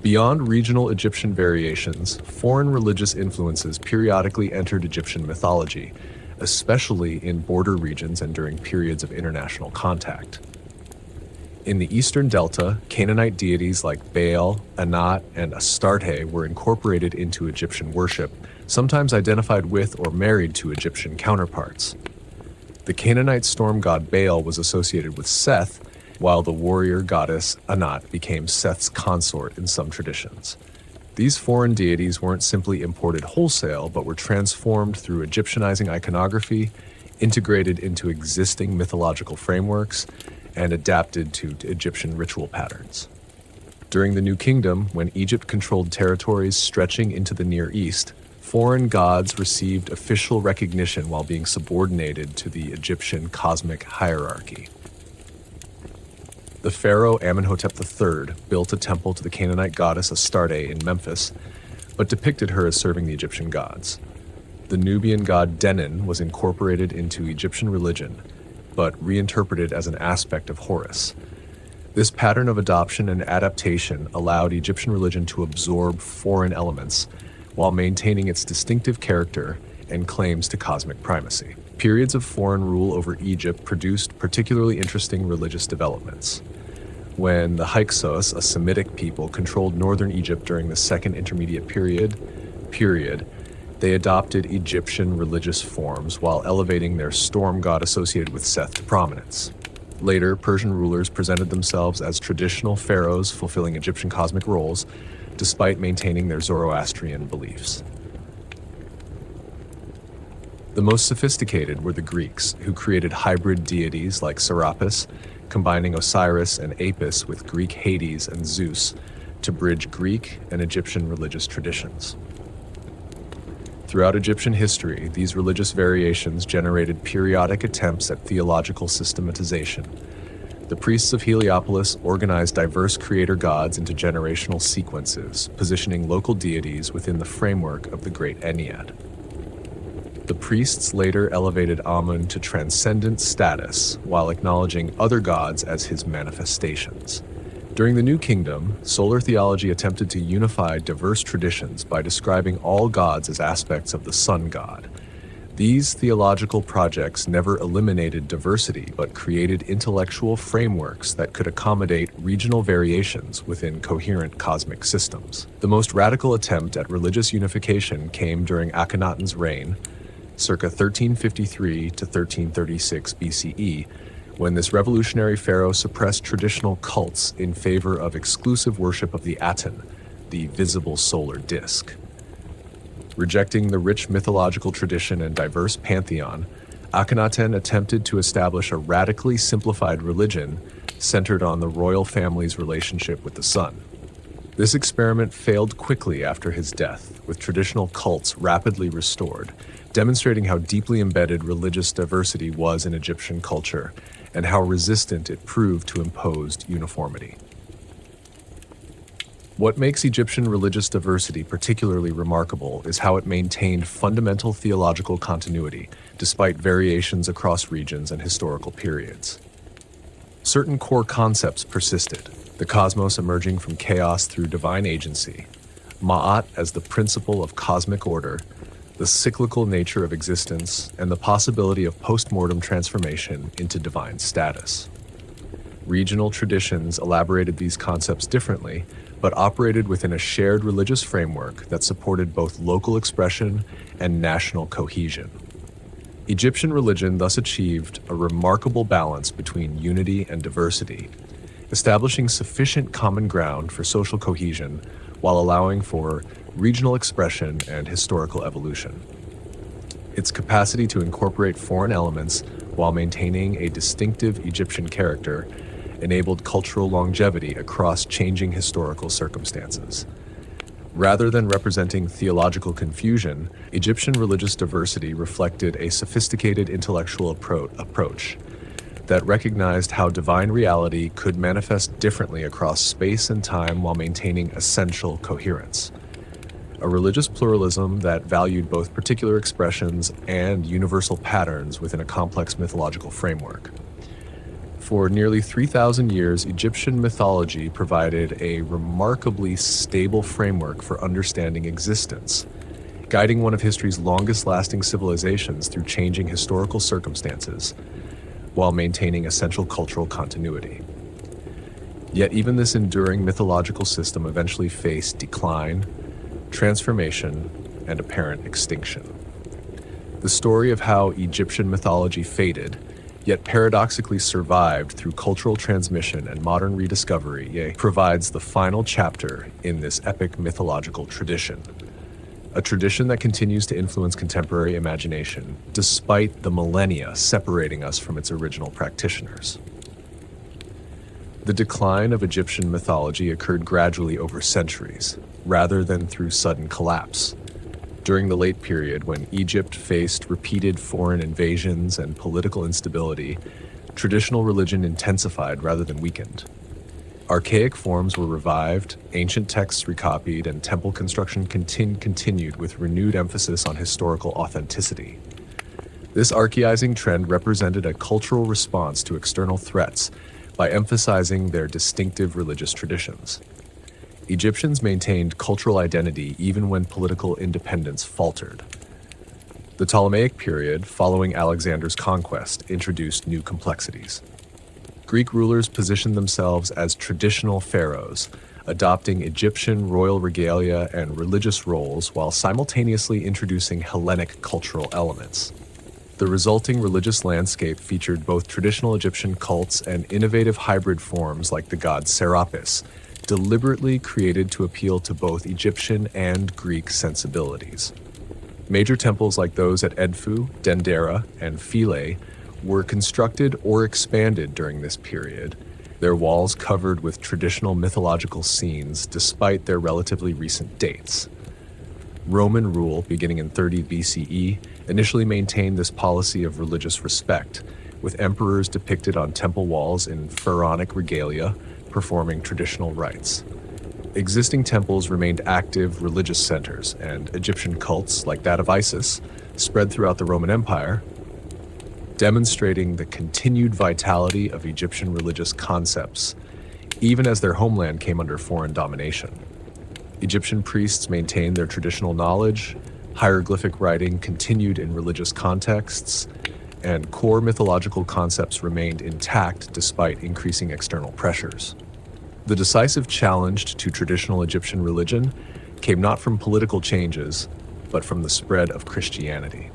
Speaker 1: Beyond regional Egyptian variations, foreign religious influences periodically entered Egyptian mythology, especially in border regions and during periods of international contact. In the Eastern Delta, Canaanite deities like Baal, Anat, and Astarte were incorporated into Egyptian worship, sometimes identified with or married to Egyptian counterparts. The Canaanite storm god Baal was associated with Seth, while the warrior goddess Anat became Seth's consort in some traditions. These foreign deities weren't simply imported wholesale, but were transformed through Egyptianizing iconography, integrated into existing mythological frameworks, and adapted to Egyptian ritual patterns. During the New Kingdom, when Egypt controlled territories stretching into the Near East, foreign gods received official recognition while being subordinated to the Egyptian cosmic hierarchy. The pharaoh Amenhotep III built a temple to the Canaanite goddess Astarte in Memphis, but depicted her as serving the Egyptian gods. The Nubian god Denon was incorporated into Egyptian religion, but reinterpreted as an aspect of Horus. This pattern of adoption and adaptation allowed Egyptian religion to absorb foreign elements while maintaining its distinctive character and claims to cosmic primacy. Periods of foreign rule over Egypt produced particularly interesting religious developments. When the Hyksos, a Semitic people, controlled northern Egypt during the Second Intermediate Period, they adopted Egyptian religious forms while elevating their storm god associated with Seth to prominence. Later, Persian rulers presented themselves as traditional pharaohs fulfilling Egyptian cosmic roles, despite maintaining their Zoroastrian beliefs. The most sophisticated were the Greeks, who created hybrid deities like Serapis, combining Osiris and Apis with Greek Hades and Zeus to bridge Greek and Egyptian religious traditions. Throughout Egyptian history, these religious variations generated periodic attempts at theological systematization. The priests of Heliopolis organized diverse creator gods into generational sequences, positioning local deities within the framework of the Great Ennead. The priests later elevated Amun to transcendent status while acknowledging other gods as his manifestations. During the New Kingdom, solar theology attempted to unify diverse traditions by describing all gods as aspects of the sun god. These theological projects never eliminated diversity but created intellectual frameworks that could accommodate regional variations within coherent cosmic systems. The most radical attempt at religious unification came during Akhenaten's reign, circa 1353 to 1336 BCE, when this revolutionary pharaoh suppressed traditional cults in favor of exclusive worship of the Aten, the visible solar disk. Rejecting the rich mythological tradition and diverse pantheon, Akhenaten attempted to establish a radically simplified religion centered on the royal family's relationship with the sun. This experiment failed quickly after his death, with traditional cults rapidly restored, demonstrating how deeply embedded religious diversity was in Egyptian culture and how resistant it proved to imposed uniformity. What makes Egyptian religious diversity particularly remarkable is how it maintained fundamental theological continuity despite variations across regions and historical periods. Certain core concepts persisted: the cosmos emerging from chaos through divine agency, Ma'at as the principle of cosmic order, the cyclical nature of existence, and the possibility of post-mortem transformation into divine status. Regional traditions elaborated these concepts differently, but operated within a shared religious framework that supported both local expression and national cohesion. Egyptian religion thus achieved a remarkable balance between unity and diversity, establishing sufficient common ground for social cohesion while allowing for regional expression and historical evolution. Its capacity to incorporate foreign elements while maintaining a distinctive Egyptian character enabled cultural longevity across changing historical circumstances. Rather than representing theological confusion, Egyptian religious diversity reflected a sophisticated intellectual approach that recognized how divine reality could manifest differently across space and time while maintaining essential coherence. A religious pluralism that valued both particular expressions and universal patterns within a complex mythological framework. For nearly 3,000 years, Egyptian mythology provided a remarkably stable framework for understanding existence, guiding one of history's longest-lasting civilizations through changing historical circumstances, while maintaining essential cultural continuity. Yet even this enduring mythological system eventually faced decline, transformation, and apparent extinction. The story of how Egyptian mythology faded, yet paradoxically survived through cultural transmission and modern rediscovery, provides the final chapter in this epic mythological tradition. A tradition that continues to influence contemporary imagination, despite the millennia separating us from its original practitioners. The decline of Egyptian mythology occurred gradually over centuries, rather than through sudden collapse. During the late period, when Egypt faced repeated foreign invasions and political instability, traditional religion intensified rather than weakened. Archaic forms were revived, ancient texts recopied, and temple construction continued with renewed emphasis on historical authenticity. This archaizing trend represented a cultural response to external threats by emphasizing their distinctive religious traditions. Egyptians maintained cultural identity even when political independence faltered. The Ptolemaic period, following Alexander's conquest, introduced new complexities. Greek rulers positioned themselves as traditional pharaohs, adopting Egyptian royal regalia and religious roles while simultaneously introducing Hellenic cultural elements. The resulting religious landscape featured both traditional Egyptian cults and innovative hybrid forms like the god Serapis, deliberately created to appeal to both Egyptian and Greek sensibilities. Major temples like those at Edfu, Dendera, and Philae were constructed or expanded during this period, their walls covered with traditional mythological scenes despite their relatively recent dates. Roman rule, beginning in 30 BCE, initially maintained this policy of religious respect, with emperors depicted on temple walls in pharaonic regalia, performing traditional rites. Existing temples remained active religious centers, and Egyptian cults, like that of Isis, spread throughout the Roman Empire, demonstrating the continued vitality of Egyptian religious concepts, even as their homeland came under foreign domination. Egyptian priests maintained their traditional knowledge, hieroglyphic writing continued in religious contexts, and core mythological concepts remained intact despite increasing external pressures. The decisive challenge to traditional Egyptian religion came not from political changes, but from the spread of Christianity.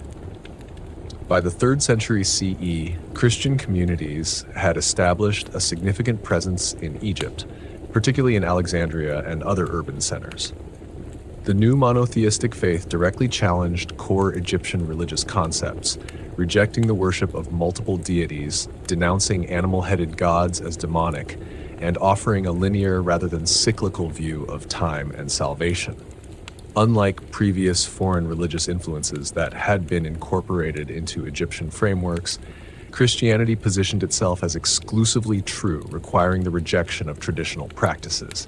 Speaker 1: By the 3rd century CE, Christian communities had established a significant presence in Egypt, particularly in Alexandria and other urban centers. The new monotheistic faith directly challenged core Egyptian religious concepts, rejecting the worship of multiple deities, denouncing animal-headed gods as demonic, and offering a linear rather than cyclical view of time and salvation. Unlike previous foreign religious influences that had been incorporated into Egyptian frameworks, Christianity positioned itself as exclusively true, requiring the rejection of traditional practices.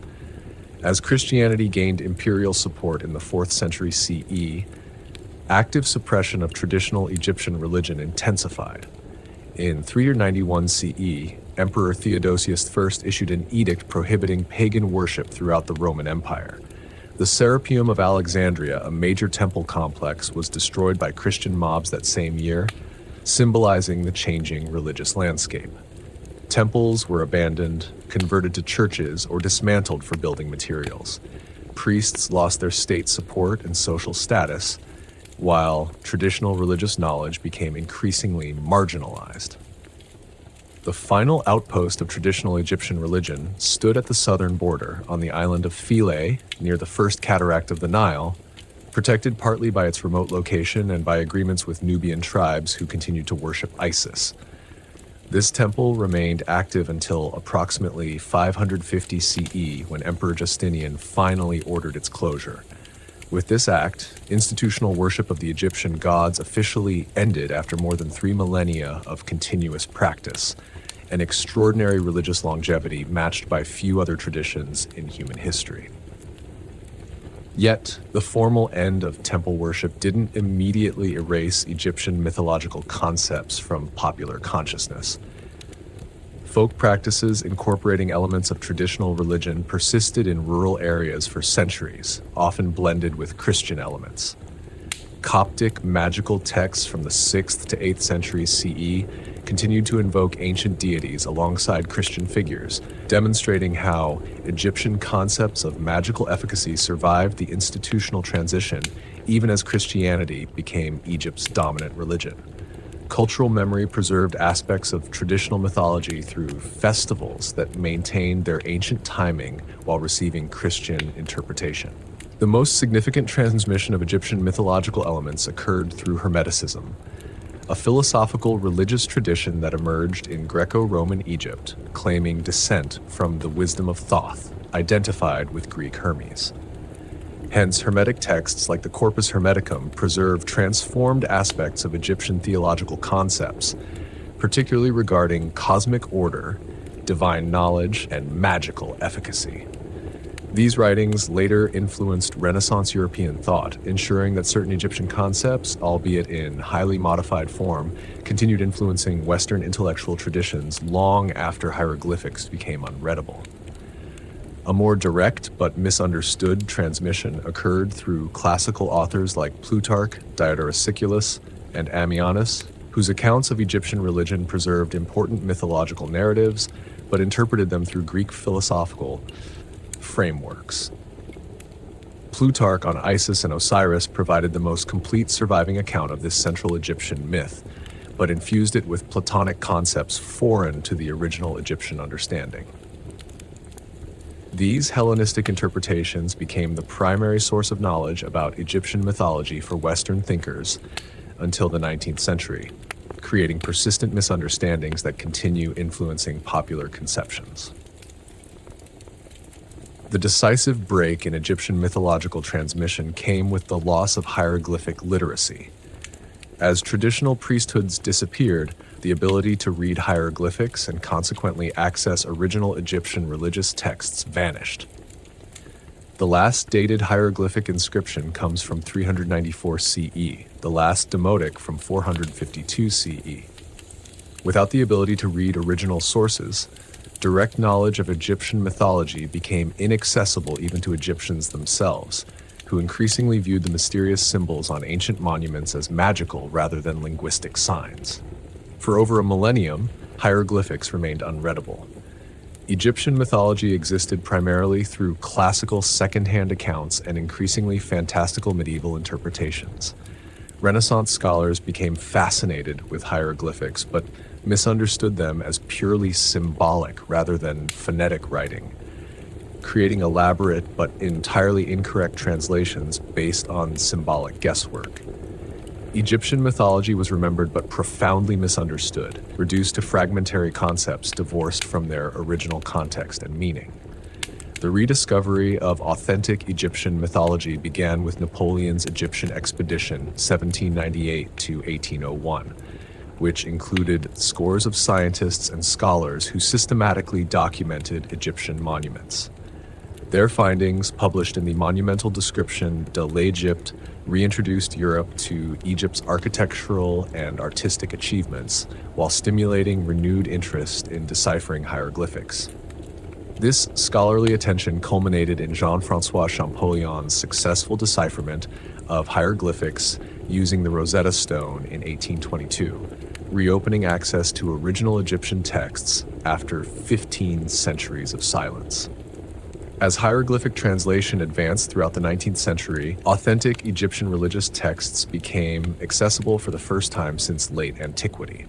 Speaker 1: As Christianity gained imperial support in the 4th century CE, active suppression of traditional Egyptian religion intensified. In 391 CE, Emperor Theodosius I issued an edict prohibiting pagan worship throughout the Roman Empire. The Serapeum of Alexandria, a major temple complex, was destroyed by Christian mobs that same year, symbolizing the changing religious landscape. Temples were abandoned, converted to churches, or dismantled for building materials. Priests lost their state support and social status, while traditional religious knowledge became increasingly marginalized. The final outpost of traditional Egyptian religion stood at the southern border on the island of Philae, near the first cataract of the Nile, protected partly by its remote location and by agreements with Nubian tribes who continued to worship Isis. This temple remained active until approximately 550 CE, when Emperor Justinian finally ordered its closure. With this act, institutional worship of the Egyptian gods officially ended after more than 3 millennia of continuous practice, an extraordinary religious longevity matched by few other traditions in human history. Yet, the formal end of temple worship didn't immediately erase Egyptian mythological concepts from popular consciousness. Folk practices incorporating elements of traditional religion persisted in rural areas for centuries, often blended with Christian elements. Coptic magical texts from the 6th to 8th centuries CE continued to invoke ancient deities alongside Christian figures, demonstrating how Egyptian concepts of magical efficacy survived the institutional transition even as Christianity became Egypt's dominant religion. Cultural memory preserved aspects of traditional mythology through festivals that maintained their ancient timing while receiving Christian interpretation. The most significant transmission of Egyptian mythological elements occurred through Hermeticism, a philosophical religious tradition that emerged in Greco-Roman Egypt, claiming descent from the wisdom of Thoth, identified with Greek Hermes. Hence, Hermetic texts like the Corpus Hermeticum preserve transformed aspects of Egyptian theological concepts, particularly regarding cosmic order, divine knowledge, and magical efficacy. These writings later influenced Renaissance European thought, ensuring that certain Egyptian concepts, albeit in highly modified form, continued influencing Western intellectual traditions long after hieroglyphics became unreadable. A more direct but misunderstood transmission occurred through classical authors like Plutarch, Diodorus Siculus, and Ammianus, whose accounts of Egyptian religion preserved important mythological narratives, but interpreted them through Greek philosophical frameworks. Plutarch on Isis and Osiris provided the most complete surviving account of this Central Egyptian myth, but infused it with Platonic concepts foreign to the original Egyptian understanding. These Hellenistic interpretations became the primary source of knowledge about Egyptian mythology for Western thinkers until the 19th century, creating persistent misunderstandings that continue influencing popular conceptions. The decisive break in Egyptian mythological transmission came with the loss of hieroglyphic literacy. As traditional priesthoods disappeared, the ability to read hieroglyphics and consequently access original Egyptian religious texts vanished. The last dated hieroglyphic inscription comes from 394 CE, the last demotic from 452 CE. Without the ability to read original sources, direct knowledge of Egyptian mythology became inaccessible even to Egyptians themselves, who increasingly viewed the mysterious symbols on ancient monuments as magical rather than linguistic signs. For over a millennium, hieroglyphics remained unreadable. Egyptian mythology existed primarily through classical second-hand accounts and increasingly fantastical medieval interpretations. Renaissance scholars became fascinated with hieroglyphics, but misunderstood them as purely symbolic rather than phonetic writing, creating elaborate but entirely incorrect translations based on symbolic guesswork. Egyptian mythology was remembered but profoundly misunderstood, reduced to fragmentary concepts divorced from their original context and meaning. The rediscovery of authentic Egyptian mythology began with Napoleon's Egyptian expedition 1798 to 1801, which included scores of scientists and scholars who systematically documented Egyptian monuments. Their findings, published in the monumental description de l'Egypte, reintroduced Europe to Egypt's architectural and artistic achievements while stimulating renewed interest in deciphering hieroglyphics. This scholarly attention culminated in Jean-François Champollion's successful decipherment of hieroglyphics using the Rosetta Stone in 1822, reopening access to original Egyptian texts after 15 centuries of silence. As hieroglyphic translation advanced throughout the 19th century, authentic Egyptian religious texts became accessible for the first time since late antiquity.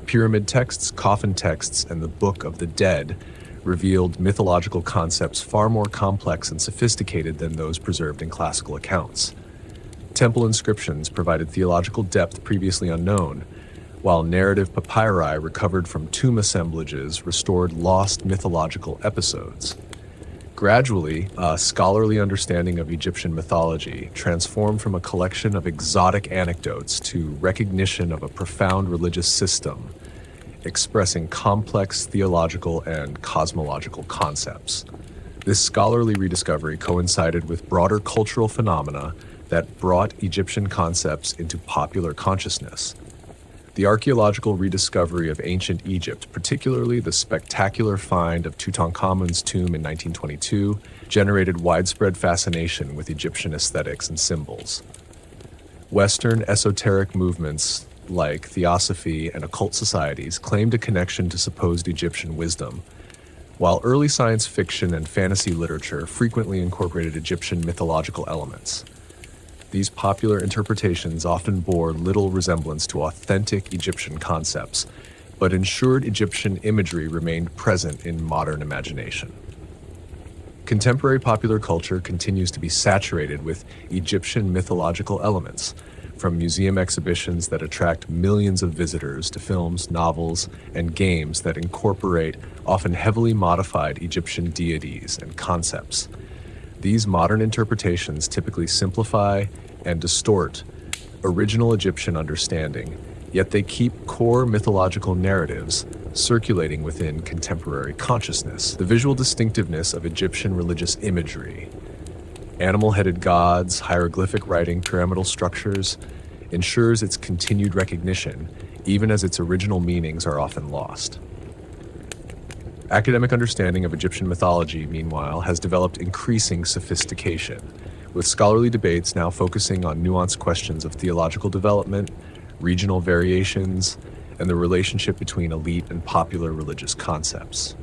Speaker 1: Pyramid texts, coffin texts, and the Book of the Dead revealed mythological concepts far more complex and sophisticated than those preserved in classical accounts. Temple inscriptions provided theological depth previously unknown, while narrative papyri recovered from tomb assemblages restored lost mythological episodes. Gradually, a scholarly understanding of Egyptian mythology transformed from a collection of exotic anecdotes to recognition of a profound religious system, expressing complex theological and cosmological concepts. This scholarly rediscovery coincided with broader cultural phenomena that brought Egyptian concepts into popular consciousness. The archaeological rediscovery of ancient Egypt, particularly the spectacular find of Tutankhamun's tomb in 1922, generated widespread fascination with Egyptian aesthetics and symbols. Western esoteric movements like theosophy and occult societies claimed a connection to supposed Egyptian wisdom, while early science fiction and fantasy literature frequently incorporated Egyptian mythological elements. These popular interpretations often bore little resemblance to authentic Egyptian concepts, but ensured Egyptian imagery remained present in modern imagination. Contemporary popular culture continues to be saturated with Egyptian mythological elements, from museum exhibitions that attract millions of visitors to films, novels, and games that incorporate often heavily modified Egyptian deities and concepts. These modern interpretations typically simplify and distort original Egyptian understanding, yet they keep core mythological narratives circulating within contemporary consciousness. The visual distinctiveness of Egyptian religious imagery, animal-headed gods, hieroglyphic writing, pyramidal structures, ensures its continued recognition, even as its original meanings are often lost. Academic understanding of Egyptian mythology, meanwhile, has developed increasing sophistication, with scholarly debates now focusing on nuanced questions of theological development, regional variations, and the relationship between elite and popular religious concepts.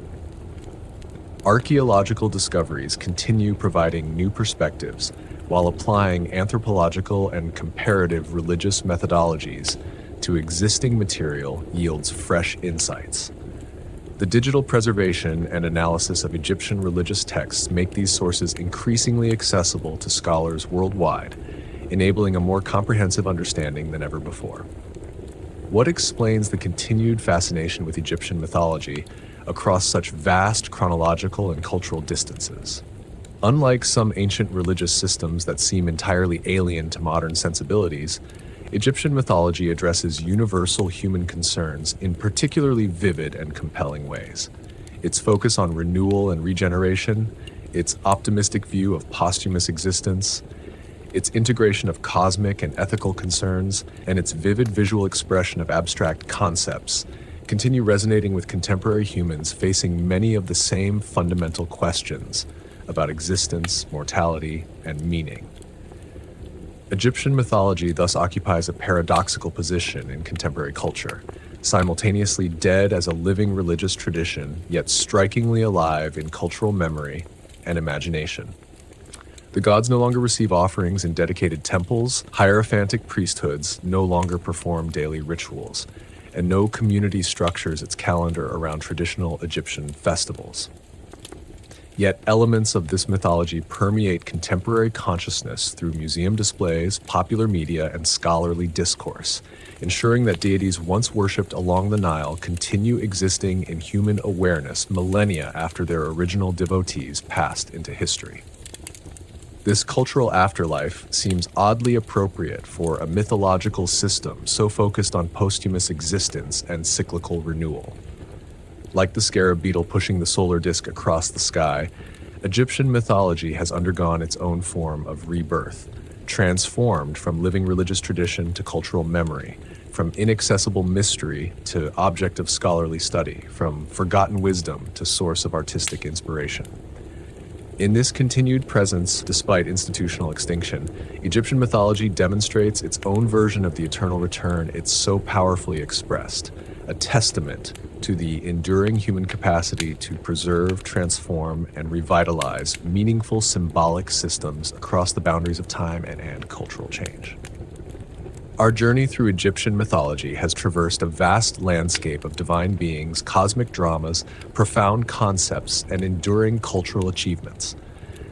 Speaker 1: Archaeological discoveries continue providing new perspectives while applying anthropological and comparative religious methodologies to existing material yields fresh insights. The digital preservation and analysis of Egyptian religious texts make these sources increasingly accessible to scholars worldwide, enabling a more comprehensive understanding than ever before. What explains the continued fascination with Egyptian mythology across such vast chronological and cultural distances. Unlike some ancient religious systems that seem entirely alien to modern sensibilities, Egyptian mythology addresses universal human concerns in particularly vivid and compelling ways. Its focus on renewal and regeneration, its optimistic view of posthumous existence, its integration of cosmic and ethical concerns, and its vivid visual expression of abstract concepts continue resonating with contemporary humans facing many of the same fundamental questions about existence, mortality, and meaning. Egyptian mythology thus occupies a paradoxical position in contemporary culture, simultaneously dead as a living religious tradition, yet strikingly alive in cultural memory and imagination. The gods no longer receive offerings in dedicated temples, hierophantic priesthoods no longer perform daily rituals, and no community structures its calendar around traditional Egyptian festivals. Yet elements of this mythology permeate contemporary consciousness through museum displays, popular media, and scholarly discourse, ensuring that deities once worshipped along the Nile continue existing in human awareness millennia after their original devotees passed into history. This cultural afterlife seems oddly appropriate for a mythological system so focused on posthumous existence and cyclical renewal. Like the scarab beetle pushing the solar disk across the sky, Egyptian mythology has undergone its own form of rebirth, transformed from living religious tradition to cultural memory, from inaccessible mystery to object of scholarly study, from forgotten wisdom to source of artistic inspiration. In this continued presence, despite institutional extinction, Egyptian mythology demonstrates its own version of the eternal return it's so powerfully expressed, a testament to the enduring human capacity to preserve, transform, and revitalize meaningful symbolic systems across the boundaries of time and cultural change. Our journey through Egyptian mythology has traversed a vast landscape of divine beings, cosmic dramas, profound concepts, and enduring cultural achievements.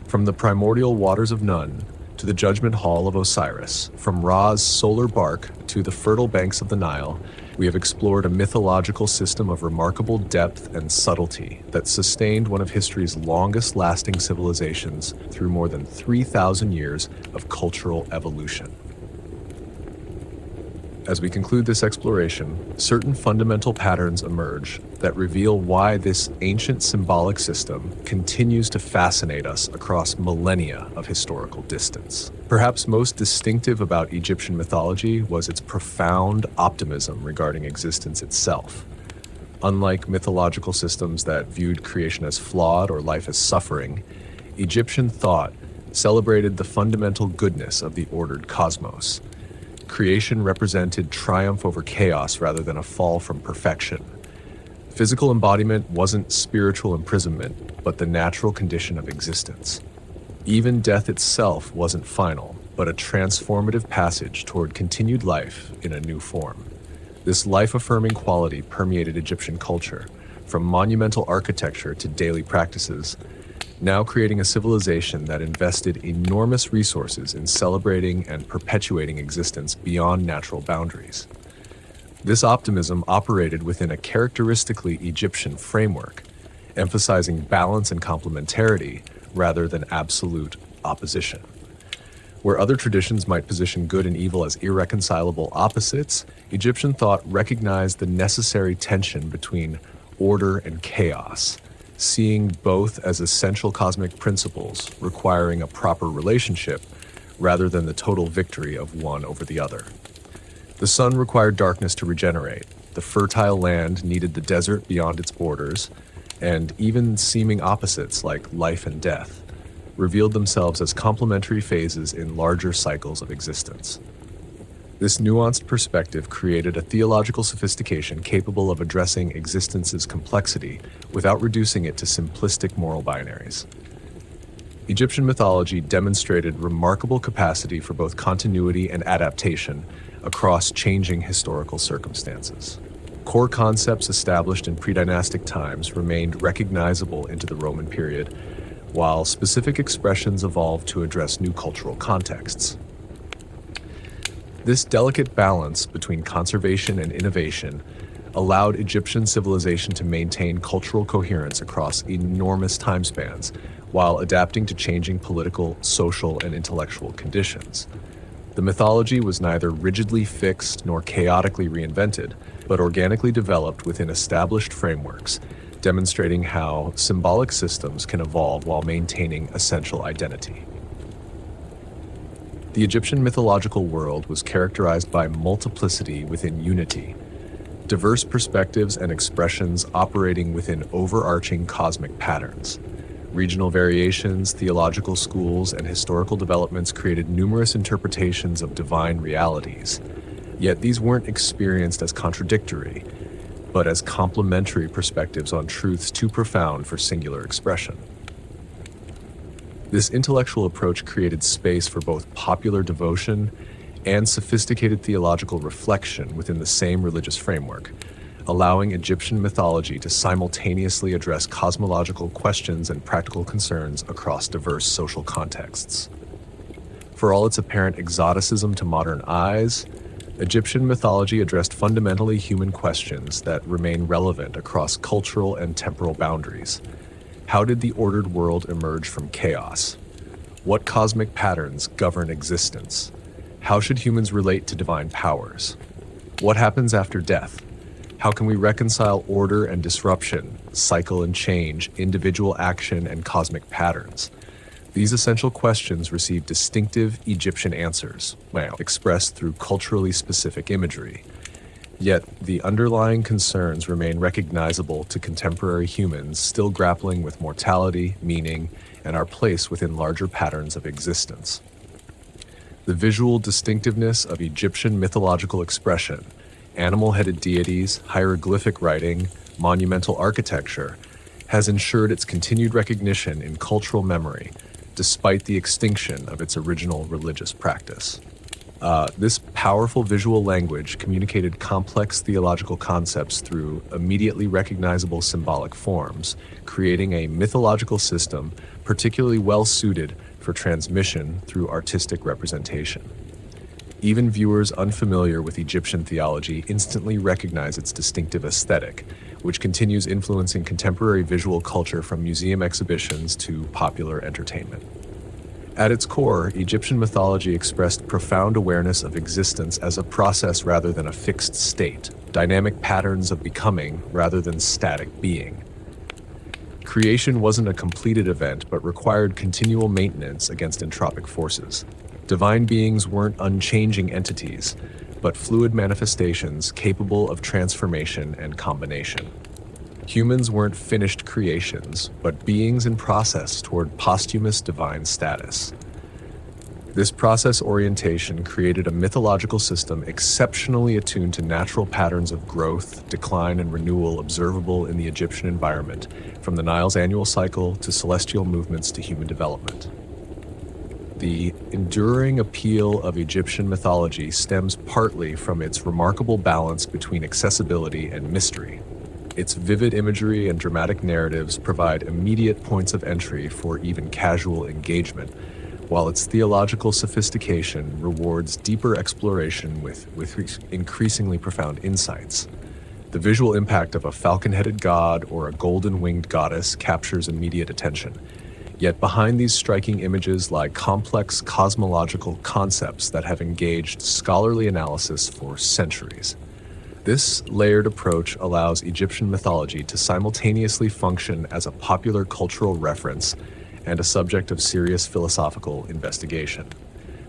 Speaker 1: From the primordial waters of Nun to the judgment hall of Osiris, from Ra's solar bark to the fertile banks of the Nile, we have explored a mythological system of remarkable depth and subtlety that sustained one of history's longest-lasting civilizations through more than 3,000 years of cultural evolution. As we conclude this exploration, certain fundamental patterns emerge that reveal why this ancient symbolic system continues to fascinate us across millennia of historical distance. Perhaps most distinctive about Egyptian mythology was its profound optimism regarding existence itself. Unlike mythological systems that viewed creation as flawed or life as suffering, Egyptian thought celebrated the fundamental goodness of the ordered cosmos. Creation represented triumph over chaos rather than a fall from perfection. Physical embodiment wasn't spiritual imprisonment, but the natural condition of existence. Even death itself wasn't final, but a transformative passage toward continued life in a new form. This life-affirming quality permeated Egyptian culture, from monumental architecture to daily practices, now creating a civilization that invested enormous resources in celebrating and perpetuating existence beyond natural boundaries. This optimism operated within a characteristically Egyptian framework, emphasizing balance and complementarity rather than absolute opposition. Where other traditions might position good and evil as irreconcilable opposites, Egyptian thought recognized the necessary tension between order and chaos, seeing both as essential cosmic principles requiring a proper relationship rather than the total victory of one over the other. The sun required darkness to regenerate, the fertile land needed the desert beyond its borders, and even seeming opposites like life and death revealed themselves as complementary phases in larger cycles of existence. This nuanced perspective created a theological sophistication capable of addressing existence's complexity without reducing it to simplistic moral binaries. Egyptian mythology demonstrated remarkable capacity for both continuity and adaptation across changing historical circumstances. Core concepts established in pre-dynastic times remained recognizable into the Roman period, while specific expressions evolved to address new cultural contexts. This delicate balance between conservation and innovation allowed Egyptian civilization to maintain cultural coherence across enormous time spans while adapting to changing political, social, and intellectual conditions. The mythology was neither rigidly fixed nor chaotically reinvented, but organically developed within established frameworks, demonstrating how symbolic systems can evolve while maintaining essential identity. The Egyptian mythological world was characterized by multiplicity within unity, diverse perspectives and expressions operating within overarching cosmic patterns. Regional variations, theological schools, and historical developments created numerous interpretations of divine realities. Yet these weren't experienced as contradictory, but as complementary perspectives on truths too profound for singular expression. This intellectual approach created space for both popular devotion and sophisticated theological reflection within the same religious framework, allowing Egyptian mythology to simultaneously address cosmological questions and practical concerns across diverse social contexts. For all its apparent exoticism to modern eyes, Egyptian mythology addressed fundamentally human questions that remain relevant across cultural and temporal boundaries. How did the ordered world emerge from chaos? What cosmic patterns govern existence? How should humans relate to divine powers? What happens after death? How can we reconcile order and disruption, cycle and change, individual action, and cosmic patterns? These essential questions receive distinctive Egyptian answers, expressed through culturally specific imagery. Yet, the underlying concerns remain recognizable to contemporary humans still grappling with mortality, meaning, and our place within larger patterns of existence. The visual distinctiveness of Egyptian mythological expression, animal-headed deities, hieroglyphic writing, monumental architecture, has ensured its continued recognition in cultural memory, despite the extinction of its original religious practice. This powerful visual language communicated complex theological concepts through immediately recognizable symbolic forms, creating a mythological system particularly well-suited for transmission through artistic representation. Even viewers unfamiliar with Egyptian theology instantly recognize its distinctive aesthetic, which continues influencing contemporary visual culture from museum exhibitions to popular entertainment. At its core, Egyptian mythology expressed profound awareness of existence as a process rather than a fixed state, dynamic patterns of becoming rather than static being. Creation wasn't a completed event, but required continual maintenance against entropic forces. Divine beings weren't unchanging entities, but fluid manifestations capable of transformation and combination. Humans weren't finished creations, but beings in process toward posthumous divine status. This process orientation created a mythological system exceptionally attuned to natural patterns of growth, decline, and renewal observable in the Egyptian environment, from the Nile's annual cycle to celestial movements to human development. The enduring appeal of Egyptian mythology stems partly from its remarkable balance between accessibility and mystery. Its vivid imagery and dramatic narratives provide immediate points of entry for even casual engagement, while its theological sophistication rewards deeper exploration with increasingly profound insights. The visual impact of a falcon-headed god or a golden-winged goddess captures immediate attention. Yet behind these striking images lie complex cosmological concepts that have engaged scholarly analysis for centuries. This layered approach allows Egyptian mythology to simultaneously function as a popular cultural reference and a subject of serious philosophical investigation.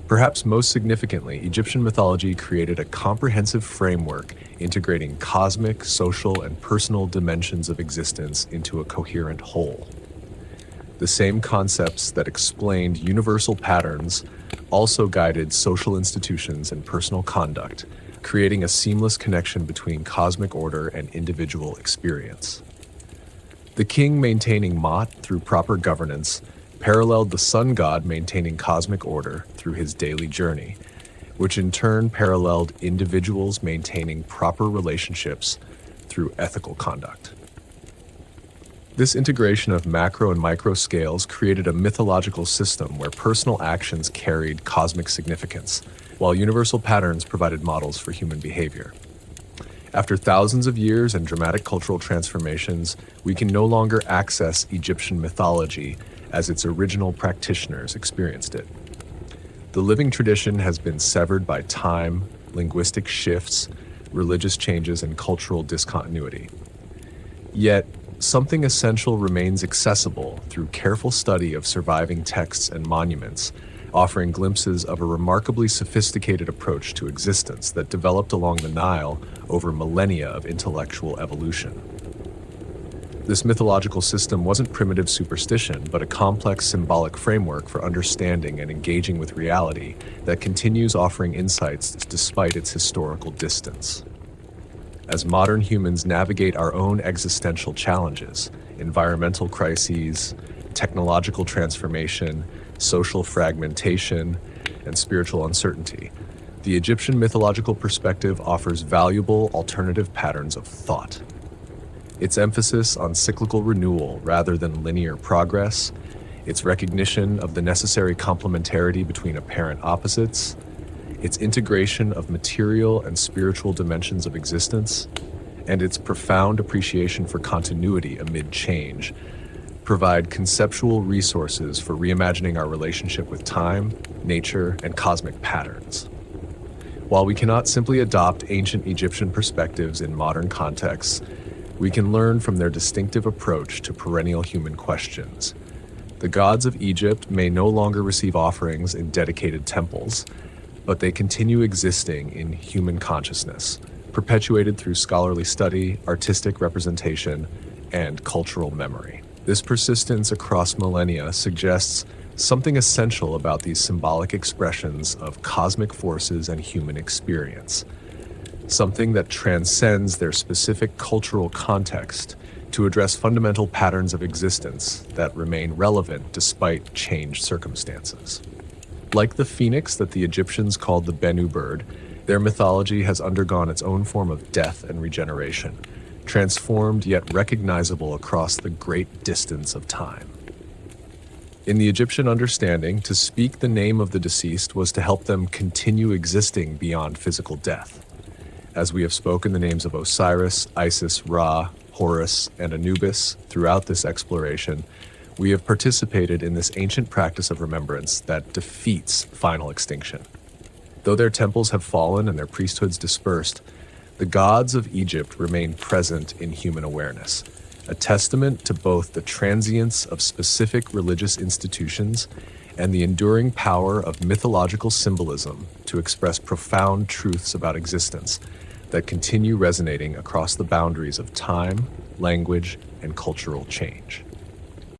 Speaker 1: Perhaps most significantly, Egyptian mythology created a comprehensive framework integrating cosmic, social, and personal dimensions of existence into a coherent whole. The same concepts that explained universal patterns also guided social institutions and personal conduct, creating a seamless connection between cosmic order and individual experience. The king maintaining Maat through proper governance paralleled the sun god maintaining cosmic order through his daily journey, which in turn paralleled individuals maintaining proper relationships through ethical conduct. This integration of macro and micro scales created a mythological system where personal actions carried cosmic significance, while universal patterns provided models for human behavior. After thousands of years and dramatic cultural transformations, we can no longer access Egyptian mythology as its original practitioners experienced it. The living tradition has been severed by time, linguistic shifts, religious changes, and cultural discontinuity. Yet, something essential remains accessible through careful study of surviving texts and monuments, offering glimpses of a remarkably sophisticated approach to existence that developed along the Nile over millennia of intellectual evolution. This mythological system wasn't primitive superstition, but a complex symbolic framework for understanding and engaging with reality that continues offering insights despite its historical distance. As modern humans navigate our own existential challenges, environmental crises, technological transformation, social fragmentation, and spiritual uncertainty, the Egyptian mythological perspective offers valuable alternative patterns of thought. Its emphasis on cyclical renewal rather than linear progress, its recognition of the necessary complementarity between apparent opposites, its integration of material and spiritual dimensions of existence, and its profound appreciation for continuity amid change, provide conceptual resources for reimagining our relationship with time, nature, and cosmic patterns. While we cannot simply adopt ancient Egyptian perspectives in modern contexts, we can learn from their distinctive approach to perennial human questions. The gods of Egypt may no longer receive offerings in dedicated temples, but they continue existing in human consciousness, perpetuated through scholarly study, artistic representation, and cultural memory. This persistence across millennia suggests something essential about these symbolic expressions of cosmic forces and human experience, something that transcends their specific cultural context to address fundamental patterns of existence that remain relevant despite changed circumstances. Like the phoenix that the Egyptians called the Bennu bird, their mythology has undergone its own form of death and regeneration, transformed yet recognizable across the great distance of time. In the Egyptian understanding, to speak the name of the deceased was to help them continue existing beyond physical death. As we have spoken the names of Osiris, Isis, Ra, Horus, and Anubis throughout this exploration, we have participated in this ancient practice of remembrance that defeats final extinction. Though their temples have fallen and their priesthoods dispersed, the gods of Egypt remain present in human awareness, a testament to both the transience of specific religious institutions and the enduring power of mythological symbolism to express profound truths about existence that continue resonating across the boundaries of time, language, and cultural change.